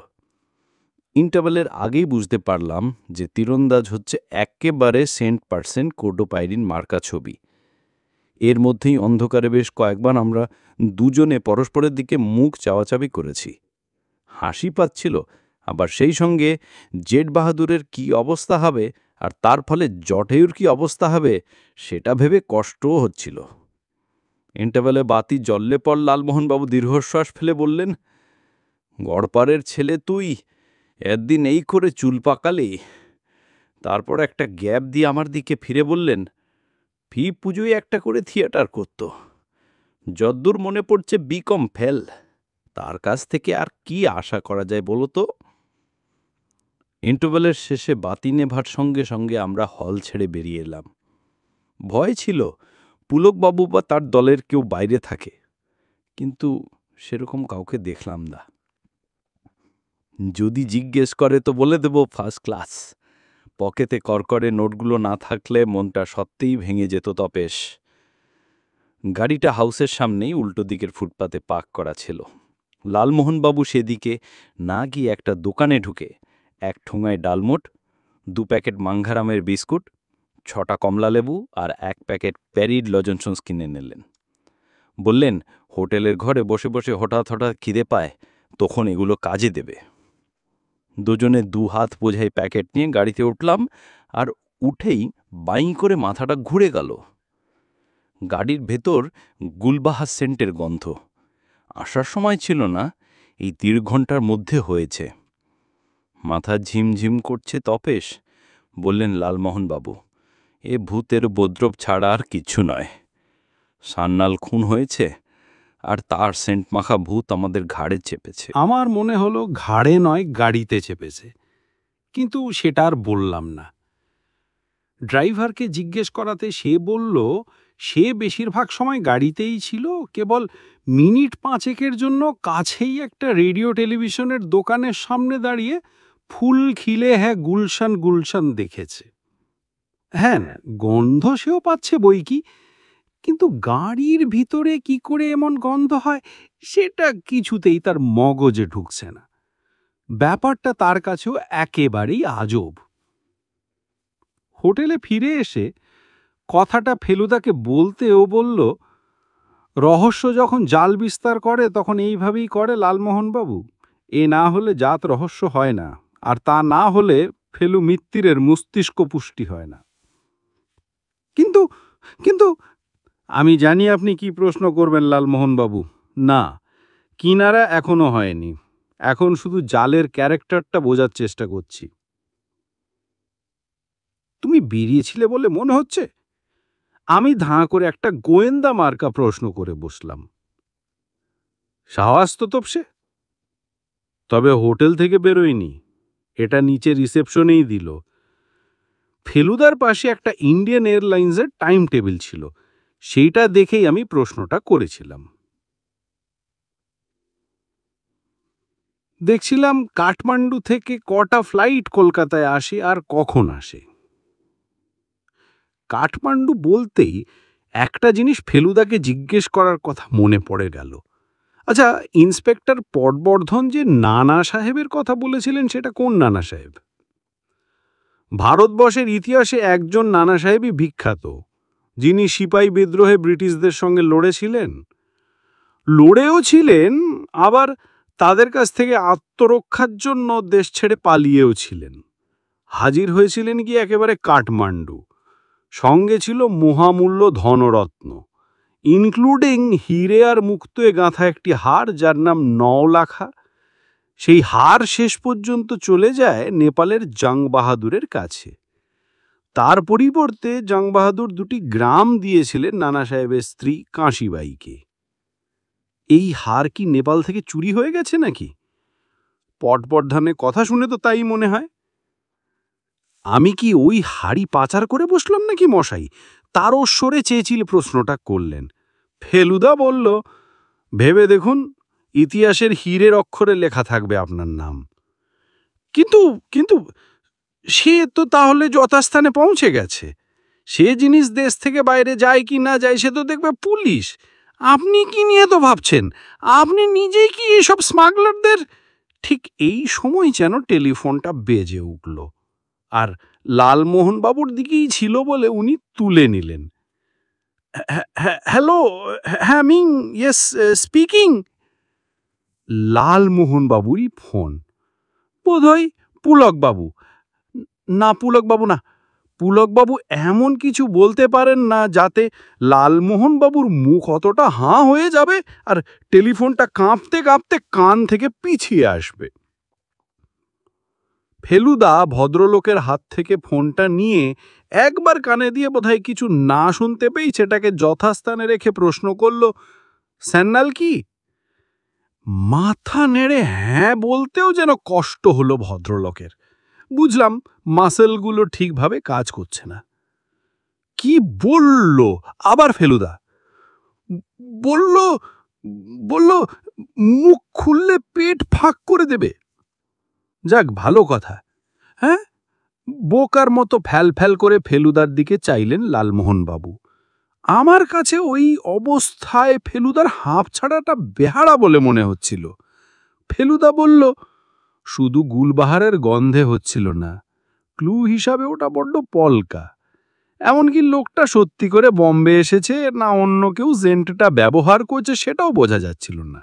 ইন্টারভেলের আগেই বুঝতে পারলাম যে তীরন্দাজ হচ্ছে একেবারে 100% কোডোপাইরিন মার্কা ছবি। এর মধ্যেই অন্ধকারে বেশ কয়েকবার আমরা দুজনে পরস্পরের দিকে মুখ চাওয়াচাবি করেছি। হাসি পাচ্ছিল, আবার সেই সঙ্গে জেড বাহাদুরের কি অবস্থা হবে আর তার ফলে জটেয়ুর কি অবস্থা হবে সেটা ভেবে কষ্টও হচ্ছিল। ইন্টারভেলে বাতি জ্বললে পর লালমোহনবাবু দীর্ঘশ্বাস ফেলে বললেন, গড়পাড়ের ছেলে তুই, একদিন এই করে চুল পাকালি। তারপর একটা গ্যাপ দিয়ে আমার দিকে ফিরে বললেন, ফি পুজোয় একটা করে থিয়েটার করত। যদ্দূর মনে পড়ছে বিকম ফেল। তার কাছ থেকে আর কি আশা করা যায় বলো তো? ইন্টারভেলের শেষে বাতি নেভার সঙ্গে সঙ্গে আমরা হল ছেড়ে বেরিয়ে এলাম। ভয় ছিল পুলকবাবু বা তার দলের কেউ বাইরে থাকে, কিন্তু সেরকম কাউকে দেখলাম না। যদি জিজ্ঞেস করে তো বলে দেব ফার্স্ট ক্লাস। পকেটে করকরে নোটগুলো না থাকলে মনটা সত্যিই ভেঙে যেত তপেশ। গাড়িটা হাউসের সামনেই উল্টো দিকের ফুটপাতে পার্ক করা ছিল। লালমোহনবাবু সেদিকে না গিয়ে একটা দোকানে ঢুকে এক ঠোঙায় ডালমোট, 2 প্যাকেট মাংঘারামের বিস্কুট, 6টা কমলালেবু আর 1 প্যাকেট প্যারিড লজেন্সন্স কিনে নিলেন। বললেন, হোটেলের ঘরে বসে বসে হঠাৎ হঠাৎ খিদে পায়, তখন এগুলো কাজে দেবে। দুজনে 2 হাত বোঝাই প্যাকেট নিয়ে গাড়িতে উঠলাম, আর উঠেই বাঁই করে মাথাটা ঘুরে গেল। গাড়ির ভেতর গুলবাহার সেন্টের গন্ধ। আসার সময় ছিল না, এই 1.5 ঘন্টার মধ্যে হয়েছে। মাথা ঝিমঝিম করছে তপেশ। বললেন লালমোহনবাবু, এ ভূতের উপদ্রব ছাড়া আর কিছু নয়। সান্নাল খুন হয়েছে, আর তার সেন্ট মাখা ভূত আমাদের ঘাড়ে চেপেছে। আমার মনে হলো ঘাড়ে নয় গাড়িতে চেপেছে, কিন্তু সেটা আর বললাম না। ড্রাইভারকে জিজ্ঞেস করাতে সে বলল সে বেশিরভাগ সময় গাড়িতেই ছিল, কেবল মিনিট 5 জন্য কাছেই একটা রেডিও টেলিভিশনের দোকানের সামনে দাঁড়িয়ে ফুল খিলে গুলশান গুলশান দেখেছে। হ্যাঁ, গন্ধ সেও পাচ্ছে বই কি, কিন্তু গাড়ির ভিতরে কি করে এমন গন্ধ হয় সেটা কিছুতেই তার মগজে ঢুকছে না। ব্যাপারটা তার কাছেও একেবারেই আজব। হোটেলে ফিরে এসে কথাটা ফেলুদাকে বলতে ও বলল, রহস্য যখন জাল বিস্তার করে তখন এইভাবেই করে লালমোহনবাবু। এ না হলে জাত রহস্য হয় না, আর তা না হলে ফেলু মিত্তিরের মস্তিষ্ক পুষ্টি হয় না। কিন্তু কিন্তু আমি জানি আপনি কি প্রশ্ন করবেন লালমোহনবাবু। না, কিনারা এখনো হয়নি। এখন শুধু জালের ক্যারেক্টারটা বোঝার চেষ্টা করছি। তুমি বেরিয়েছিলে বলে মনে হচ্ছে। আমি ধাঁ করে একটা গোয়েন্দা মার্কা প্রশ্ন করে বসলাম। সাহস তো তপসে। তবে হোটেল থেকে বেরোয়নি, এটা নিচে রিসেপশনেই দিল। ফেলুদার পাশে একটা ইন্ডিয়ান এয়ারলাইন্সের টাইম টেবিল ছিল, সেইটা দেখেই আমি প্রশ্নটা করেছিলাম। দেখছিলাম কাঠমান্ডু থেকে কটা ফ্লাইট কলকাতায় আসে আর কখন আসে। কাঠমান্ডু বলতেই একটা জিনিস ফেলুদাকে জিজ্ঞেস করার কথা মনে পড়ে গেল। আচ্ছা, ইন্সপেক্টর পটবর্ধন যে নানা সাহেবের কথা বলেছিলেন সেটা কোন নানা সাহেব? ভারতবর্ষের ইতিহাসে একজন নানা সাহেবই বিখ্যাত, যিনি সিপাহী বিদ্রোহে ব্রিটিশদের সঙ্গে লড়েছিলেন। লড়েও ছিলেন, আবার তাদের কাছ থেকে আত্মরক্ষার জন্য দেশ ছেড়ে পালিয়েও ছিলেন। হাজির হয়েছিলেন কি একেবারে কাঠমান্ডু। সঙ্গে ছিল মহামূল্য ধনরত্ন, ইনক্লুডিং হিরে আর মুক্তোয় গাঁথা একটি হার যার নাম 9 লাখা। সেই হার শেষ পর্যন্ত চলে যায় নেপালের জং বাহাদুরের কাছে। তার পরিবর্তে জং বাহাদুর 2টি গ্রাম দিয়েছিলেন নানা সাহেবের স্ত্রী কাশীবাইকে। এই হার কি নেপাল থেকে চুরি হয়ে গেছে নাকি? পটবর্ধনের কথা শুনে তো তাই মনে হয়। আমি কি ওই হাড়ি পাচার করে বসলাম নাকি মশাই? তারও সরে চেয়েছিল প্রশ্নটা করলেন। ফেলুদা বলল, ভেবে দেখুন, ইতিহাসের হীরের অক্ষরে লেখা থাকবে আপনার নাম। কিন্তু কিন্তু সে তো তাহলে যথাস্থানে পৌঁছে গেছে। সে জিনিস দেশ থেকে বাইরে যায় কি না যায় সে তো দেখবে পুলিশ। আপনি কি নিয়ে তো ভাবছেন? আপনি নিজেই কি এসব স্মাগলারদের? ঠিক এই সময় যেন টেলিফোনটা বেজে উঠল, আর লালমোহনবাবুর দিকেই ছিল বলে উনি তুলে নিলেন। হ্যালো, হ্যাঁ মিং, ইয়েস স্পিকিং। লালমোহনবাবুরই ফোন। বোধহয় পুলকবাবু। না, পুলকবাবু না, পুলকবাবু এমন কিছু বলতে পারেন না যাতে লালমোহনবাবুর মুখ অতটা হাঁ হয়ে যাবে আর টেলিফোনটা কাঁপতে কাঁপতে কান থেকে পিছিয়ে আসবে। ফেলুদা ভদ্রলোকের হাত থেকে ফোনটা নিয়ে একবার কানে দিয়ে বোধহয় কিছু না শুনতে পেয়েই সেটাকে যথাস্থানে রেখে প্রশ্ন করল, স্যান্নাল কি? মাথা নেড়ে হ্যাঁ বলতেও যেন কষ্ট হলো ভদ্রলোকের। বুঝলাম মাসেলগুলো ঠিকভাবে কাজ করছে না। কি বলল আবার ফেলুদা? বলল বলল মুখ খুললে পেট ফাঁক করে দেবে। যাক, ভালো কথা। হ্যাঁ, বোকার মতো ফ্যাল ফ্যাল করে ফেলুদার দিকে চাইলেন লালমোহনবাবু। আমার কাছে ওই অবস্থায় ফেলুদার হাঁপ ছাড়াটা বেহারা বলে মনে হচ্ছিল। ফেলুদা বলল, শুধু গুলবাহারের গন্ধে হচ্ছিল না, ক্লু হিসাবে ওটা বড্ড পলকা। এমনকি লোকটা সত্যি করে বম্বে এসেছে না অন্য কেউ সেন্টটা ব্যবহার করছে সেটাও বোঝা যাচ্ছিল না।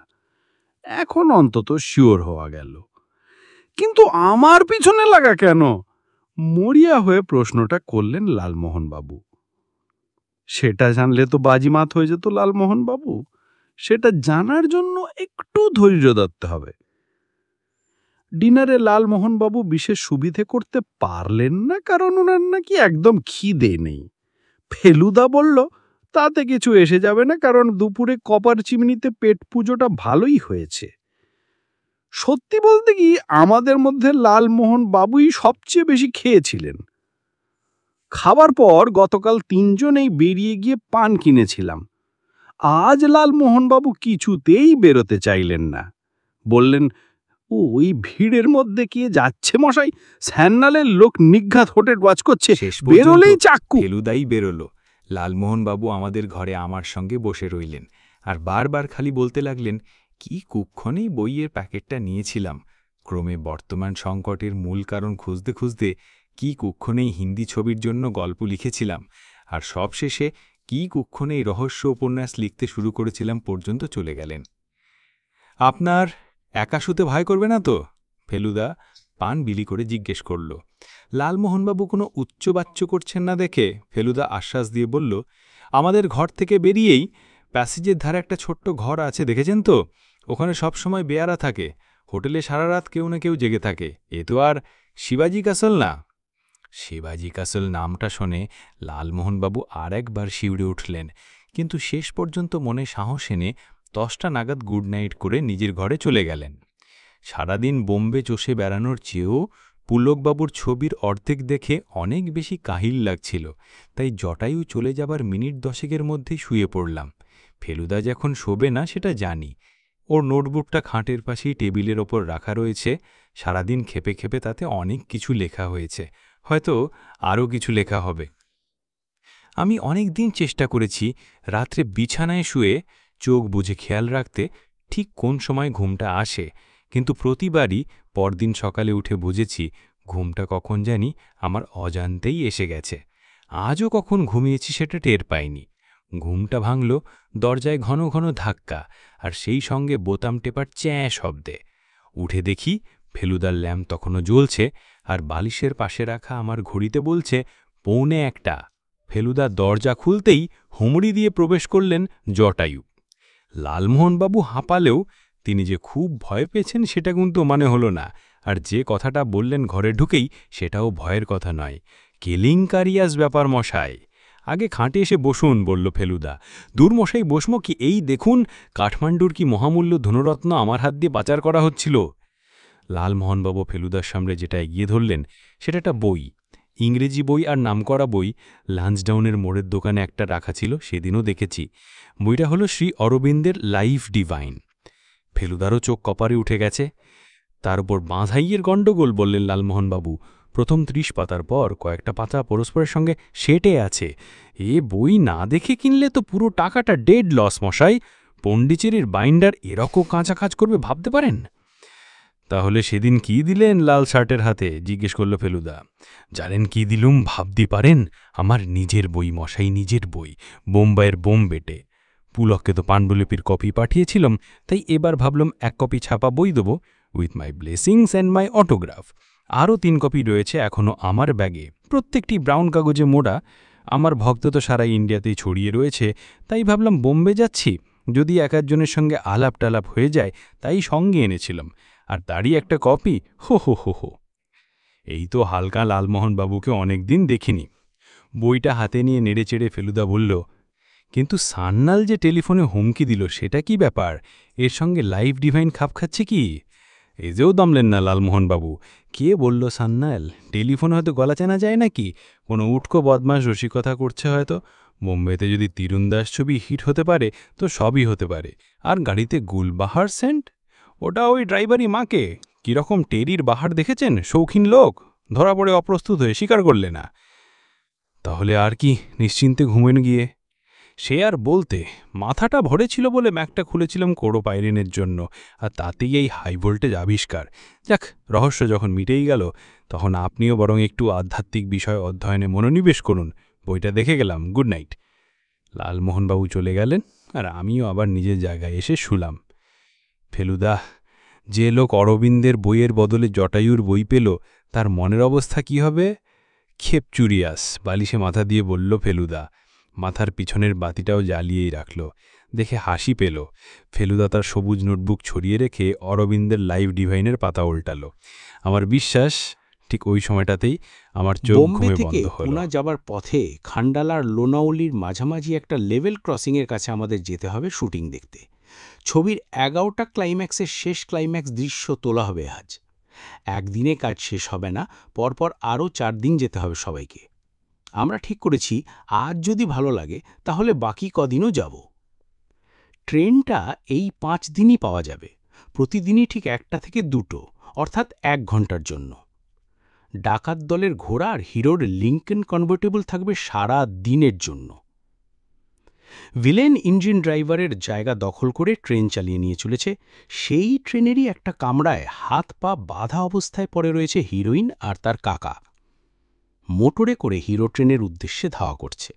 এখন অন্তত শিওর হওয়া গেল। কিন্তু আমার পিছনে লাগা কেন? মরিয়া হয়ে প্রশ্নটা করলেন লালমোহনবাবু। সেটা জানলে তো বাজিমাত হয়ে যেত লালমোহনবাবু। সেটা জানার জন্য একটু ধৈর্য ধরতে হবে। ডিনারে লালমোহনবাবু বিশেষ সুবিধে করতে পারলেন না, কারণ ওনার নাকি একদম খিদে নেই। ফেলুদা বলল, তাতে কিছু এসে যাবে না, কারণ দুপুরে কপার চিমনিতে পেট পুজোটা ভালোই হয়েছে। সত্যি বলতে কি, আমাদের মধ্যে লালমোহনবাবুই সবচেয়ে বেশি খেয়েছিলেন। খাবার পর গতকাল তিনজনেই বেরিয়ে গিয়ে পান কিনেছিলাম। আজ লালমোহনবাবু কিছুতেই বেরোতে চাইলেন না। বললেন, ওই ভিড়ের মধ্যে কে যাচ্ছে মশাই? স্যান্নালের লোক নিঘাত হোটেল ওয়াচ করছে, বেরোলেই চাক্কু। ফেলুদাই বেরোলো। লালমোহনবাবু আমাদের ঘরে আমার সঙ্গে বসে রইলেন আর বারবার খালি বলতে লাগলেন, কি কুক্ষণেই বইয়ের প্যাকেটটা নিয়েছিলাম। ক্রমে বর্তমান সংকটের মূল কারণ খুঁজতে খুঁজতে কি কুক্ষণেই হিন্দি ছবির জন্য গল্প লিখেছিলাম, আর সবশেষে কি কুক্ষণেই রহস্য উপন্যাস লিখতে শুরু করেছিলাম পর্যন্ত চলে গেলেন। আপনার একা শুতে ভয় করবে না তো? ফেলুদা পান বিলি করে জিজ্ঞেস করল। লালমোহনবাবু কোনো উচ্চবাচ্য করছেন না দেখে ফেলুদা আশ্বাস দিয়ে বলল, আমাদের ঘর থেকে বেরিয়েই প্যাসেজের ধারে একটা ছোট্ট ঘর আছে, দেখেছেন তো? ওখানে সবসময় বেয়ারা থাকে। হোটেলে সারা রাত কেউ না কেউ জেগে থাকে। এ তো আর শিবাজি ক্যাসল না। শিবাজি ক্যাসল নামটা শুনে লালমোহনবাবু আর একবার শিউরে উঠলেন, কিন্তু শেষ পর্যন্ত মনে সাহস এনে 10টা নাগাদ গুড নাইট করে নিজের ঘরে চলে গেলেন। সারাদিন বোম্বে চষে বেড়ানোর চেয়েও পুলকবাবুর ছবির অর্ধেক দেখে অনেক বেশি কাহিল লাগছিল, তাই জটায়ু চলে যাবার মিনিট 10 মধ্যেই শুয়ে পড়লাম। ফেলুদা যখন শোবে না সেটা জানি। ওর নোটবুকটা খাটের পাশেই টেবিলের ওপর রাখা রয়েছে। সারাদিন খেপে খেপে তাতে অনেক কিছু লেখা হয়েছে, হয়তো আরও কিছু লেখা হবে। আমি অনেক দিন চেষ্টা করেছি রাত্রে বিছানায় শুয়ে চোখ বুজে খেয়াল রাখতে ঠিক কোন সময় ঘুমটা আসে, কিন্তু প্রতিবারই পরদিন সকালে উঠে বুঝেছি ঘুমটা কখন জানি আমার অজান্তেই এসে গেছে। আজও কখন ঘুমিয়েছি সেটা টের পাইনি। ঘুমটা ভাঙল দরজায় ঘন ঘন ধাক্কা আর সেই সঙ্গে বোতাম টেপার চ্যাঁ শব্দে। উঠে দেখি ফেলুদার ল্যাম্প তখনও জ্বলছে আর বালিশের পাশে রাখা আমার ঘড়িতে বলছে 1:45। ফেলুদা দরজা খুলতেই হুমড়ি দিয়ে প্রবেশ করলেন জটায়ু। লালমোহনবাবু হাঁপালেও তিনি যে খুব ভয় পেয়েছেন সেটা কিন্তু মনে হল না, আর যে কথাটা বললেন ঘরে ঢুকেই সেটাও ভয়ের কথা নয়। কেলিঙ্কারিয়াস ব্যাপার মশাই। আগে খাঁটে এসে বসুন, বলল ফেলুদা। দূর মশাই, বসমো কি? এই দেখুন, কাঠমান্ডুর কি মহামূল্য ধনরত্ন আমার হাত দিয়ে পাচার করা হচ্ছিল। লালমোহনবাবু ফেলুদার সামনে যেটা এগিয়ে ধরলেন সেটা একটা বই, ইংরেজি বই আর নামকরা বই। লান্সডাউনের মোড়ের দোকানে একটা রাখা ছিল, সেদিনও দেখেছি। বইটা হলো শ্রী অরবিন্দের লাইফ ডিভাইন। ফেলুদারও চোখ কপারে উঠে গেছে। তার উপর বাঁধাইয়ের গণ্ডগোল, বললেন লালমোহনবাবু। প্রথম 30 পাতার পর কয়েকটা পাতা পরস্পরের সঙ্গে সেটে আছে। এ বই না দেখে কিনলে তো পুরো টাকাটা ডেড লস মশাই। পণ্ডিচেরির বাইন্ডার এরকম কাঁচা কাজ করবে ভাবতে পারেন? তাহলে সেদিন কি দিলেন লাল শার্টের হাতে? জিজ্ঞেস করল ফেলুদা। জানেন কি দিলুম? ভাবতে পারেন? আমার নিজের বই মশাই, নিজের বই, বোম্বাইয়ের বোম্বেটে। পুলককে তো পাণ্ডুলিপির কপি পাঠিয়েছিলাম, তাই এবার ভাবলাম 1 কপি ছাপা বই দেব, with my blessings and my autograph. আরও 3 কপি রয়েছে এখনও আমার ব্যাগে, প্রত্যেকটি ব্রাউন কাগজে মোড়া। আমার ভক্ত তো সারা ইন্ডিয়াতেই ছড়িয়ে রয়েছে, তাই ভাবলাম বোম্বে যাচ্ছি, যদি এক একজনের সঙ্গে আলাপ টালাপ হয়ে যায়, তাই সঙ্গে এনেছিলাম। আর তারই একটা কপি। হো হো হো হো। এই তো হালকা লালমোহনবাবুকে অনেক দিন দেখিনি। বইটা হাতে নিয়ে নেড়েচেড়ে ফেলুদা বলল, কিন্তু সান্নাল যে টেলিফোনে হুমকি দিল সেটা কি ব্যাপার? এর সঙ্গে লাইভ ডিভাইন খাপ খাচ্ছে কি? এজেও দমলেন না লালমোহনবাবু। কে বলল সান্নাল? টেলিফোনে হয়তো গলা চেনা যায় নাকি? কোনো উটকো বদমাস রসিকতা করছে হয়তো। বোম্বেতে যদি তীরন্দাস ছবি হিট হতে পারে তো সবই হতে পারে। আর গাড়িতে গুলবাহার সেন্ট? ওটা ওই ড্রাইভারই মাকে। কীরকম টেরির বাহার দেখেছেন? শৌখিন লোক, ধরা পড়ে অপ্রস্তুত হয়ে স্বীকার করলে না। তাহলে আর কি, নিশ্চিন্তে ঘুমেন গিয়ে। সে আর বলতে, মাথাটা ভরে ছিল বলে ম্যাকটা খুলেছিলাম কোড়ো পাইরিনের জন্য, আর তাতেই এই হাই ভোল্টেজ আবিষ্কার। যাক, রহস্য যখন মিটেই গেল, তখন আপনিও বরং একটু আধ্যাত্মিক বিষয় অধ্যয়নে মনোনিবেশ করুন। বইটা দেখে গেলাম, গুড নাইট। লালমোহনবাবু চলে গেলেন, আর আমিও আবার নিজের জায়গায় এসে শুলাম। ফেলুদা, যে লোক অরবিন্দের বইয়ের বদলে জটায়ুর বই পেল, তার মনের অবস্থা কি হবে? খেপচুরিয়াস, বালিশে মাথা দিয়ে বলল ফেলুদা। মাথার পিছনের বাতিটাও জ্বালিয়েই রাখল। দেখে হাসি পেল। ফেলুদা তার সবুজ নোটবুক ছড়িয়ে রেখে অরবিন্দের লাইভ ডিভাইনের পাতা উল্টালো। আমার বিশ্বাস ঠিক ওই সময়টাতেই আমার চোখ বোম্বে ঘুমে থেকে বন্ধ হলো। পুনা যাবার পথে খান্ডালার লোনাউলির মাঝামাঝি একটা লেভেল ক্রসিংয়ের কাছে আমাদের যেতে হবে শুটিং দেখতে। ছবির 11টা ক্লাইম্যাক্সের শেষ ক্লাইম্যাক্স দৃশ্য তোলা হবে আজ। একদিনে কাজ শেষ হবে না, পরপর আরও 4 দিন যেতে হবে সবাইকে। আমরা ঠিক করেছি, আজ যদি ভালো লাগে তাহলে বাকি কদিনও যাব। ট্রেনটা এই 5 দিনই পাওয়া যাবে, প্রতিদিনই ঠিক 1টা থেকে 2টো, অর্থাৎ 1 ঘন্টার জন্য। ডাকাত দলের ঘোড়া আর হিরোর লিঙ্কন কনভার্টেবল থাকবে সারা দিনের জন্য। ভিলেন ইঞ্জিন ড্রাইভারের জায়গা দখল করে ট্রেন চালিয়ে নিয়ে চলেছে। সেই ট্রেনেরই একটা কামরায় হাত পা বাঁধা অবস্থায় পড়ে রয়েছে হিরোইন আর তার কাকা। মোটরে করে হিরো ট্রেনের উদ্দেশ্যে ধাওয়া করছে।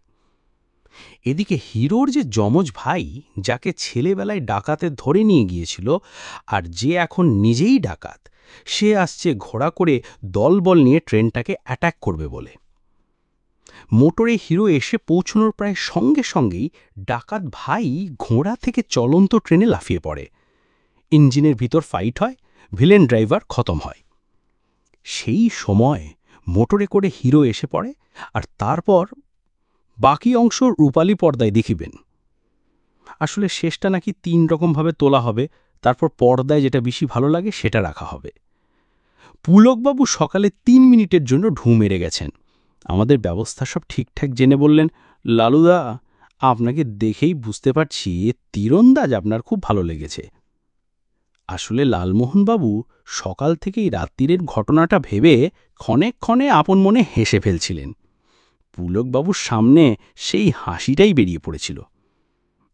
এদিকে হিরোর যে যমজ ভাই, যাকে ছেলেবেলায় ডাকাতে ধরে নিয়ে গিয়েছিল আর যে এখন নিজেই ডাকাত, সে আসছে ঘোড়া করে দলবল নিয়ে ট্রেনটাকে অ্যাটাক করবে বলে। মোটরে হিরো এসে পৌঁছানোর প্রায় সঙ্গে সঙ্গেই ডাকাত ভাই ঘোড়া থেকে চলন্ত ট্রেনে লাফিয়ে পড়ে। ইঞ্জিনের ভিতর ফাইট হয়, ভিলেন ড্রাইভার খতম হয়। সেই সময় মোটরে করে হিরো এসে পড়ে, আর তারপর বাকি অংশ রূপালী পর্দায় দেখিবেন। আসলে শেষটা নাকি 3 রকমভাবে তোলা হবে, তারপর পর্দায় যেটা বেশি ভালো লাগে সেটা রাখা হবে। পুলকবাবু সকালে 3 মিনিটের জন্য ঢু মেরে গেছেন। আমাদের ব্যবস্থা সব ঠিকঠাক জেনে বললেন, লালুদা, আপনাকে দেখেই বুঝতে পারছি তীরন্দাজ আপনার খুব ভালো লেগেছে। আসলে লালমোহনবাবু সকাল থেকেই রাত্রিরের ঘটনাটা ভেবে ক্ষণে ক্ষণে আপন মনে হেসে ফেলছিলেন। পুলকবাবুর সামনে সেই হাসিটাই বেরিয়ে পড়েছিল।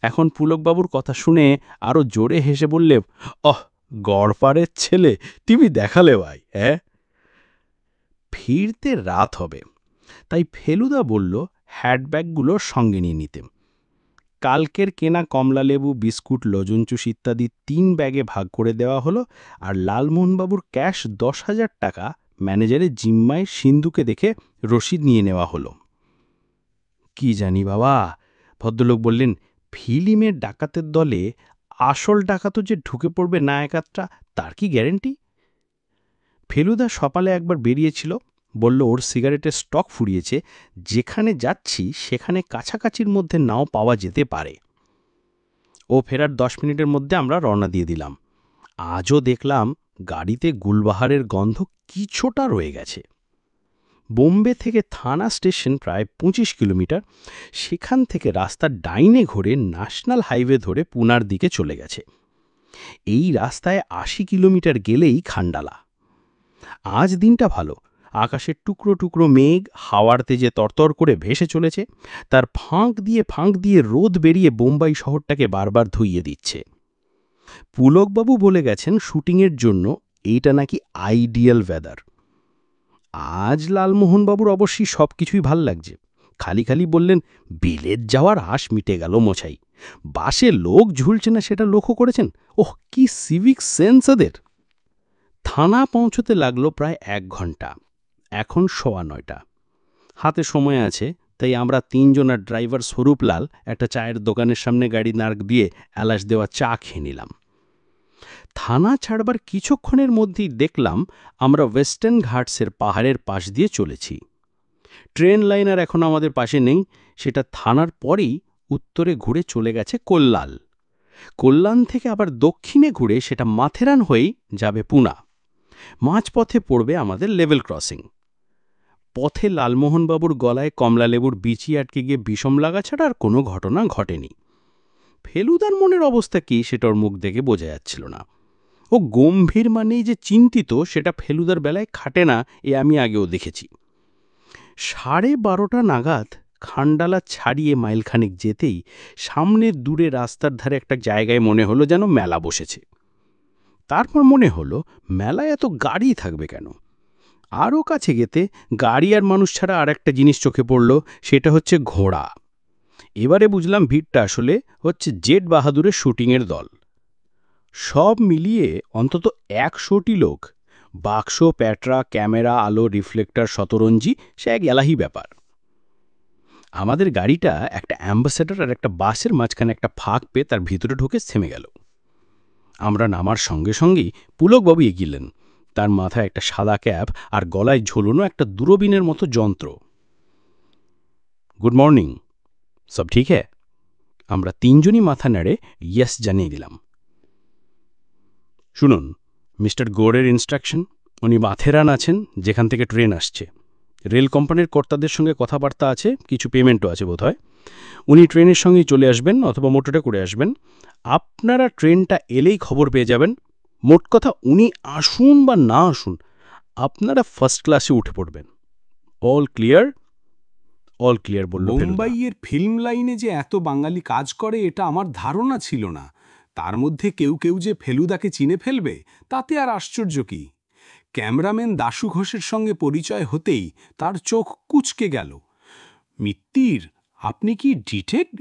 এখন পুলকবাবুর কথা শুনে আরও জোরে হেসে বললে, গড়পাড়ের ছেলে, তুমি দেখালে ভাই। হ্যাঁ, ফিরতে রাত হবে, তাই ফেলুদা বলল হ্যান্ডব্যাগগুলো সঙ্গে নিয়ে নিতে। কালকের কেনা কমলালেবু, বিস্কুট, লজনচুষ ইত্যাদি 3 ব্যাগে ভাগ করে দেওয়া হলো, আর লালমোহনবাবুর ক্যাশ 10,000 টাকা ম্যানেজারের জিম্মায় সিন্ধুকে দেখে রসিদ নিয়ে নেওয়া হলো। কি জানি বাবা, ভদ্রলোক বললেন, ফিল্মের ডাকাতের দলে আসল ডাকাতও যে ঢুকে পড়বে না একাত্রা, তার কি গ্যারেন্টি? ফেলুদা সকালে একবার বেরিয়েছিল, বলল ওর সিগারেটের স্টক ফুরিয়েছে, যেখানে যাচ্ছি সেখানে কাছাকাছির মধ্যে নাও পাওয়া যেতে পারে। ও ফেরার 10 মিনিটের মধ্যে আমরা রওনা দিয়ে দিলাম। আজও দেখলাম গাড়িতে গুলবাহারের গন্ধ কিছুটা রয়ে গেছে। বোম্বে থেকে থানা স্টেশন প্রায় 25 কিলোমিটার। সেখান থেকে রাস্তার ডাইনে ঘুরে ন্যাশনাল হাইওয়ে ধরে পুনার দিকে চলে গেছে। এই রাস্তায় 80 কিলোমিটার গেলেই খান্ডালা। আজ দিনটা ভালো, আকাশের টুকরো টুকরো মেঘ হাওয়ার তেজে তরতর করে ভেসে চলেছে। তার ফাঁক দিয়ে রোদ বেরিয়ে বোম্বাই শহরটাকে বারবার ধুইয়ে দিচ্ছে। পুলকবাবু বলে গেছেন শুটিংয়ের জন্য এইটা নাকি আইডিয়াল ওয়েদার। আজ লালমোহনবাবুর অবশ্যই সব কিছুই ভাল লাগছে। খালি খালি বললেন, বিলেত যাওয়ার আশ মিটে গেল মোছাই। বাসে লোক ঝুলছে না সেটা লক্ষ্য করেছেন? ওহ, কি সিভিক সেন্স এদের! থানা পৌঁছতে লাগলো প্রায় 1 ঘন্টা। এখন 9:15। হাতে সময় আছে, তাই আমরা 3 জন আর ড্রাইভার স্বরূপলাল একটা চায়ের দোকানের সামনে গাড়ি নার্ক দিয়ে এলাচ দেওয়া চা খেয়ে নিলাম। থানা ছাড়বার কিছুক্ষণের মধ্যেই দেখলাম আমরা ওয়েস্টার্ন ঘাটসের পাহাড়ের পাশ দিয়ে চলেছি। ট্রেন লাইন আর এখন আমাদের পাশে নেই, সেটা থানার পরেই উত্তরে ঘুরে চলে গেছে কল্যাণ। কল্যাণ থেকে আবার দক্ষিণে ঘুরে সেটা মাথেরান হয়েই যাবে পুনা। মাঝপথে পড়বে আমাদের লেভেল ক্রসিং। পথে লালমোহনবাবুর গলায় কমলালেবুর বিচি আটকে গিয়ে বিষম লাগা ছাড়া আর কোনো ঘটনা ঘটেনি। ফেলুদার মনের অবস্থা কি সেটার মুখ দেখে বোঝা যাচ্ছিল না। ও গম্ভীর মানেই যে চিন্তিত সেটা ফেলুদার বেলায় খাটে না, এ আমি আগেও দেখেছি। 12:30 নাগাদ খান্ডালা ছাড়িয়ে মাইলখানেক যেতেই সামনের দূরে রাস্তার ধারে একটা জায়গায় মনে হলো যেন মেলা বসেছে। তারপর মনে হলো মেলায় এত গাড়ি থাকবে কেন। আরও কাছে গেতে গাড়ি আর মানুষ ছাড়া আর একটা জিনিস চোখে পড়ল, সেটা হচ্ছে ঘোড়া। এবারে বুঝলাম ভিড়টা আসলে হচ্ছে জেড বাহাদুরের শুটিংয়ের দল। সব মিলিয়ে অন্তত 100টি লোক। বাক্স, প্যাটরা, ক্যামেরা, আলো, রিফ্লেক্টর, শতরঞ্জি, সে এক এলাহি ব্যাপার। আমাদের গাড়িটা একটা অ্যাম্বাসেডর আর একটা বাসের মাঝখানে একটা ফাঁক পেয়ে তার ভিতরে ঢুকে থেমে গেল। আমরা নামার সঙ্গে সঙ্গেই পুলকবাবু এগিলেন। তার মাথায় একটা সাদা ক্যাপ আর গলায় ঝোলানো একটা দূরবীনের মতো যন্ত্র। গুড মর্নিং, সব ঠিক হ্যাঁ? আমরা 3 জনই মাথা নেড়ে ইয়েস জানিয়ে দিলাম। শুনুন, মিস্টার গোরের ইনস্ট্রাকশন, উনি মাথেরান আছেন, যেখান থেকে ট্রেন আসছে। রেল কোম্পানির কর্তাদের সঙ্গে কথাবার্তা আছে, কিছু পেমেন্টও আছে বোধহয়। উনি ট্রেনের সঙ্গেই চলে আসবেন অথবা মোটরে করে আসবেন। আপনারা ট্রেনটা এলেই খবর পেয়ে যাবেন। মোট কথা, উনি আসুন বা না আসুন, আপনারা ফার্স্ট ক্লাসে উঠে পড়বেন। All clear? অল ক্লিয়ার বলল ফেলুদা। বোম্বাইয়ের ফিল্ম লাইনে যে এত বাঙালি কাজ করে এটা আমার ধারণা ছিল না। তার মধ্যে কেউ কেউ যে ফেলুদাকে চিনে ফেলবে তাতে আর আশ্চর্য কি। ক্যামেরাম্যান দাশু ঘোষের সঙ্গে পরিচয় হতেই তার চোখ কুঁচকে গেল। মিত্তির, আপনি কি ডিটেক্ট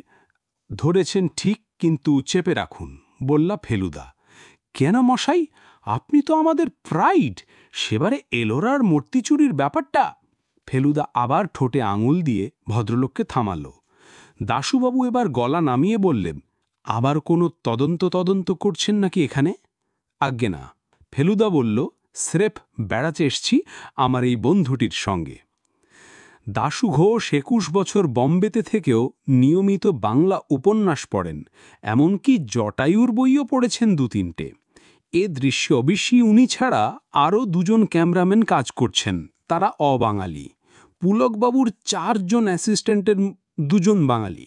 ধরেছেন? ঠিক, কিন্তু চেপে রাখুন, বললা ফেলুদা। কেন মশাই, আপনি তো আমাদের প্রাইড। সেবারে এলোরার মূর্তি চুরির ব্যাপারটা। ফেলুদা আবার ঠোঁটে আঙুল দিয়ে ভদ্রলোককে থামাল। দাশুবাবু এবার গলা নামিয়ে বললেন, আবার কোনো তদন্ত করছেন নাকি এখানে? আজ্ঞে না। ফেলুদা বলল, স্রেফ বেড়াতে এসছি আমার এই বন্ধুটির সঙ্গে। দাশু ঘোষ 21 বছর বম্বেতে থেকেও নিয়মিত বাংলা উপন্যাস পড়েন, এমনকি জটায়ুর বইও পড়েছেন 2-3টে। এ দৃশ্য অবশ্যই উনি ছাড়া আরও 2 জন ক্যামেরাম্যান কাজ করছেন, তারা অবাঙালি। পুলকবাবুর 4 জন অ্যাসিস্ট্যান্টের 2 জন বাঙালি।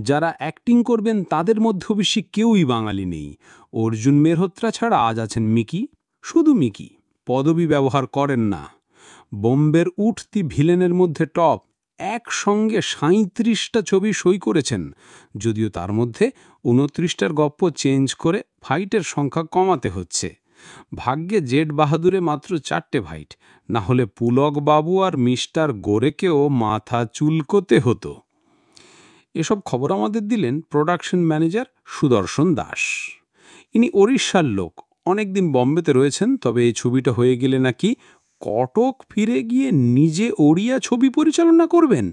যারা অ্যাক্টিং করবেন তাদের মধ্যে অবশ্যই কেউই বাঙালি নেই। অর্জুন মেহরোত্রা ছাড়া আজ আছেন মিকি, শুধু মিকি। পদবি ব্যবহার করেন না। বোম্বের উঠতি ভিলেনের মধ্যে টপ, একসঙ্গে 37টা ছবি সই করেছেন, যদিও তার মধ্যে 29টার গপ্প চেঞ্জ করে ফাইটের সংখ্যা কমাতে হচ্ছে। ভাগ্যে জেড বাহাদুরে মাত্র 4টে ফাইট, না হলে পুলকবাবু আর মিস্টার গোরেকেও মাথা চুলকোতে হতো। এসব খবর আমাদের দিলেন প্রোডাকশন ম্যানেজার সুদর্শন দাস। ইনি ওড়িশার লোক, অনেকদিন বম্বেতে রয়েছেন, তবে এই ছবিটা হয়ে গেলে নাকি কটক ফিরে গিয়ে নিজে ওড়িয়া ছবি পরিচালনা করবেন।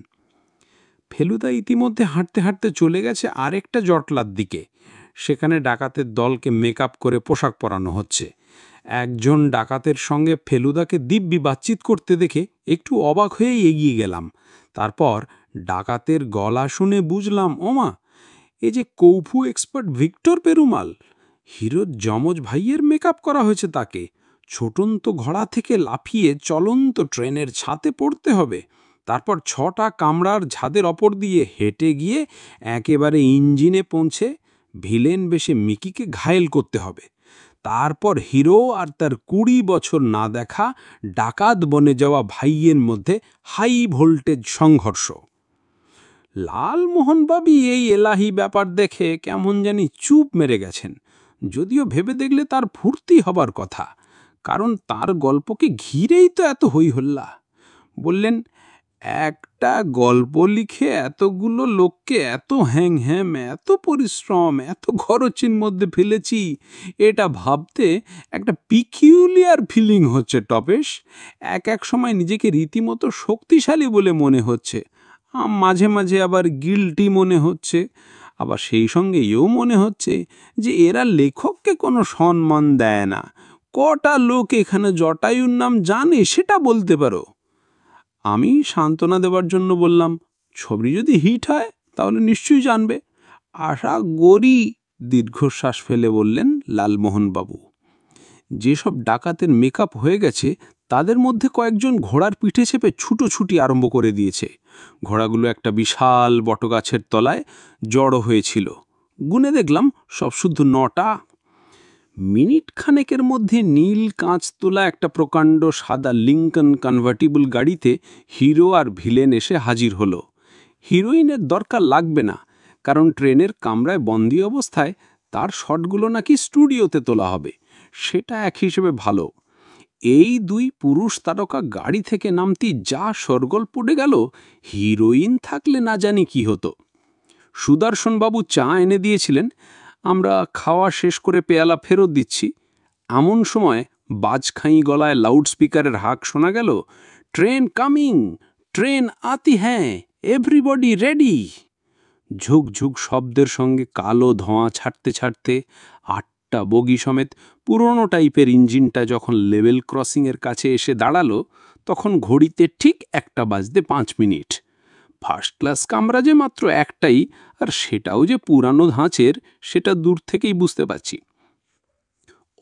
ফেলুদা ইতিমধ্যে হাঁটতে হাঁটতে চলে গেছে আরেকটা জটলার দিকে। সেখানে ডাকাতের দলকে মেকআপ করে পোশাক পরানো হচ্ছে। একজন ডাকাতের সঙ্গে ফেলুদাকে দিব্যি বাতচিত করতে দেখে একটু অবাক হয়েই এগিয়ে গেলাম। তারপর ডাকাতের গলা শুনে বুঝলাম, ওমা, এ যে কৌফু এক্সপার্ট ভিক্টর পেরুমাল। হিরোর যমজ ভাইয়ের মেকআপ করা হয়েছে তাকে। ছোটন্ত ঘোড়া থেকে লাফিয়ে চলন্ত ট্রেনের ছাতে পড়তে হবে, তারপর 6টা কামরার ঝাদের ওপর দিয়ে হেঁটে গিয়ে একেবারে ইঞ্জিনে পৌঁছে ভিলেন বেশে মিকিকে ঘায়েল করতে হবে। তারপর হিরো আর তার 20 বছর না দেখা ডাকাত বনে যাওয়া ভাইয়ের মধ্যে হাই ভোল্টেজ সংঘর্ষ। লালমোহনবাবু এই এলাহি ব্যাপার দেখে কেমন জানি চুপ মেরে গেছেন, যদিও ভেবে দেখলে তার ফুর্তি হবার কথা, কারণ তার গল্পকে ঘিরেই তো এত হই হল্লা। বললেন, একটা গল্প লিখে এতগুলো লোককে এত হ্যাং এত পরিশ্রম এত খরচের মধ্যে ফেলেছি, এটা ভাবতে একটা পিকিউলিয়ার ফিলিং হচ্ছে টপেশ। এক সময় নিজেকে রীতিমতো শক্তিশালী বলে মনে হচ্ছে, মাঝে মাঝে আবার গিল্টি মনে হচ্ছে, আবার সেই সঙ্গে এও মনে হচ্ছে যে এরা লেখককে কোনো সম্মান দেয় না। কটা লোক এখানে জটায়ুর নাম জানে সেটা বলতে পারো? আমি সান্ত্বনা দেবার জন্য বললাম, ছবি যদি হিট হয় তাহলে নিশ্চয়ই জানবে। আশা করি, দীর্ঘশ্বাস ফেলে বললেন লালমোহনবাবু। যেসব ডাকাতের মেকআপ হয়ে গেছে তাদের মধ্যে কয়েকজন ঘোড়ার পিঠে চেপে ছুটোছুটি আরম্ভ করে দিয়েছে। ঘোড়াগুলো একটা বিশাল বটগাছের তলায় জড়ো হয়েছিল। গুনে দেখলাম সব শুদ্ধ 9টা। মিনিট খানেকের মধ্যে নীল কাঁচ তোলা একটা প্রকাণ্ড সাদা লিঙ্কন কনভার্টিবল গাড়িতে হিরো আর ভিলেন এসে হাজির হলো। হিরোইনের দরকার লাগবে না, কারণ ট্রেনের কামরায় বন্দী অবস্থায় তার শটগুলো নাকি স্টুডিওতে তোলা হবে। সেটা এক হিসেবে ভালো। এই 2 পুরুষ তারকা গাড়ি থেকে নামতেই যা শোরগোল পড়ে গেল, হিরোইন থাকলে না জানি কি হতো। সুদর্শনবাবু চা এনে দিয়েছিলেন। আমরা খাওয়া শেষ করে পেয়ালা ফেরত দিচ্ছি, এমন সময় বাজখাঁই গলায় লাউডস্পিকারের হাঁক শোনা গেল, ট্রেন কামিং, ট্রেন আতি হ্যাঁ, এভরিবডি রেডি। ঝুকঝুক শব্দের সঙ্গে কালো ধোঁয়া ছাড়তে ছাড়তে 8টা বগি সমেত পুরনো টাইপের ইঞ্জিনটা যখন লেভেল ক্রসিংয়ের কাছে এসে দাঁড়ালো, তখন ঘড়িতে ঠিক 1:05। ফার্স্ট ক্লাস কামরা যে মাত্র একটাই, আর সেটাও যে পুরানো ধাঁচের, সেটা দূর থেকেই বুঝতে পারছি।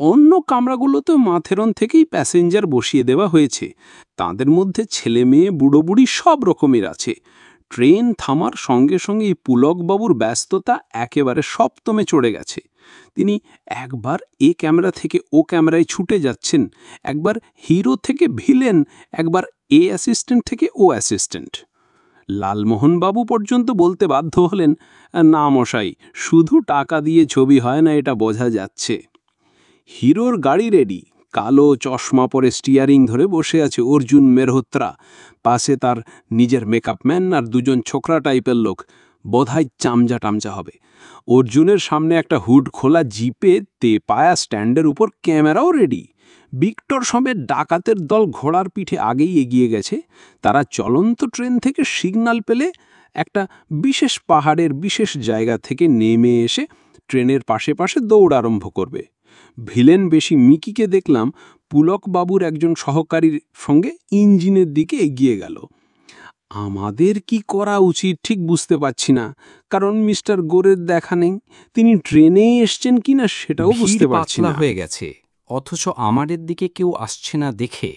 অন্য কামরাগুলোতে মাথেরন থেকেই প্যাসেঞ্জার বসিয়ে দেওয়া হয়েছে। তাদের মধ্যে ছেলে মেয়ে বুড়ো বুড়ি সব রকমের আছে। ট্রেন থামার সঙ্গে সঙ্গে পুলকবাবুর ব্যস্ততা একেবারে সপ্তমে চড়ে গেছে। তিনি একবার এ ক্যামেরা থেকে ও ক্যামেরায় ছুটে যাচ্ছেন, একবার হিরো থেকে ভিলেন, একবার এ অ্যাসিস্ট্যান্ট থেকে ও অ্যাসিস্ট্যান্ট। লালমোহনবাবু পর্যন্ত বলতে বাধ্য হলেন, না মশাই, শুধু টাকা দিয়ে ছবি হয় না, এটা বোঝা যাচ্ছে। হিরোর গাড়ি রেডি। কালো চশমা পরে স্টিয়ারিং ধরে বসে আছে অর্জুন মেহরোত্রা। পাশে তার নিজের মেকআপম্যান আর 2জন ছোকরা টাইপের লোক, বোধহয় চামচা টামচা হবে। অর্জুনের সামনে একটা হুড খোলা জিপে তেপায়া স্ট্যান্ডের উপর ক্যামেরাও রেডি। ভিক্টর সমেত ডাকাতের দল ঘোড়ার পিঠে আগেই এগিয়ে গেছে। তারা চলন্ত ট্রেন থেকে সিগন্যাল পেলে একটা বিশেষ পাহাড়ের বিশেষ জায়গা থেকে নেমে এসে ট্রেনের পাশে পাশে দৌড় আরম্ভ করবে। ভিলেন বেশি মিকিকে দেখলাম পুলকবাবুর একজন সহকারীর সঙ্গে ইঞ্জিনের দিকে এগিয়ে গেল। আমাদের কি করা উচিত ঠিক বুঝতে পারছি না, কারণ মিস্টার গোরের দেখা নেই। তিনি ট্রেনে এসছেন কিনা সেটাও বুঝতে পারছি না। হয়ে গেছে, অথচ আমাদের দিকে কেউ আসছে না দেখে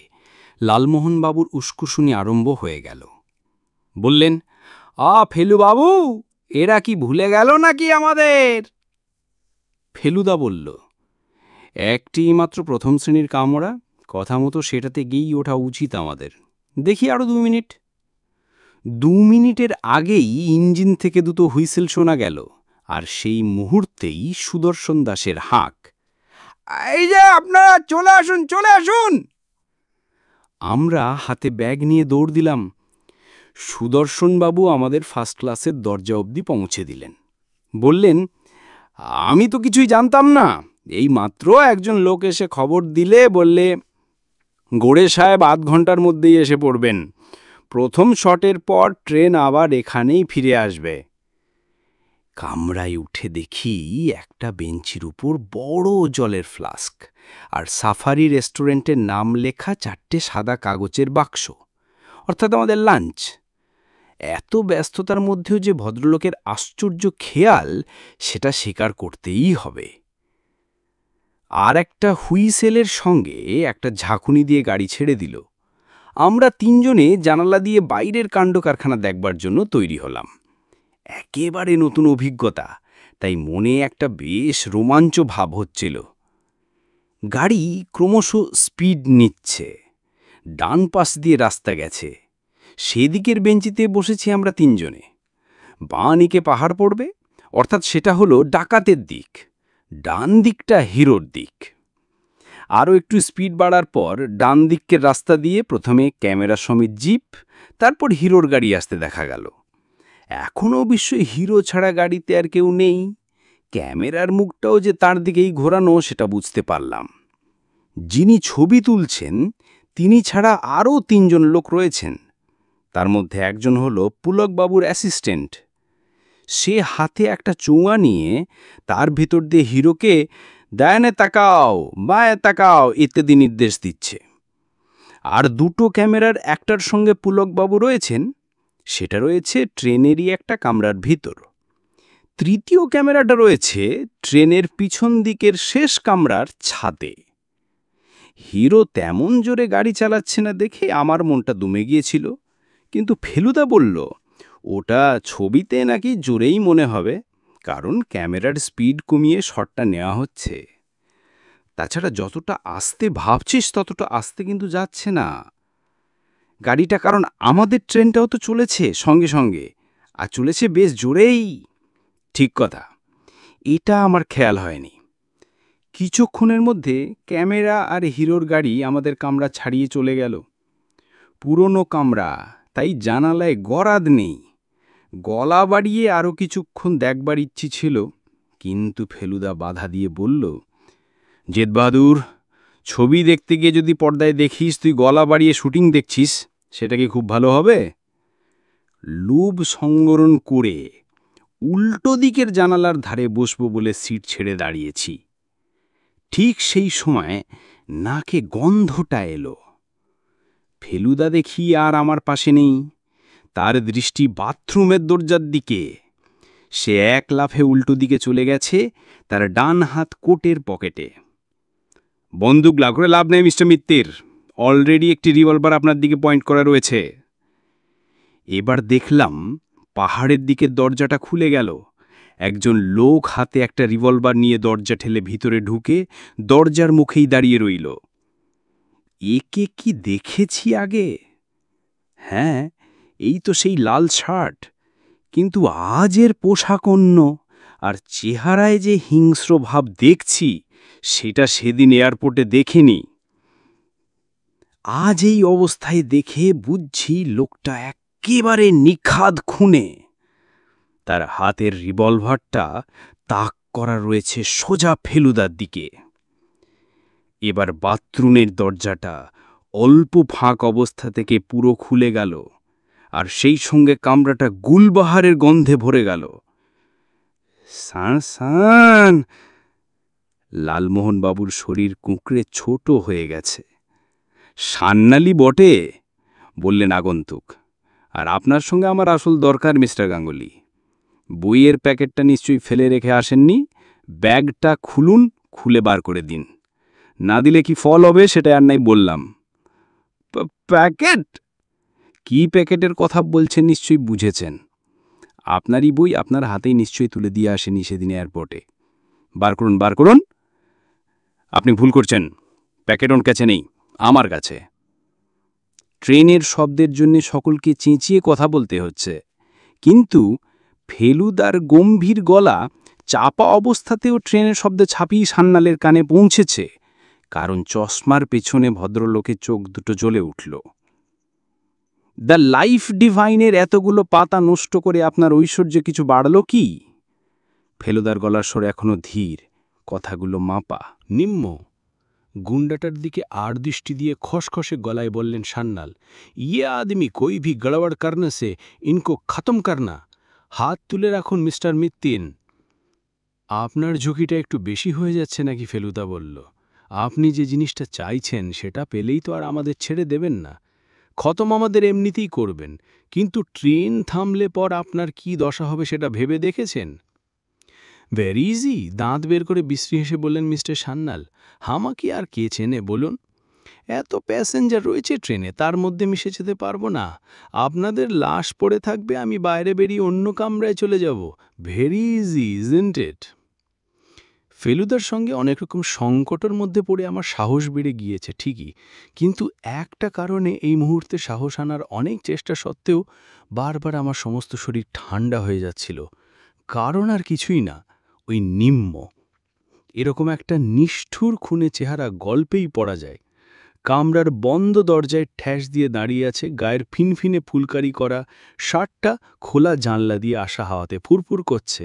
লালমোহনবাবুর উস্কুসুনি আরম্ভ হয়ে গেল। বললেন, ফেলুবাবু, এরা কি ভুলে গেল নাকি আমাদের? ফেলুদা বলল, একটি মাত্র প্রথম শ্রেণীর কামরা, কথা মতো সেটাতে গিয়েই ওঠা উচিত আমাদের। দেখি আরো 2 মিনিট। 2 মিনিটের আগেই ইঞ্জিন থেকে 2টো হুইসেল শোনা গেল, আর সেই মুহূর্তেই সুদর্শন দাসের হাঁক, এই যে আপনারা চলে আসুন, চলে আসুন। আমরা হাতে ব্যাগ নিয়ে দৌড় দিলাম। সুদর্শনবাবু আমাদের ফার্স্ট ক্লাসের দরজা অবধি পৌঁছে দিলেন। বললেন, আমি তো কিছুই জানতাম না, এই মাত্র একজন লোক এসে খবর দিলে, বললে গোড়ে সাহেব 8 ঘন্টার মধ্যেই এসে পড়বেন। প্রথম শটের পর ট্রেন আবার এখানেই ফিরে আসবে। কামরায় উঠে দেখি একটা বেঞ্চির উপর বড় জলের ফ্লাস্ক আর সাফারি রেস্টুরেন্টের নাম লেখা 4টে সাদা কাগজের বাক্স, অর্থাৎ আমাদের লাঞ্চ। এত ব্যস্ততার মধ্যেও যে ভদ্রলোকের আশ্চর্য খেয়াল, সেটা স্বীকার করতেই হবে। আর একটা হুইসেলের সঙ্গে একটা ঝাঁকুনি দিয়ে গাড়ি ছেড়ে দিল। আমরা 3 জনে জানালা দিয়ে বাইরের কাণ্ড কারখানা দেখবার জন্য তৈরি হলাম। একেবারে নতুন অভিজ্ঞতা, তাই মনে একটা বেশ রোমাঞ্চ ভাব হচ্ছিল। গাড়ি ক্রমশ স্পিড নিচ্ছে। ডান পাশ দিয়ে রাস্তা গেছে। সেদিকের বেঞ্চিতে বসেছি আমরা 3 জনে। বাঁ দিকে পাহাড় পড়বে, অর্থাৎ সেটা হলো ডাকাতের দিক। ডান দিকটা হিরোর দিক। আরও একটু স্পিড বাড়ার পর ডান দিকের রাস্তা দিয়ে প্রথমে ক্যামেরা সমেত জিপ, তারপর হিরোর গাড়ি আসতে দেখা গেল। এখনও অবশ্য হিরো ছাড়া গাড়িতে আর কেউ নেই। ক্যামেরার মুখটাও যে তার দিকেই ঘোরানো সেটা বুঝতে পারলাম। যিনি ছবি তুলছেন তিনি ছাড়া আরও 3 জন লোক রয়েছেন। তার মধ্যে একজন হলো পুলকবাবুর অ্যাসিস্ট্যান্ট। সে হাতে একটা চোঙা নিয়ে তার ভিতর দিয়ে হিরোকে ডানে তাকাও, বাঁয়ে তাকাও ইত্যাদি নির্দেশ দিচ্ছে। আর 2টো ক্যামেরার একটার সঙ্গে পুলকবাবু রয়েছেন, সেটা রয়েছে ট্রেনেরই একটা কামরার ভিতর। 3য় ক্যামেরাটা রয়েছে ট্রেনের পিছন দিকের শেষ কামরার ছাদে। হিরো তেমন জোরে গাড়ি চালাচ্ছে না দেখে আমার মনটা দমে গিয়েছিল, কিন্তু ফেলুদা বলল ওটা ছবিতে নাকি জোরেই মনে হবে, কারণ ক্যামেরার স্পিড কমিয়ে শটটা নেওয়া হচ্ছে। তাছাড়া যতটা আস্তে ভাবছিস ততটা আস্তে কিন্তু যাচ্ছে না গাড়িটা, কারণ আমাদের ট্রেনটাও তো চলেছে সঙ্গে সঙ্গে, আর চলেছে বেশ জোরেই। ঠিক কথা, এটা আমার খেয়াল হয়নি। কিছুক্ষণের মধ্যে ক্যামেরা আর হিরোর গাড়ি আমাদের কামরা ছাড়িয়ে চলে গেল। পুরনো কামরা, তাই জানালায় গরাদ নেই। গলা বাড়িয়ে আরও কিছুক্ষণ দেখবার ইচ্ছে ছিল, কিন্তু ফেলুদা বাধা দিয়ে বলল, জেদ বাহাদুর, ছবি দেখতে গিয়ে যদি পর্দায় দেখিস তুই গলা বাড়িয়ে শুটিং দেখছিস, সেটা কি খুব ভালো হবে? লোভ সংবরণ করে উল্টো দিকের জানালার ধারে বসবো বলে সিট ছেড়ে দাঁড়িয়েছি। ঠিক সেই সময় নাকে গন্ধটা এলো। ফেলুদা দেখি আর আমার পাশে নেই, তার দৃষ্টি বাথরুমের দরজার দিকে। সে এক লাফে উল্টো দিকে চলে গেছে, তার ডান হাত কোটের পকেটে। বন্দুক লাভ করে লাভ নেই মিস্টার মিত্তির, অলরেডি একটি রিভলভার আপনার দিকে পয়েন্ট করা রয়েছে। এবার দেখলাম পাহাড়ের দিকের দরজাটা খুলে গেল। একজন লোক হাতে একটা রিভলভার নিয়ে দরজা ঠেলে ভিতরে ঢুকে দরজার মুখেই দাঁড়িয়ে রইল। একে কি দেখেছি আগে? হ্যাঁ, এই তো সেই লাল শার্ট, কিন্তু আজ এর পোশাক অন্য, আর চেহারায় যে হিংস্র ভাব দেখছি সেটা সেদিন এয়ারপোর্টে দেখিনি। আজ এই অবস্থায় দেখে বুঝছি লোকটা একেবারে নিখাদ খুনে। তার হাতের রিভলভারটা তাক করা রয়েছে সোজা ফেলুদার দিকে। এবার বাথরুমের দরজাটা অল্প ফাঁক অবস্থা থেকে পুরো খুলে গেল, আর সেই সঙ্গে কামরাটা গুলবাহারের গন্ধে ভরে গেল। সান সান, লালমোহনবাবুর শরীর কুঁকড়ে ছোট হয়ে গেছে। সান্নালি বটে, বললেন আগন্তুক, আর আপনার সঙ্গে আমার আসল দরকার মিস্টার গাঙ্গুলি। বইয়ের প্যাকেটটা নিশ্চয়ই ফেলে রেখে আসেননি। ব্যাগটা খুলুন, খুলে বার করে দিন, না দিলে কি ফল হবে সেটা আর নাই বললাম। প্যাকেট? কি প্যাকেটের কথা বলছেন নিশ্চয়ই বুঝেছেন। আপনারই বই আপনার হাতেই নিশ্চয়ই তুলে দিয়ে আসেনি সেদিন এয়ারপোর্টে। বার করুন, বার করুন। আপনি ভুল করছেন, প্যাকেট ওর কাছে নেই, আমার কাছে। ট্রেনের শব্দের জন্য সকলকে চেঁচিয়ে কথা বলতে হচ্ছে, কিন্তু ফেলুদার গম্ভীর গলা চাপা অবস্থাতেও ট্রেনের শব্দে ছাপিয়ে সান্নালের কানে পৌঁছেছে, কারণ চশমার পেছনে ভদ্রলোকের চোখ দুটো জ্বলে উঠল। দ্য লাইফ ডিভাইনের এতগুলো পাতা নষ্ট করে আপনার ঐশ্বর্য কিছু বাড়ল কি? ফেলুদার গলার স্বর এখনো ধীর, কথাগুলো মাপা। নিম্ন গুন্ডাটার দিকে আর দৃষ্টি দিয়ে খসখসে গলায় বললেন সান্নাল, ইয়ে আদমি কোই ভি গড়বড় করনে সে ইনকো খতম করনা। হাত তুলে রাখুন মিস্টার মিত্তিন। আপনার ঝুঁকিটা একটু বেশি হয়ে যাচ্ছে নাকি? ফেলুদা বলল, আপনি যে জিনিসটা চাইছেন সেটা পেলেই তো আর আমাদের ছেড়ে দেবেন না। খতম আমাদের এমনিতেই করবেন, কিন্তু ট্রেন থামলে পর আপনার কি দশা হবে সেটা ভেবে দেখেছেন? ভেরি ইজি, দাঁত বের করে বিশ্রী হেসে বললেন মিস্টার সান্যাল, হামাকি আর কে চেনে বলুন? এত প্যাসেঞ্জার রয়েছে ট্রেনে, তার মধ্যে মিশে যেতে পারবো না। আপনাদের লাশ পড়ে থাকবে, আমি বাইরে বেরিয়ে অন্য কামরায় চলে যাব। Very easy, isn't it? ফেলুদার সঙ্গে অনেক রকম সংকটের মধ্যে পড়ে আমার সাহস বেড়ে গিয়েছে ঠিকই, কিন্তু একটা কারণে এই মুহূর্তে সাহস আনার অনেক চেষ্টা সত্ত্বেও বারবার আমার সমস্ত শরীর ঠান্ডা হয়ে যাচ্ছিল। কারণ আর কিছুই না, ওই নিম্ন। এরকম একটা নিষ্ঠুর খুনে চেহারা গল্পেই পড়া যায়। কামরার বন্ধ দরজায় ঠ্যাস দিয়ে দাঁড়িয়ে আছে, গায়ের ফিনফিনে ফুলকারি করা শার্টটা খোলা জানলা দিয়ে আসা হাওয়াতে ফুরফুর করছে।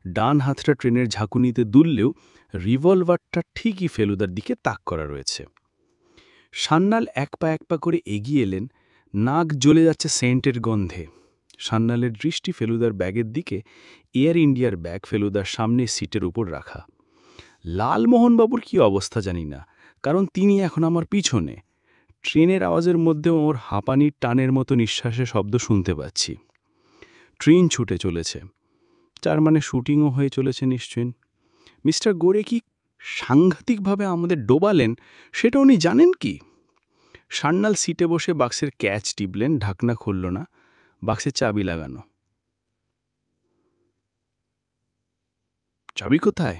ডান হাতটা ট্রেনের ঝাঁকুনিতে দুললেও রিভলভারটা ঠিকই ফেলুদার দিকে তাক করা রয়েছে। সান্যাল এক পা করে এগিয়ে এলেন, নাক জ্বলে যাচ্ছে সেন্টের গন্ধে। সান্যালের দৃষ্টি ফেলুদার ব্যাগের দিকে। এয়ার ইন্ডিয়ার ব্যাগ ফেলুদার সামনে সিটের উপর রাখা। লালমোহনবাবুর কি অবস্থা জানি না, কারণ তিনি এখন আমার পিছনে। ট্রেনের আওয়াজের মধ্যে ওর হাঁপানির টানের মতো নিঃশ্বাসের শব্দ শুনতে পাচ্ছি। ট্রেন ছুটে চলেছে, তার মানে শুটিংও হয়ে চলেছে নিশ্চয়ই। মিস্টার গোরে কি সাংঘাতিকভাবে আমাদের ডোবালেন সেটা উনি জানেন কি? সান্যাল সিটে বসে বাক্সের ক্যাচ টিপলেন, ঢাকনা খুলল না, বাক্সে চাবি লাগানো। চাবি কোথায়?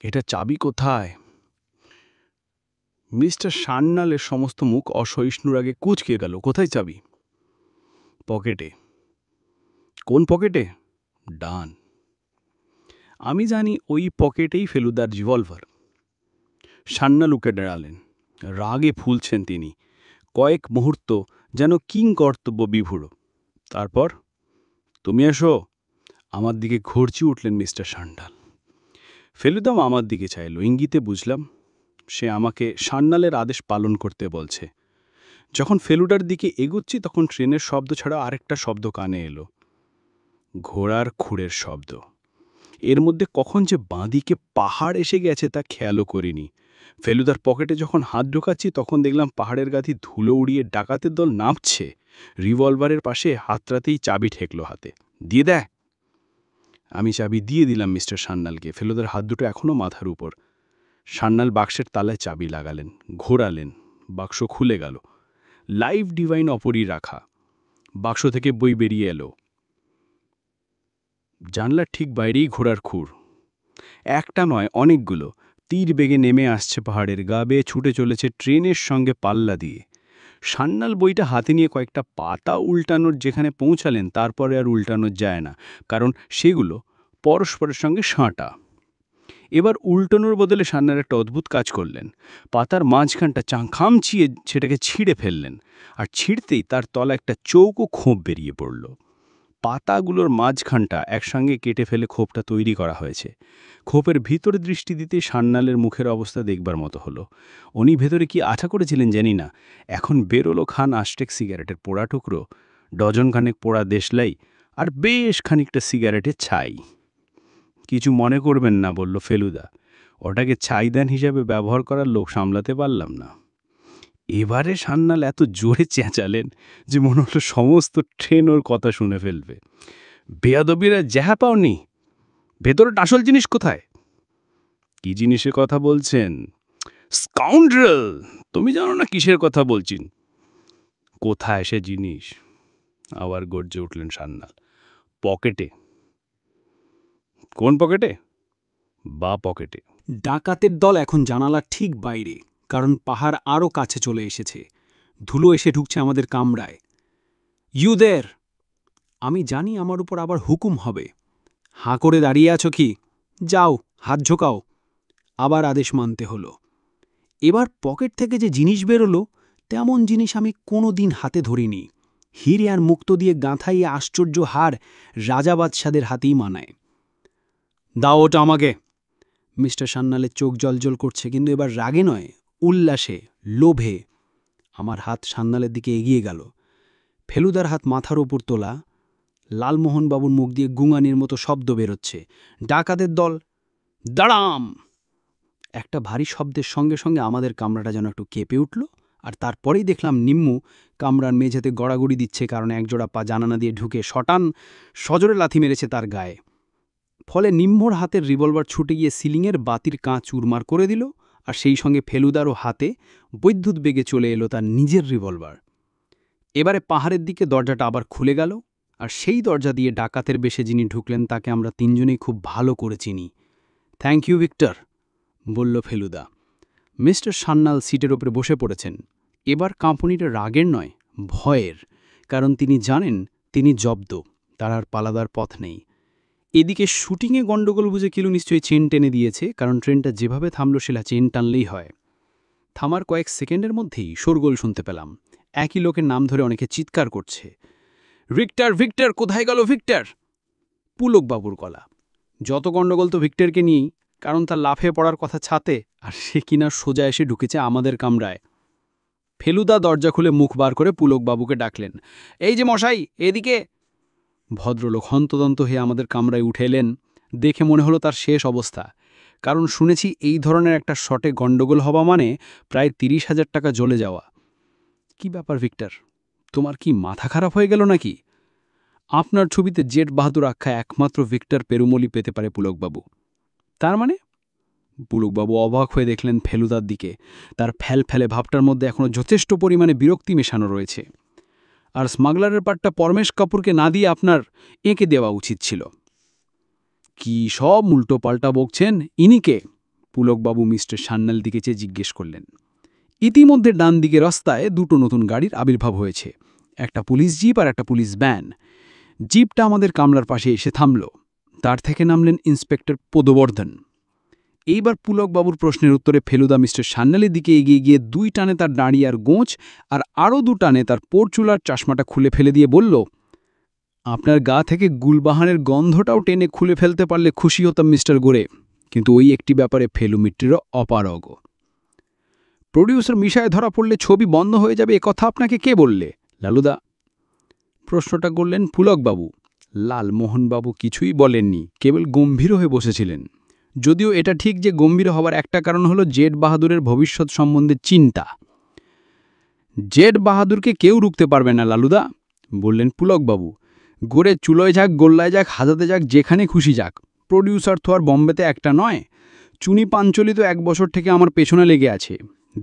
এটা চাবি কোথায়? মিস্টার সান্যালের সমস্ত মুখ অসহিষ্ণুর আগে কুঁচকে গেল। কোথায় চাবি? পকেটে। কোন পকেটে? ডান। আমি জানি ওই পকেটেই ফেলুদার রিভলভার। সান্যাল উকে দাঁড়ালেন, রাগে ফুলছেন তিনি। কয়েক মুহূর্ত যেন কিংকর্তব্য বিভূর। তারপর, তুমি এসো। আমার দিকে ঘরচি উঠলেন মিস্টার সান্যাল। ফেলুদাও আমার দিকে চাইল, ইঙ্গিতে বুঝলাম সে আমাকে সান্যালের আদেশ পালন করতে বলছে। যখন ফেলুদার দিকে এগুচ্ছি তখন ট্রেনের শব্দ ছাড়া আরেকটা শব্দ কানে এলো, ঘোড়ার খুঁড়ের শব্দ। এর মধ্যে কখন যে বাঁদিকে পাহাড় এসে গেছে তা খেয়ালও করিনি। ফেলুদার পকেটে যখন হাত ঢোকাচ্ছি তখন দেখলাম পাহাড়ের গাঁথি ধুলো উড়িয়ে ডাকাতের দল নামছে। রিভলভারের পাশে হাতরাতেই চাবি ঠেকল হাতে। দিয়ে দেয়। আমি চাবি দিয়ে দিলাম মিস্টার সান্যালকে। ফেলুদার হাত দুটো এখনও মাথার উপর। সান্যাল বাক্সের তালায় চাবি লাগালেন, ঘোরালেন, বাক্স খুলে গেল। লাইভ ডিভাইন অপরই রাখা। বাক্স থেকে বই বেরিয়ে এলো। জানলার ঠিক বাইরেই ঘোড়ার খুর। একটা নয়, অনেকগুলো। তীর বেগে নেমে আসছে পাহাড়ের গা বেয়ে, ছুটে চলেছে ট্রেনের সঙ্গে পাল্লা দিয়ে। সান্যাল বইটা হাতে নিয়ে কয়েকটা পাতা উল্টানোর যেখানে পৌঁছালেন তারপরে আর উল্টানো যায় না, কারণ সেগুলো পরস্পরের সঙ্গে সাঁটা। এবার উল্টানোর বদলে সান্যাল একটা অদ্ভুত কাজ করলেন। পাতার মাঝখানটা খামচিয়ে সেটাকে ছিঁড়ে ফেললেন, আর ছিঁড়তেই তার তলা একটা চৌকো খোপ বেরিয়ে পড়ল। পাতাগুলোর মাঝখানটা একসঙ্গে কেটে ফেলে খোপটা তৈরি করা হয়েছে। খোপের ভিতরে দৃষ্টি দিতে সান্যালের মুখের অবস্থা দেখবার মতো হলো। উনি ভেতরে কি আঠা করেছিলেন জানি না। এখন বেরোলো খান আষ্টেক সিগারেটের পোড়া টুকরো, ডজনখানেক পোড়া দেশলাই, আর বেশ খানিকটা সিগারেটের ছাই। কিছু মনে করবেন না, বলল ফেলুদা। ওটাকে ছাইদান হিসাবে ব্যবহার করার লোক সামলাতে পারলাম না। এবারে সান্যাল এত জোরে চেঁচালেন যে মনে হলো সমস্ত ট্রেন ওর কথা শুনে ফেলবে। বেয়াদবিরা যাহা পাওনি, ভেতরে আসল জিনিস কোথায়? কি জিনিসের কথা বলছেন? স্কাউন্ড্রেল, তুমি জানো না কিসের কথা বলছি? কোথায় সে জিনিস? আবার গর্জে উঠলেন সান্যাল। পকেটে। কোন পকেটে? বা পকেটে। ডাকাতের দল এখন জানালার ঠিক বাইরে, কারণ পাহাড় আরও কাছে চলে এসেছে। ধুলো এসে ঢুকছে আমাদের কামরায়। You there! আমি জানি আমার উপর আবার হুকুম হবে। হাঁ করে দাঁড়িয়ে আছো কি? যাও, হাত ঝোকাও। আবার আদেশ মানতে হলো। এবার পকেট থেকে যে জিনিস বেরোলো তেমন জিনিস আমি কোনো দিন হাতে ধরিনি। হিরে আর মুক্ত দিয়ে গাঁথা এই আশ্চর্য হার রাজা বাদশাদের হাতেই মানায়। দাও ওটা আমাকে। মিস্টার সান্যালের চোখ জলজল করছে, কিন্তু এবার রাগে নয়, উল্লাসে, লোভে। আমার হাত সান্যালের দিকে এগিয়ে গেল। ফেলুদার হাত মাথার ওপর তোলা। লালমোহনবাবুর মুখ দিয়ে গুঙানির মতো শব্দ বেরোচ্ছে। ডাকাতের দল, দাঁড়াম! একটা ভারী শব্দের সঙ্গে সঙ্গে আমাদের কামরাটা যেন একটু কেঁপে উঠল, আর তারপরেই দেখলাম নিম্মু কামরার মেঝেতে গড়াগড়ি দিচ্ছে, কারণ একজোড়া পা জানানা দিয়ে ঢুকে শটান সজোরে লাথি মেরেছে তার গায়ে। ফলে নিম্মুর হাতের রিভলভার ছুটে গিয়ে সিলিংয়ের বাতির কাঁচ চুরমার করে দিল, আর সেই সঙ্গে ফেলুদারও হাতে বৈদ্যুৎ বেগে চলে এলো তার নিজের রিভলভার। এবারে পাহাড়ের দিকে দরজাটা আবার খুলে গেল, আর সেই দরজা দিয়ে ডাকাতের বেশে যিনি ঢুকলেন তাকে আমরা তিনজনেই খুব ভালো করে চিনি। থ্যাংক ইউ ভিক্টর, বলল ফেলুদা। মিস্টার সান্যাল সিটের ওপরে বসে পড়েছেন। এবার কাঁপুনিটা রাগের নয়, ভয়ের, কারণ তিনি জানেন তিনি জব্দ, তার আর পালাদার পথ নেই। এদিকে শুটিংয়ে গন্ডগোল বুঝে কিলু নিশ্চয়ই চেন টেনে দিয়েছে, কারণ ট্রেনটা যেভাবে থামল সেটা চেন টানলেই হয়। থামার কয়েক সেকেন্ডের মধ্যেই শোরগোল শুনতে পেলাম। একই লোকের নাম ধরে অনেকে চিৎকার করছে, ভিক্টর, ভিক্টর, কোথায় গেল ভিক্টর? পুলকবাবুর গলা। যত গন্ডগোল তো ভিক্টরকে নিয়েই, কারণ তার লাফিয়ে পড়ার কথা ছাতে, আর সে কিনা সোজা এসে ঢুকেছে আমাদের কামরায়। ফেলুদা দরজা খুলে মুখ বার করে পুলকবাবুকে ডাকলেন, এই যে মশাই, এদিকে। ভদ্রলোক হন্তদন্ত হয়ে আমাদের কামরায় উঠে এলেন। দেখে মনে হলো তার শেষ অবস্থা, কারণ শুনেছি এই ধরনের একটা শটে গন্ডগোল হওয়া মানে প্রায় 30,000 টাকা জ্বলে যাওয়া। কি ব্যাপার ভিক্টর, তোমার কি মাথা খারাপ হয়ে গেল নাকি? আপনার ছবিতে জেট বাহাদুর আখ্যা একমাত্র ভিক্টর পেরুমলি পেতে পারে পুলকবাবু। তার মানে? পুলকবাবু অবাক হয়ে দেখলেন ফেলুদার দিকে। তার ফেলে ভাবটার মধ্যে এখনও যথেষ্ট পরিমাণে বিরক্তি মেশানো রয়েছে। আর স্মাগলারের পার্টটা পরমেশ কাপুরকে না দিয়ে আপনার এঁকে দেওয়া উচিত ছিল। কি সব উল্টো পাল্টা বকছেন, ইনিকে? পুলকবাবু মিস্টার সান্যাল দিকে চেয়ে জিজ্ঞেস করলেন। ইতিমধ্যে ডান দিকে রাস্তায় দুটো নতুন গাড়ির আবির্ভাব হয়েছে, একটা পুলিশ জিপ আর একটা পুলিশ ভ্যান। জিপটা আমাদের কামরার পাশে এসে থামল। তার থেকে নামলেন ইন্সপেক্টর পদবর্ধন। এইবার পুলকবাবুর প্রশ্নের উত্তরে ফেলুদা মিস্টার সান্যালের দিকে এগিয়ে গিয়ে 2 টানে তার দাঁড়ি আর গোঁচ আর আরও 2 টানে তার পোরচুলার চাশমাটা খুলে ফেলে দিয়ে বলল, আপনার গা থেকে গুলবাহানের গন্ধটাও টেনে খুলে ফেলতে পারলে খুশি হতাম মিস্টার গোরে, কিন্তু ওই একটি ব্যাপারে ফেলু মিত্রেরও অপারগ। প্রডিউসার মিশায় ধরা পড়লে ছবি বন্ধ হয়ে যাবে, কথা আপনাকে কে বললে? লালুদা। প্রশ্নটা করলেন পুলকবাবু। লালমোহনবাবু কিছুই বলেননি, কেবল গম্ভীর হয়ে বসেছিলেন। যদিও এটা ঠিক যে গম্ভীর হবার একটা কারণ হলো জেট বাহাদুরের ভবিষ্যৎ সম্বন্ধে চিন্তা। জেট বাহাদুরকে কেউ রুখতে পারবে না লালুদা, বললেন পুলকবাবু। গোরে চুলোয় যাক, গোল্লায় যাক, হাজাতে যাক, যেখানে খুশি যাক, প্রডিউসার তো আর বম্বেতে একটা নয়। চুনি পাঞ্চলি তো 1 বছর থেকে আমার পেছনে লেগে আছে।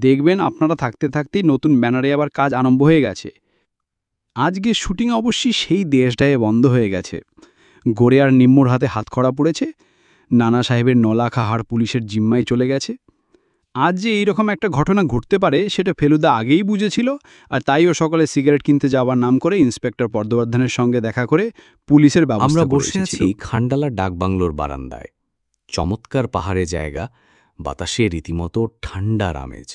দেখবেন আপনারা থাকতে থাকতেই নতুন ব্যানারে আবার কাজ আরম্ভ হয়ে গেছে। আজকে শুটিং অবশ্যই সেই দেশটায় বন্ধ হয়ে গেছে। গোরে আর নিম্মুর হাতে হাতখড়া পড়েছে। নানা সাহেবের নলাখা হাড় পুলিশের জিম্মায় চলে গেছে। আজ যে এইরকম একটা ঘটনা ঘটতে পারে সেটা ফেলুদা আগেই বুঝেছিল, আর তাইও সকালে সিগারেট কিনতে যাওয়ার নাম করে ইন্সপেক্টর পদ্মবর্ধনের সঙ্গে দেখা করে পুলিশের ব্যবস্থা আমরা করে বসে এসেছিল। আছি খান্ডালা ডাকবাংলোর বারান্দায়। চমৎকার পাহাড়ে জায়গা, বাতাসে রীতিমতো ঠান্ডার আমেজ।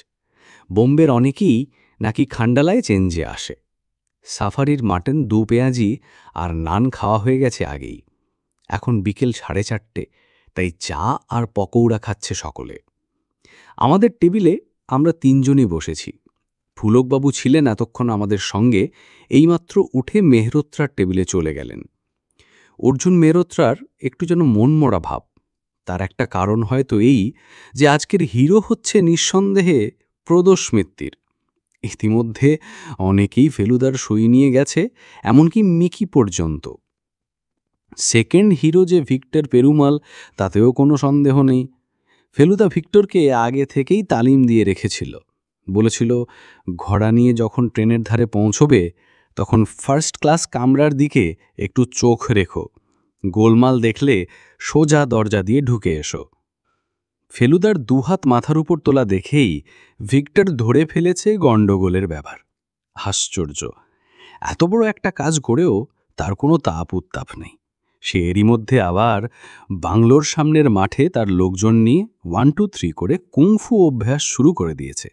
বোম্বের অনেকেই নাকি খান্ডালায় চেঞ্জে আসে। সাফারির মাটন, 2 পেঁয়াজি আর নান খাওয়া হয়ে গেছে আগেই। এখন বিকেল 4:30, তাই চা আর পকৌড়া খাচ্ছে সকলে। আমাদের টেবিলে আমরা 3 জনই বসেছি। পুলকবাবু ছিলেন এতক্ষণ আমাদের সঙ্গে, এইমাত্র উঠে মেহরোত্রার টেবিলে চলে গেলেন। অর্জুন মেহরোত্রার একটু যেন মনমরা ভাব। তার একটা কারণ হয়তো এই যে আজকের হিরো হচ্ছে নিঃসন্দেহে প্রদোষ মিত্তির। ইতিমধ্যে অনেকেই ফেলুদার সই নিয়ে গেছে, এমনকি মিকি পর্যন্ত। সেকেন্ড হিরো যে ভিক্টর পেরুমাল, তাতেও কোনো সন্দেহ নেই। ফেলুদা ভিক্টরকে আগে থেকেই তালিম দিয়ে রেখেছিল। বলেছিল, ঘোড়া নিয়ে যখন ট্রেনের ধারে পৌঁছবে তখন ফার্স্ট ক্লাস কামরার দিকে একটু চোখ রেখো, গোলমাল দেখলে সোজা দরজা দিয়ে ঢুকে এসো। ফেলুদার 2 হাত মাথার উপর তোলা দেখেই ভিক্টর ধরে ফেলেছে গণ্ডগোলের ব্যাপার। আশ্চর্য, এত বড় একটা কাজ করেও তার কোনো তাপ উত্তাপ নেই। সে এরই মধ্যে আবার বাংলোর সামনের মাঠে তার লোকজন নিয়ে 1 2 3 করে কুংফু অভ্যাস শুরু করে দিয়েছে।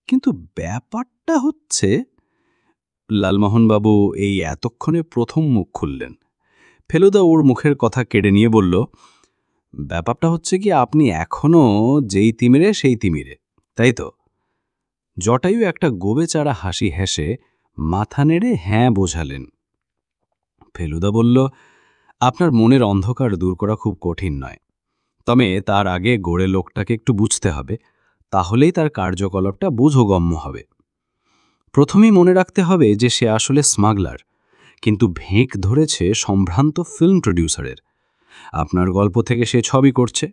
কিন্তু ব্যাপারটা হচ্ছে, লালমোহনবাবু এই এতক্ষণে প্রথম মুখ খুললেন। ফেলুদা ওর মুখের কথা কেড়ে নিয়ে বলল, ব্যাপারটা হচ্ছে কি, আপনি এখনও যেই তিমিরে সেই তিমিরে, তাই তো? জটায়ু একটা গোবেচারা হাসি হেসে মাথা নেড়ে হ্যাঁ বোঝালেন। ফেলুদা বলল, আপনার মনের অন্ধকার দূর করা খুব কঠিন নয়, তবে তার আগে গোড়ে লোকটাকে একটু বুঝতে হবে, তাহলেই তার কার্যকলাপটা বোধগম্য হবে। প্রথমেই মনে রাখতে হবে যে সে আসলে স্মাগলার, কিন্তু ভেঁক ধরেছে সম্ভ্রান্ত ফিল্ম প্রডিউসারের। আপনার গল্প থেকে সে ছবি করছে।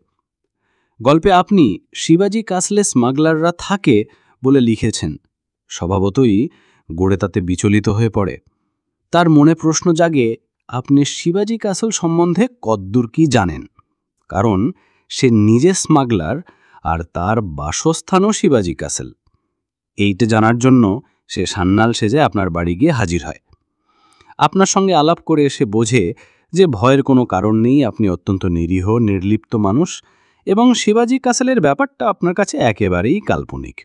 গল্পে আপনি শিবাজি কাসলে স্মাগলাররা থাকে বলে লিখেছেন। স্বভাবতই গোড়ে তাতে বিচলিত হয়ে পড়ে। তার মনে প্রশ্ন জাগে, আপনি শিবাজি কাসল সম্বন্ধে কদ্দূর কি জানেন, কারণ সে নিজে স্মাগলার আর তার বাসস্থানও শিবাজি কাসল। এইটা জানার জন্য সে সান্যাল সেজে আপনার বাড়ি গিয়ে হাজির হয়। আপনার সঙ্গে আলাপ করে সে বোঝে যে ভয়ের কোনো কারণ নেই, আপনি অত্যন্ত নিরীহ নির্লিপ্ত মানুষ এবং শিবাজি ক্যাসেলের ব্যাপারটা আপনার কাছে একেবারেই কাল্পনিক।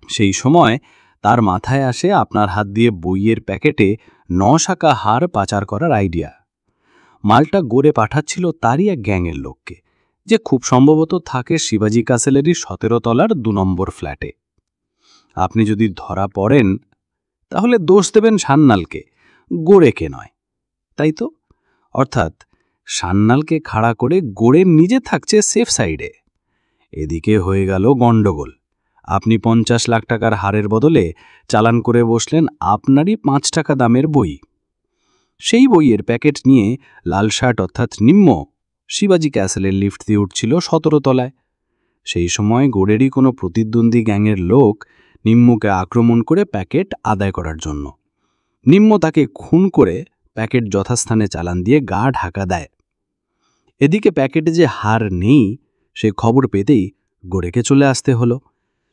সেই সময় তার মাথায় আসে আপনার হাত দিয়ে বইয়ের প্যাকেটে 9 শাখা হার পাচার করার আইডিয়া। মালটা গড়ে পাঠাচ্ছিল তারই এক গ্যাংয়ের লোককে, যে খুব সম্ভবত থাকে শিবাজি ক্যাসেলেরই 17 তলার 2 নম্বর ফ্ল্যাটে। আপনি যদি ধরা পড়েন তাহলে দোষ দেবেন সান্যালকে, গোড়েকে নয়, তাই তো? অর্থাৎ সান্যালকে খাড়া করে গোড়ে নিজে থাকছে সেফ সাইডে। এদিকে হয়ে গেল গণ্ডগোল। আপনি 50 লাখ টাকার হারের বদলে চালান করে বসলেন আপনারই 5 টাকা দামের বই। সেই বইয়ের প্যাকেট নিয়ে লাল শার্ট অর্থাৎ নিম্ম শিবাজি ক্যাসেলের লিফট দিয়ে উঠছিল 17 তলায়। সেই সময় গোড়েরই কোনো প্রতিদ্বন্দ্বী গ্যাংয়ের লোক নিম্মকে আক্রমণ করে প্যাকেট আদায় করার জন্য। নিম্ম তাকে খুন করে প্যাকেট যথাস্থানে চালান দিয়ে গা ঢাকা দেয়। এদিকে প্যাকেটে যে হার নেই সে খবর পেতেই গোড়েকে চলে আসতে হলো।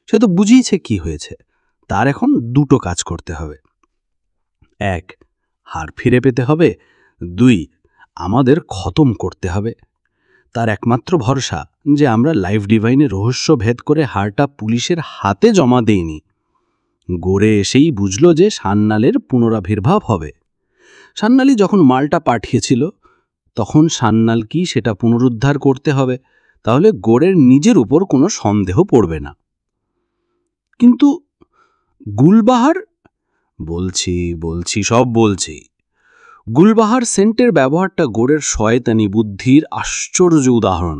সে তো বুঝিয়েছে কি হয়েছে, তার এখন 2টো কাজ করতে হবে। 1, হার ফিরে পেতে হবে। 2, আমাদের খতম করতে হবে। তার একমাত্র ভরসা যে আমরা লাইফ ডিভাইনের রহস্য ভেদ করে হারটা পুলিশের হাতে জমা দেইনি। গোড়ে এসেই বুঝল যে সান্যালের পুনরাবির্ভাব হবে। সান্যালই যখন মালটা পাঠিয়েছিল তখন সান্যাল কি সেটা পুনরুদ্ধার করতে হবে, তাহলে গোড়ের নিজের উপর কোনো সন্দেহ পড়বে না। কিন্তু গুলবাহার, বলছি সব বলছি। গুলবাহার সেন্টের ব্যবহারটা গোড়ের শয়তানি বুদ্ধির আশ্চর্য উদাহরণ।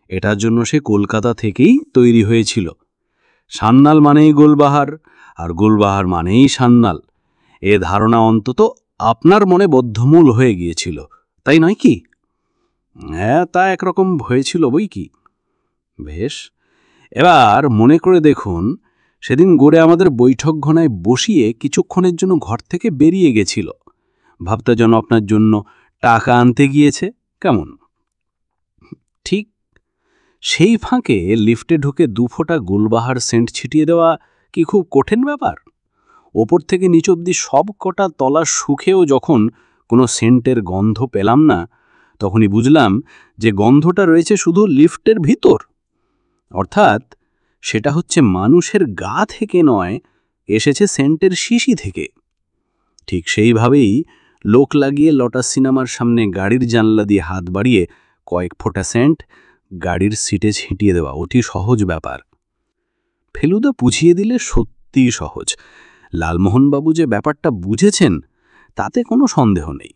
এটার জন্য সে কলকাতা থেকেই তৈরি হয়েছিল। সান্যাল মানেই গুলবাহার, আর গুলবাহার মানেই সান্যাল, এ ধারণা অন্তত আপনার মনে বদ্ধমূল হয়ে গিয়েছিল, তাই নয় কি? হ্যাঁ, তা একরকম হয়েছিল বই কি। বেশ, এবার মনে করে দেখুন, সেদিন গোড়ে আমাদের বৈঠকখানায় বসিয়ে কিছুক্ষণের জন্য ঘর থেকে বেরিয়ে গেছিল। ভাবতে যেন আপনার জন্য টাকা আনতে গিয়েছে, কেমন? ঠিক সেই ফাঁকে লিফটে ঢুকে 2 ফোঁটা গুলবাহার সেন্ট ছিটিয়ে দেওয়া কি খুব কঠিন ব্যাপার? ওপর থেকে নিচ অবধি সব কটা তলা শুকেও যখন কোনো সেন্টের গন্ধ পেলাম না, তখনই বুঝলাম যে গন্ধটা রয়েছে শুধু লিফটের ভিতর। অর্থাৎ সেটা হচ্ছে মানুষের গা থেকে নয়, এসেছে সেন্টের শিশি থেকে। ঠিক সেইভাবেই লোক লাগিয়ে লটাস সিনেমার সামনে গাড়ির জানলা দিয়ে হাত বাড়িয়ে কয়েক ফোঁটা সেন্ট গাড়ির সিটে ছিটিয়ে দেওয়া অতি সহজ ব্যাপার। ফেলুদা বুঝিয়ে দিলে সত্যিই সহজ। লালমোহনবাবু যে ব্যাপারটা বুঝেছেন তাতে কোনো সন্দেহ নেই,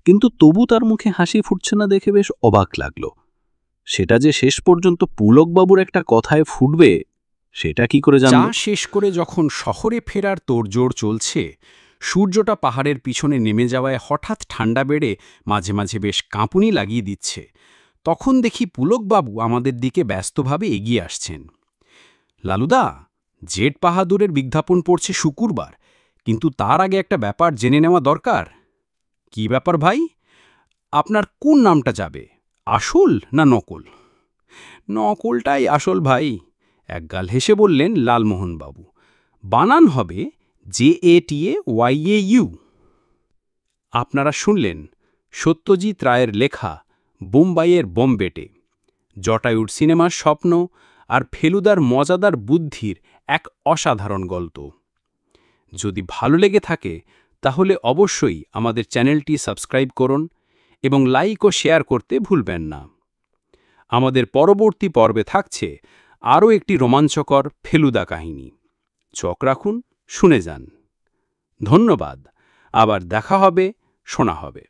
কিন্তু তবু তার মুখে হাসি ফুটছে না দেখে বেশ অবাক লাগল। সেটা যে শেষ পর্যন্ত পুলকবাবুর একটা কথায় ফুটবে সেটা কি করে চা জানব? শেষ করে যখন শহরে ফেরার তোড়জোড় চলছে, সূর্যটা পাহাড়ের পিছনে নেমে যাওয়ায় হঠাৎ ঠান্ডা বেড়ে মাঝে মাঝে বেশ কাঁপুনি লাগিয়ে দিচ্ছে, তখন দেখি পুলকবাবু আমাদের দিকে ব্যস্তভাবে এগিয়ে আসছেন। লালুদা, জেট বাহাদুরের বিজ্ঞাপন পড়ছে শুক্রবার, কিন্তু তার আগে একটা ব্যাপার জেনে নেওয়া দরকার। কি ব্যাপার ভাই? আপনার কোন নামটা যাবে, আসল না নকল? নকলটাই আসল ভাই, একগাল হেসে বললেন লালমোহনবাবু। বানান হবে JATAYAU। আপনারা শুনলেন সত্যজিৎ রায়ের লেখা বোম্বাইয়ের বোম্বেটে, জটায়ুর সিনেমার স্বপ্ন আর ফেলুদার মজাদার বুদ্ধির এক অসাধারণ গল্প। যদি ভালো লেগে থাকে তাহলে অবশ্যই আমাদের চ্যানেলটি সাবস্ক্রাইব করুন এবং লাইক ও শেয়ার করতে ভুলবেন না। আমাদের পরবর্তী পর্বে থাকছে আরও একটি রোমাঞ্চকর ফেলুদা কাহিনী। চোখ রাখুন, শুনে যান। ধন্যবাদ। আবার দেখা হবে, শোনা হবে।